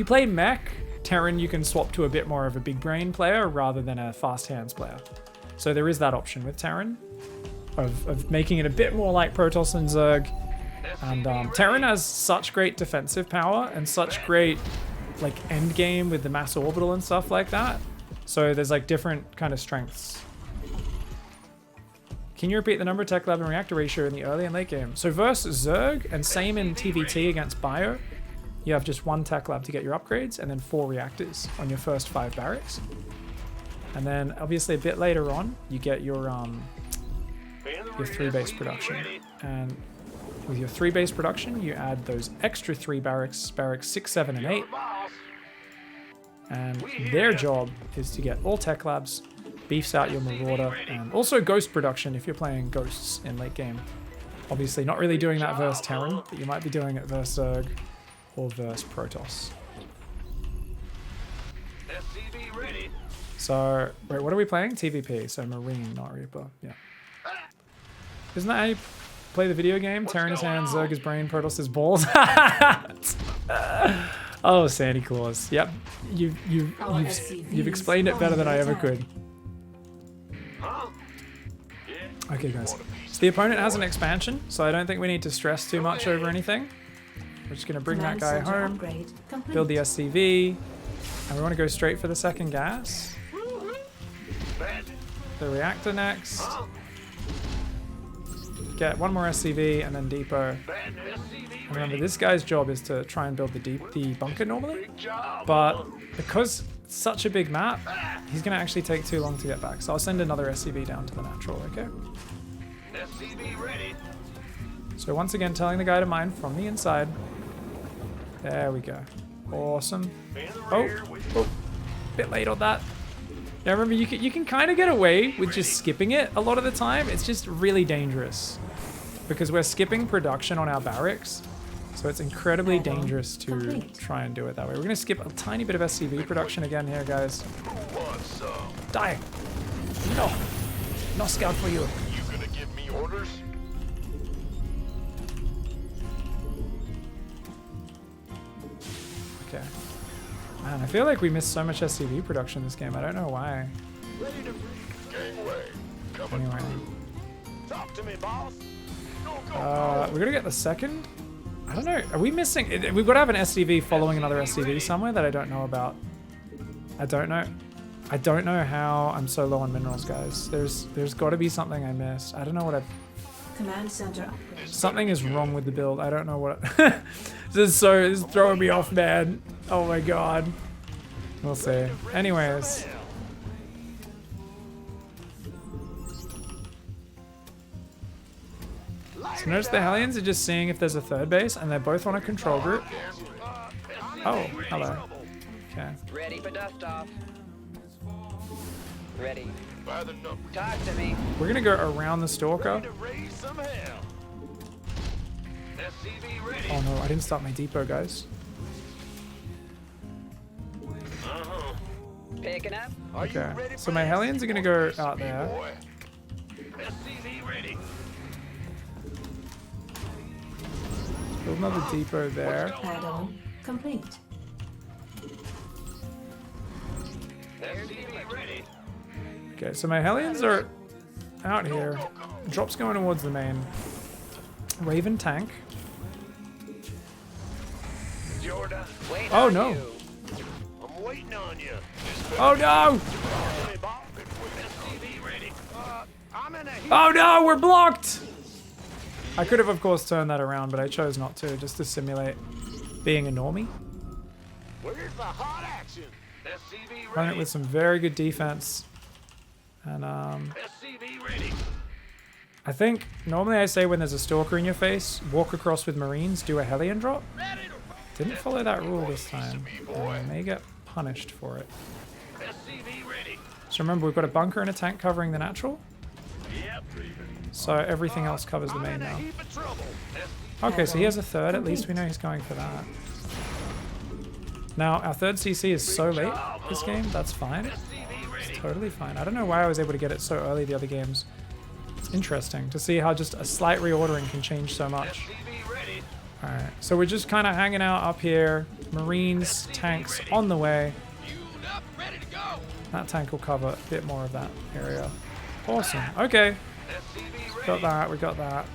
A: play mech, Terran, you can swap to a bit more of a big brain player rather than a fast hands player. So there is that option with Terran of making it a bit more like Protoss and Zerg. And Terran has such great defensive power and such great like end game with the mass orbital and stuff like that. So there's like different kind of strengths. Can you repeat the number of tech lab and reactor ratio in the early and late game? So versus Zerg, and same in TVT against Bio, you have just 1 tech lab to get your upgrades and then 4 reactors on your first 5 barracks. And then obviously a bit later on, you get your 3 base production. And with your 3 base production, you add those extra 3 barracks 6, 7, and 8. And their job is to get all tech labs, beefs out your Marauder, and also ghost production if you're playing ghosts in late game. Obviously not really doing that versus Terran, but you might be doing it versus Zerg or versus Protoss. So, wait, what are we playing? TVP, so Marine, not Reaper. Yeah. Isn't that how you play the video game? Terran is hands, Zerg is brain, Protoss is balls. Oh, Santa Claus. Yep. You've explained it better than I ever could. Okay, guys. So the opponent has an expansion, so I don't think we need to stress too much over anything. We're just going to bring that guy home, build the SCV, and we want to go straight for the second gas. The reactor next. Get 1 more SCV and then depot. And remember, this guy's job is to try and build the bunker normally, but because it's such a big map, he's going to actually take too long to get back. So I'll send another SCV down to the natural, okay? So once again, telling the guy to mine from the inside. There we go. Awesome. Oh, bit late on that. Now remember, you can kind of get away with just skipping it a lot of the time. It's just really dangerous because we're skipping production on our barracks. So it's incredibly dangerous to try and do it that way. We're going to skip a tiny bit of SCV production again here, guys. Die. No. No scout for you.
E: You gonna give me orders?
A: Okay. Man, I feel like we missed so much SCV production this game. I don't know why. Anyway.
E: Talk to me, boss.
A: We're gonna get the second? I don't know. Are we missing? We've got to have an SCV following another SCV somewhere that I don't know about. I don't know. I don't know how I'm so low on minerals, guys. There's got to be something I missed. I don't know what I've...
C: Command center upgrade.
A: Something is wrong with the build. I don't know what... This is throwing me off, man. Oh my god. We'll see. Anyways. So notice the Hellions are just seeing if there's a third base, and they're both on a control group. Oh, hello. Okay.
B: Ready for dust off. Ready.
E: By the number.
B: Talk to me.
A: We're gonna go around the Stalker.
E: Ready to raise some hell. SCV ready.
A: Oh no, I didn't start my depot, guys.
E: Uh-huh.
B: Picking up.
E: Are you
A: Okay,
E: ready
A: so
E: for
A: my
E: this?
A: Hellions are gonna go out
E: Speed
A: there.
E: boy. SCV ready.
A: Build another depot there.
C: Add-on complete.
E: SCV ready.
A: Okay, so my Hellions are out here. Drops going towards the main. Raven tank.
E: Jordan,
B: Wait.
A: Oh,
B: on
A: no.
B: you.
E: I'm waiting on you.
A: Oh no!
E: Hey, Bob. SCV ready. I'm in a heat.
A: Oh no, we're blocked! I could have, of course, turned that around, but I chose not to, just to simulate being a normie.
E: Where's the hot action? SCV
A: Run it
E: ready.
A: with some very good defense. And,
E: SCV ready.
A: I think, normally I say when there's a Stalker in your face, walk across with Marines, do a Hellion drop. Didn't follow that rule this time. I may get punished for it.
E: SCV ready.
A: So remember, we've got a bunker and a tank covering the natural,
E: Yep.
A: so everything else covers the
E: I'm
A: main
E: in a
A: now.
E: heap of trouble.
A: Okay, so he has a third. At least we know he's going for that. Now, our third CC is so late this game. That's fine.
E: SCV ready.
A: It's totally fine. I don't know why I was able to get it so early the other games. It's interesting to see how just a slight reordering can change so much.
E: SCV ready.
A: Alright, so we're just kind of hanging out up here. Marines, tanks on the way.
E: Fueled up, ready to go.
A: That tank will cover a bit more of that area. Awesome. Okay,
E: SCV ready.
A: got that. We got that.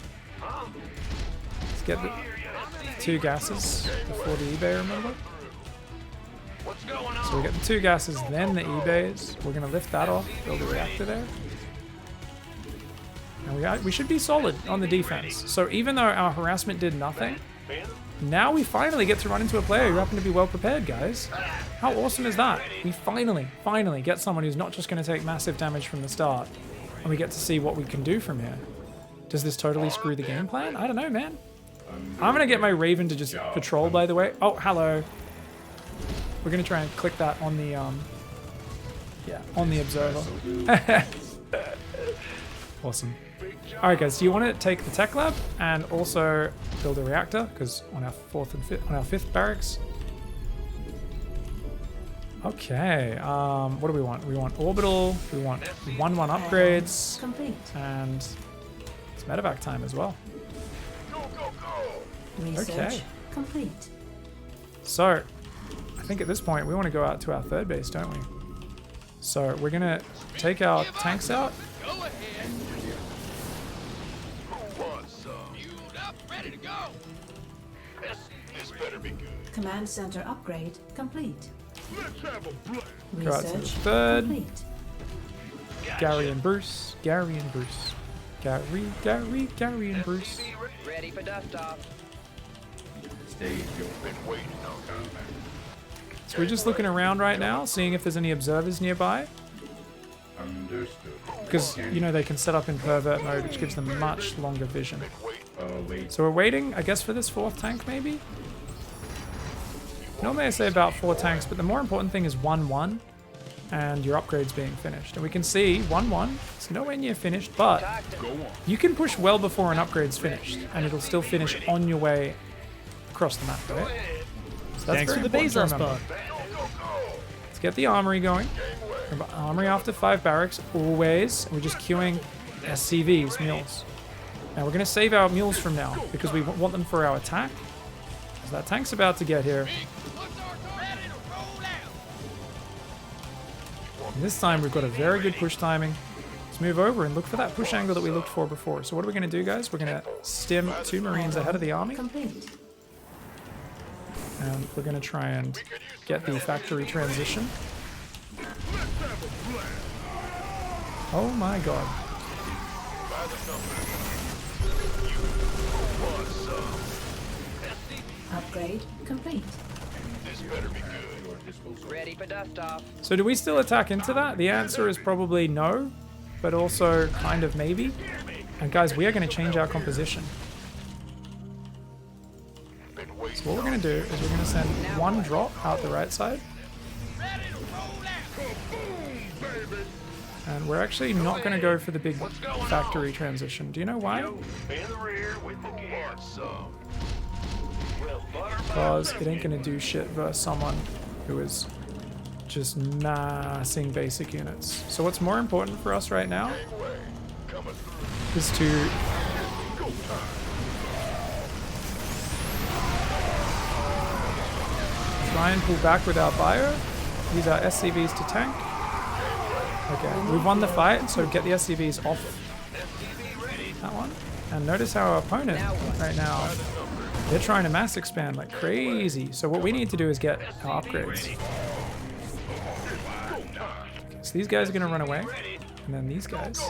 A: Let's get the 2 gases before the eBay, remember?
E: What's going on?
A: So we get the 2 gases, then the eBays. We're going to lift that off, build a reactor there. And we should be solid on the defense. So even though our harassment did nothing, now we finally get to run into a player who happened to be well prepared, guys. How awesome is that? We finally get someone who's not just going to take massive damage from the start. And we get to see what we can do from here. Does this totally screw the game plan? I don't know, man. I'm going to get my Raven to just patrol, by the way. Oh, hello. We're going to try and click that on the, on the observer. Awesome. Alright guys, do you want to take the tech lab and also build a reactor? Because on our 5th barracks. Okay, what do we want? We want orbital, we want 1-1 upgrades,
C: Complete.
A: and it's medevac time as well.
E: Go, go, go.
C: Research
A: Okay.
C: complete.
A: So, I think at this point we want to go out to our 3rd base, don't we? So we're gonna take our tanks out.
E: Go ahead. Who wants some? Fueled up, ready to go. This better be good.
C: Command center upgrade complete.
E: Let's have a blast.
A: Go out to the
C: Research
A: 3rd.
C: complete.
A: Gary and Bruce. Gary and Bruce. Gary and Bruce.
B: Ready for dust off.
F: Stage your
E: Been waiting on
F: combat.
A: So we're just looking around right now, seeing if there's any observers nearby.
F: Understood.
A: Because, you know, they can set up in pervert mode, which gives them much longer vision.
F: Wait.
A: So we're waiting, I guess, for this 4th tank, maybe? Normally I say about 4 tanks, but the more important thing is 1-1 and your upgrades being finished. And we can see 1-1, it's nowhere near finished, but you can push well before an upgrade's finished, and it'll still finish on your way across the map, right? So that's
G: Thanks
A: very
G: for the base
A: important to
G: last
A: remember.
G: spot.
A: Let's get the armory going. Remember, armory after 5 barracks, always. We're just queuing SCVs, mules. Now we're going to save our mules from now, because we want them for our attack. So that tank's about to get here. And this time we've got a very good push timing. Let's move over and look for that push angle that we looked for before. So what are we going to do, guys? We're going to stem 2 Marines ahead of the army.
C: Complete.
A: And we're going to try and get the factory transition. Oh my god.
C: Upgrade complete.
B: Ready for dust off.
A: So do we still attack into that? The answer is probably no, but also kind of maybe. And guys, we are going to change our composition. So what we're going to do is we're going to send 1 drop out the right side. And we're actually not going to go for the big factory transition. Do you know why?
E: In the rear with the gear. Some. Well,
A: Because it ain't going to do shit versus someone who is just massing basic units. So what's more important for us right now is to try and pull back with our bio, use our SCVs to tank. Okay, we've won the fight, so get the SCVs off that one. And notice how our opponent right now, they're trying to mass expand like crazy. So what we need to do is get our upgrades. Okay, so these guys are going to run away, and then these guys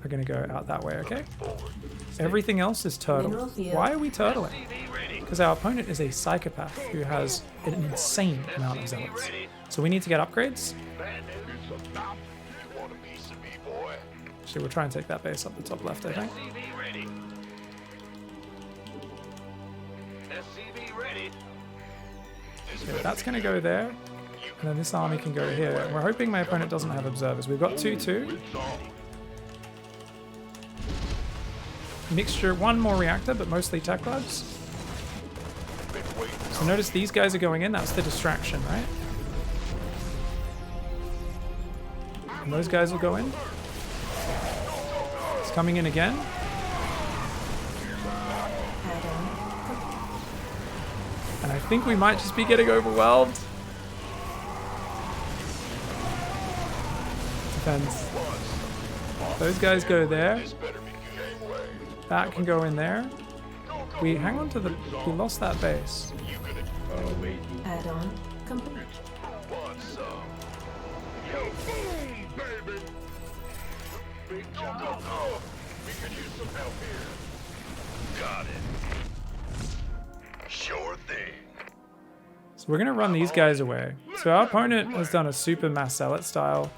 A: are going to go out that way, okay? Everything else is turtle. Why are we turtling? Because our opponent is a psychopath who has an insane amount of zealots. So we need to get upgrades. Actually, we'll try and take that base up the top left, I think. Okay, that's going to go there. And then this army can go here. And we're hoping my opponent doesn't have observers. We've got 2-2. Mixture, one more reactor, but mostly tech labs. So notice these guys are going in. That's the distraction, right? And those guys will go in. It's coming in again. And I think we might just be getting overwhelmed. Depends. Those guys go there. That can go in there. We hang on to the... We lost that base.
F: Oh, wait.
C: Add-on complete.
E: We could use some help here. Got it. Sure thing.
A: So we're going to run these guys away. So our opponent has done a super mass zealot style,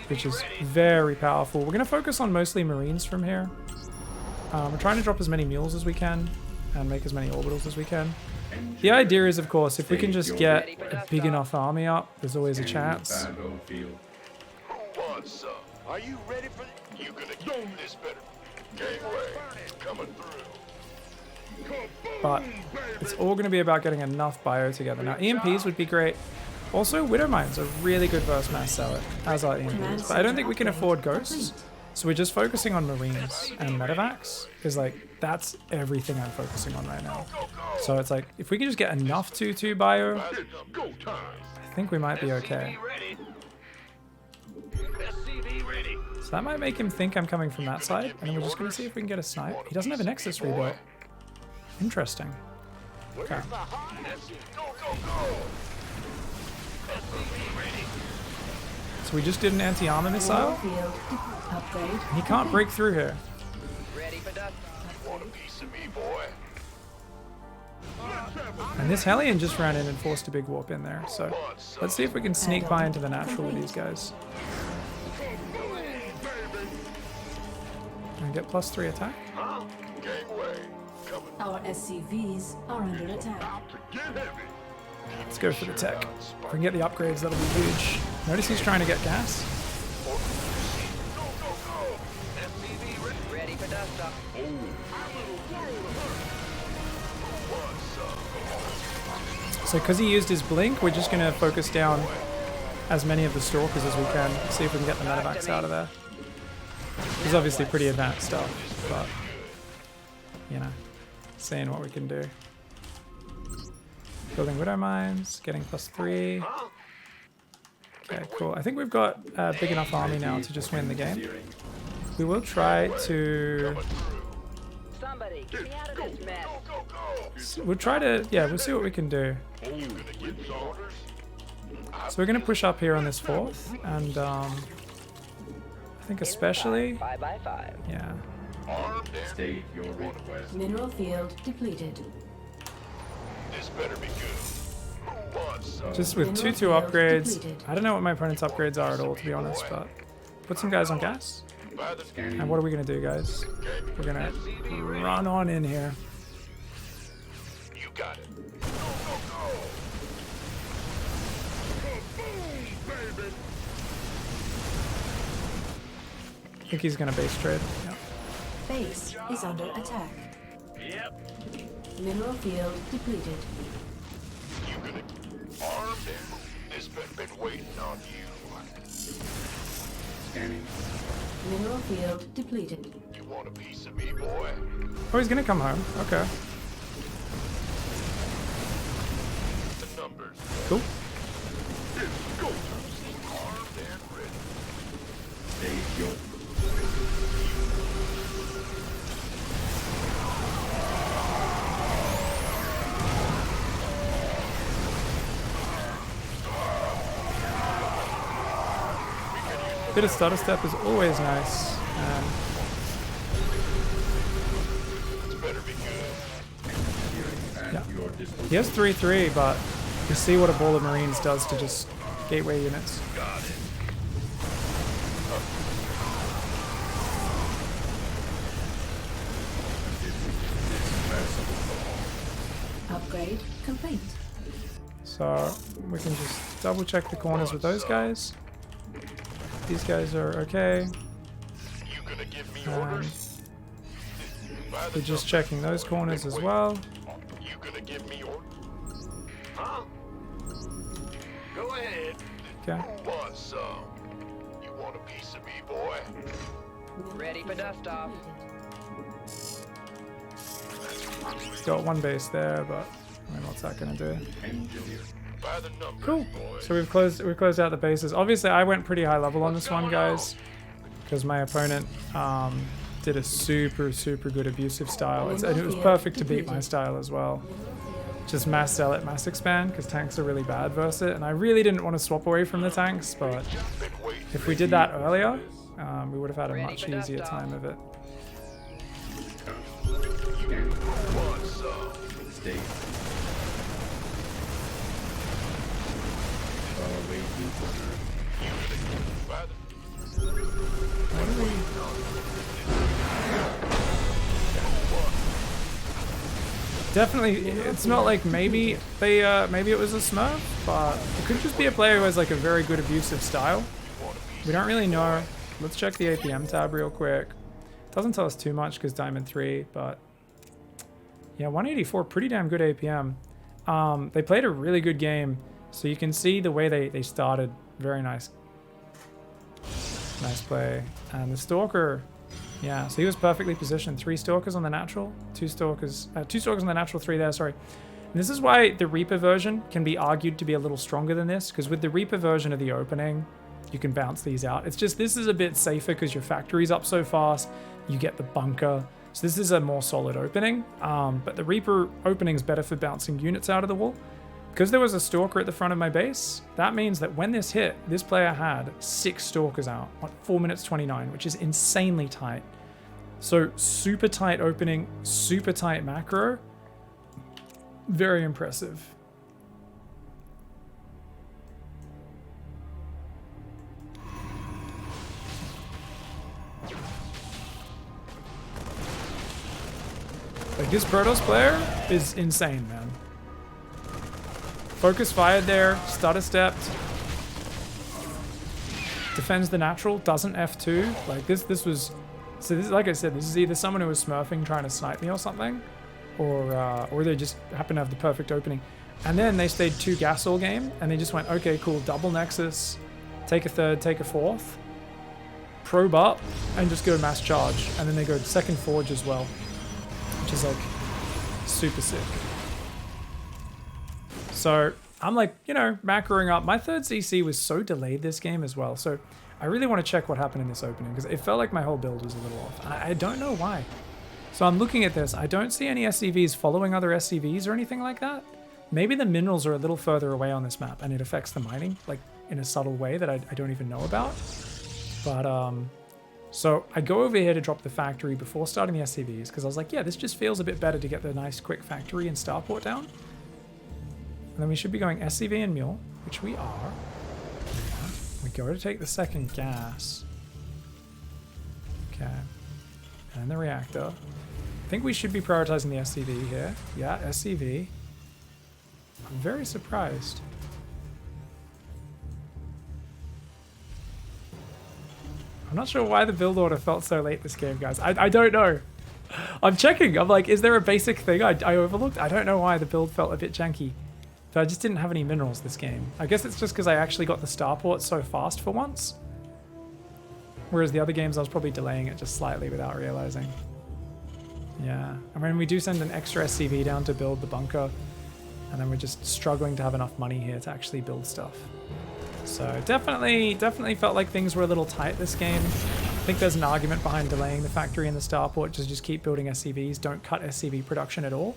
A: which is very powerful. We're going to focus on mostly marines from here. We're trying to drop as many mules as we can and make as many orbitals as we can. The idea is, of course, if we can just get a big enough army up, there's always a chance.
F: Battlefield.
E: Who wants some? Are you ready for you gonna do this better? Gateway coming through.
A: But it's all going to be about getting enough bio together. Now, EMPs would be great. Also, Widow Mines are really good versus mass zealot, as are EMPs. But I don't think we can afford ghosts. So we're just focusing on marines and medevacs, because like that's everything I'm focusing on right now. So it's like if we can just get enough 2-2 bio, I think we might be okay. So that might make him think I'm coming from that side, and then we're just going to see if we can get a snipe. He doesn't have a Nexus rebuilt. Interesting. Okay. So we just did an anti-armor missile.
C: Upgrade.
A: He can't break through here.
B: Ready for dust.
E: Want a piece of me, boy?
A: And this Hellion just ran in and forced a big warp in there. So let's see if we can sneak by into the natural with these guys. And get +3 attack.
E: Gateway coming.
C: Our SCVs are under attack.
E: Get heavy.
A: Let's go for the tech. If we can get the upgrades, that'll be huge. Notice he's trying to get gas.
B: Ready for dust off.
A: So because he used his blink, we're just going to focus down as many of the stalkers as we can. See if we can get the medevacs out of there. It's obviously pretty advanced stuff, but, you know, seeing what we can do. Building Widow Mines, getting +3. Okay, cool. I think we've got a big enough army now to just win the game. We will try to...
B: Somebody, get me out of this mess.
A: We'll try to... Yeah, we'll see what we can do. So we're going to push up here on this 4th, and I think especially...
B: 5x5.
A: Yeah.
F: State your request.
C: Mineral field depleted.
E: This better be good. Who wants some?
A: Just with 2-2 upgrades. I don't know what my opponent's upgrades are at all, to be honest, but... Put some guys on gas.
E: By the
A: And what are we going to do, guys? We're going to run on in here.
E: you got it.
A: think he's gonna base trade. Yeah.
C: Base is under attack.
E: Yep.
C: Mineral field depleted.
E: You gonna armed and this been waiting on you.
F: Scanning.
C: Mineral field depleted.
E: You want a piece of me, boy?
A: Oh, he's gonna come home. Okay.
E: The numbers.
A: Cool.
E: Go armed and ready.
F: State your
A: Bit of stutter step is always nice.
E: It's better be good.
F: and
A: Yeah.
F: your disposition.
A: He has 3-3, but you see what a ball of Marines does to just gateway units.
E: Got it.
C: Upgrade complete.
A: So we can just double check the corners with those guys. These guys are okay.
E: You gonna give me
A: Um,
E: orders? By the
A: we're just
E: numbers,
A: checking those
E: boy.
A: corners
E: Been
A: as
E: waiting.
A: well.
E: You gonna give me orders? Huh? Go ahead.
A: Okay.
E: Who wants some? You want a piece of me, boy?
B: Ready for dust off.
A: Got one base there, but I mean, what's that gonna do?
F: Engineer.
E: By the numbers,
A: Cool.
E: boys.
A: So we've closed out the bases. Obviously, I went pretty high level on this one, guys, because my opponent did a super good abusive style. And it was perfect to beat my style as well. Just mass zealot, mass expand, because tanks are really bad versus it. And I really didn't want to swap away from the tanks, but
E: Been waiting.
A: if we did that earlier, we would have had a
B: Ready
A: much
B: for dust
A: easier
B: off.
A: time of it.
F: Scanning.
E: Who wants some?
F: State. Awaiting order.
E: By the
A: Definitely, it's not like maybe it was a Smurf, but it could just be a player who has like a very good abusive style. We don't really know. Let's check the APM tab real quick. Doesn't tell us too much because Diamond 3, but yeah, 184, pretty damn good APM. They played a really good game, so you can see the way they started. Very nice. Nice play. And the Stalker, yeah, so he was perfectly positioned. 3 Stalkers on the natural, 2 Stalkers on the natural, 3 there, sorry. And this is why the Reaper version can be argued to be a little stronger than this, because with the Reaper version of the opening, you can bounce these out. It's just this is a bit safer because your factory's up so fast, you get the bunker. So this is a more solid opening, but the Reaper opening is better for bouncing units out of the wall. Because there was a Stalker at the front of my base, that means that when this hit, this player had 6 Stalkers out at 4 minutes 29, which is insanely tight. So super tight opening, super tight macro. Very impressive. Like this Protoss player is insane, man. Focus fired there, stutter stepped. Defends the natural, doesn't F2. Like this was, so this, like I said, this is either someone who was smurfing trying to snipe me or something, or they just happen to have the perfect opening. And then they stayed 2 gas all game, and they just went, okay, cool, double Nexus, take a 3rd, take a 4th, probe up, and just go mass charge. And then they go 2nd Forge as well, which is like super sick. So I'm like, you know, macroing up. My 3rd CC was so delayed this game as well. So I really want to check what happened in this opening because it felt like my whole build was a little off. And I don't know why. So I'm looking at this. I don't see any SCVs following other SCVs or anything like that. Maybe the minerals are a little further away on this map and it affects the mining like in a subtle way that I don't even know about. But so I go over here to drop the factory before starting the SCVs because I was like, yeah, this just feels a bit better to get the nice quick factory and starport down. And then we should be going SCV and Mule, which we are. We go to take the 2nd gas. Okay. And the reactor. I think we should be prioritizing the SCV here. Yeah, SCV. I'm very surprised. I'm not sure why the build order felt so late this game, guys. I don't know. I'm checking. I'm like, is there a basic thing I overlooked? I don't know why the build felt a bit janky. But I just didn't have any minerals this game. I guess it's just because I actually got the starport so fast for once. Whereas the other games, I was probably delaying it just slightly without realizing. Yeah. I mean, we do send an extra SCV down to build the bunker. And then we're just struggling to have enough money here to actually build stuff. So definitely felt like things were a little tight this game. I think there's an argument behind delaying the factory and the starport to just keep building SCVs. Don't cut SCV production at all.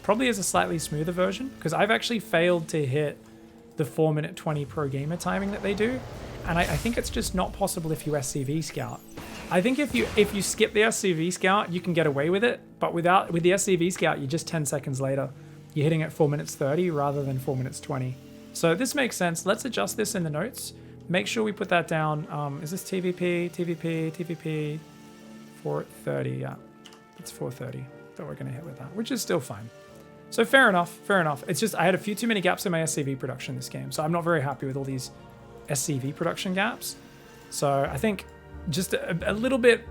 A: Probably is a slightly smoother version, because I've actually failed to hit the 4-minute 20 pro gamer timing that they do. And I think it's just not possible if you SCV scout. I think if you skip the SCV scout, you can get away with it. But with the SCV scout, you're just 10 seconds later. You're hitting at 4 minutes 30 rather than 4 minutes 20. So this makes sense. Let's adjust this in the notes. Make sure we put that down. Is this TVP, TVP, TVP? 430, yeah. It's 430 that we're going to hit with that, which is still fine. So fair enough, fair enough. It's just I had a few too many gaps in my SCV production this game, so I'm not very happy with all these SCV production gaps. So I think just a little bit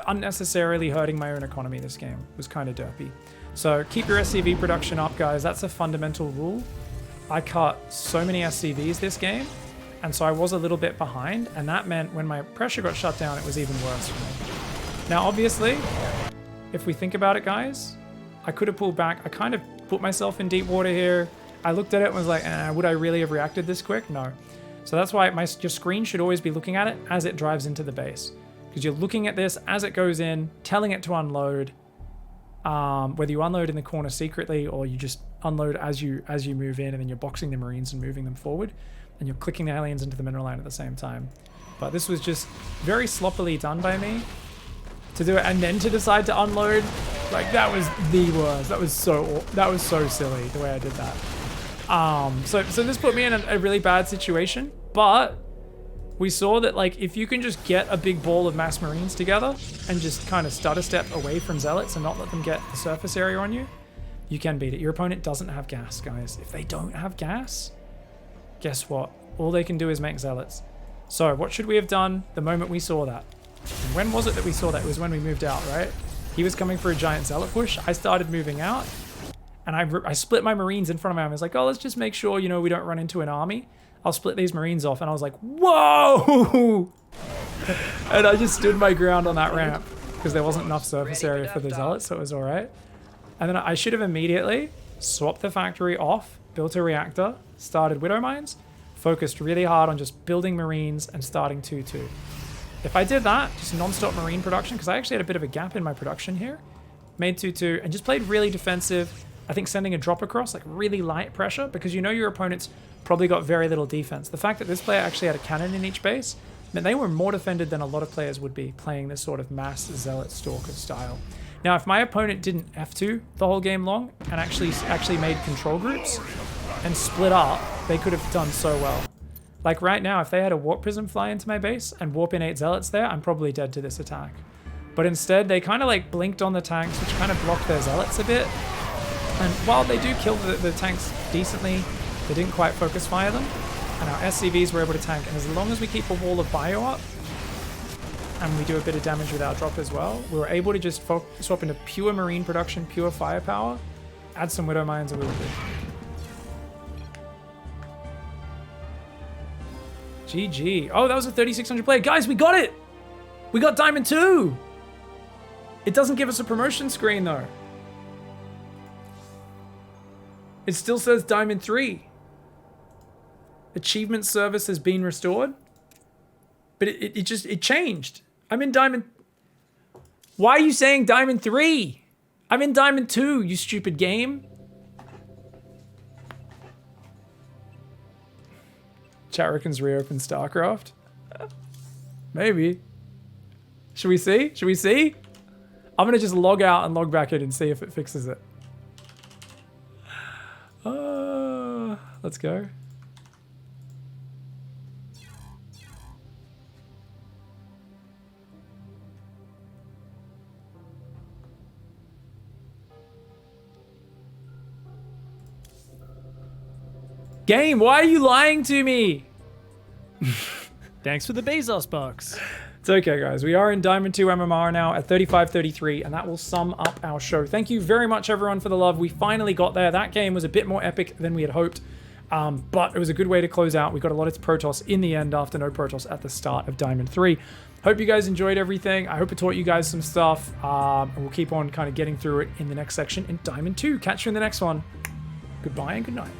A: unnecessarily hurting my own economy this game was kind of derpy. So keep your SCV production up, guys. That's a fundamental rule. I cut so many SCVs this game, and so I was a little bit behind, and that meant when my pressure got shut down, it was even worse for me. Now, obviously, if we think about it, guys, I could have pulled back. I kind of put myself in deep water here. I looked at it and was like, would I really have reacted this quick? No. So that's why your screen should always be looking at it as it drives into the base, because you're looking at this as it goes in, telling it to unload, whether you unload in the corner secretly or you just unload as you move in, and then you're boxing the Marines and moving them forward, and you're clicking the aliens into the mineral line at the same time. But this was just very sloppily done by me to do it, and then to decide to unload. Like, that was the worst. That was so silly the way I did that. So this put me in a really bad situation, but we saw that, like, if you can just get a big ball of mass Marines together and just kind of stutter step away from Zealots and not let them get the surface area on you, you can beat it. Your opponent doesn't have gas, guys. If they don't have gas, guess what? All they can do is make Zealots. So what should we have done the moment we saw that? And when was it that we saw that? It was when we moved out, right? He was coming for a giant Zealot push. I started moving out, and I split my Marines in front of him. I was like, oh, let's just make sure, we don't run into an army. I'll split these Marines off. And I was like, whoa! And I just stood my ground on that ramp because there wasn't enough surface area for the Zealots, so it was all right. And then I should have immediately swapped the factory off, built a reactor, started Widow Mines, focused really hard on just building Marines and starting 2-2. If I did that, just non-stop Marine production, because I actually had a bit of a gap in my production here, made 2-2, and just played really defensive. I think sending a drop across, like really light pressure, because your opponent's probably got very little defense. The fact that this player actually had a cannon in each base meant they were more defended than a lot of players would be playing this sort of mass Zealot Stalker style. Now, if my opponent didn't F2 the whole game long and actually made control groups and split up, they could have done so well. Like right now, if they had a Warp Prism fly into my base and warp in 8 Zealots there, I'm probably dead to this attack. But instead, they kind of like blinked on the tanks, which kind of blocked their Zealots a bit. And while they do kill the tanks decently, they didn't quite focus fire them. And our SCVs were able to tank. And as long as we keep a wall of bio up, and we do a bit of damage with our drop as well, we were able to just swap into pure Marine production, pure firepower, add some Widow Mines, and we were good. GG. Oh, that was a 3600 player. Guys, we got it! We got Diamond 2! It doesn't give us a promotion screen, though. It still says Diamond 3. Achievement service has been restored. But it changed. I'm in Diamond... Why are you saying Diamond 3? I'm in Diamond 2, you stupid game. Chat reckons reopen StarCraft. Maybe. Should we see? Should we see? I'm gonna just log out and log back in and see if it fixes it. Let's go. Game, why are you lying to me?
G: Thanks for the Bezos box.
A: It's okay, guys. We are in Diamond 2 MMR now at 35-33, and that will sum up our show. Thank you very much, everyone, for the love. We finally got there. That game was a bit more epic than we had hoped, but it was a good way to close out. We got a lot of Protoss in the end after no Protoss at the start of Diamond 3. Hope you guys enjoyed everything. I hope it taught you guys some stuff, and we'll keep on kind of getting through it in the next section in Diamond 2. Catch you in the next one. Goodbye and good night.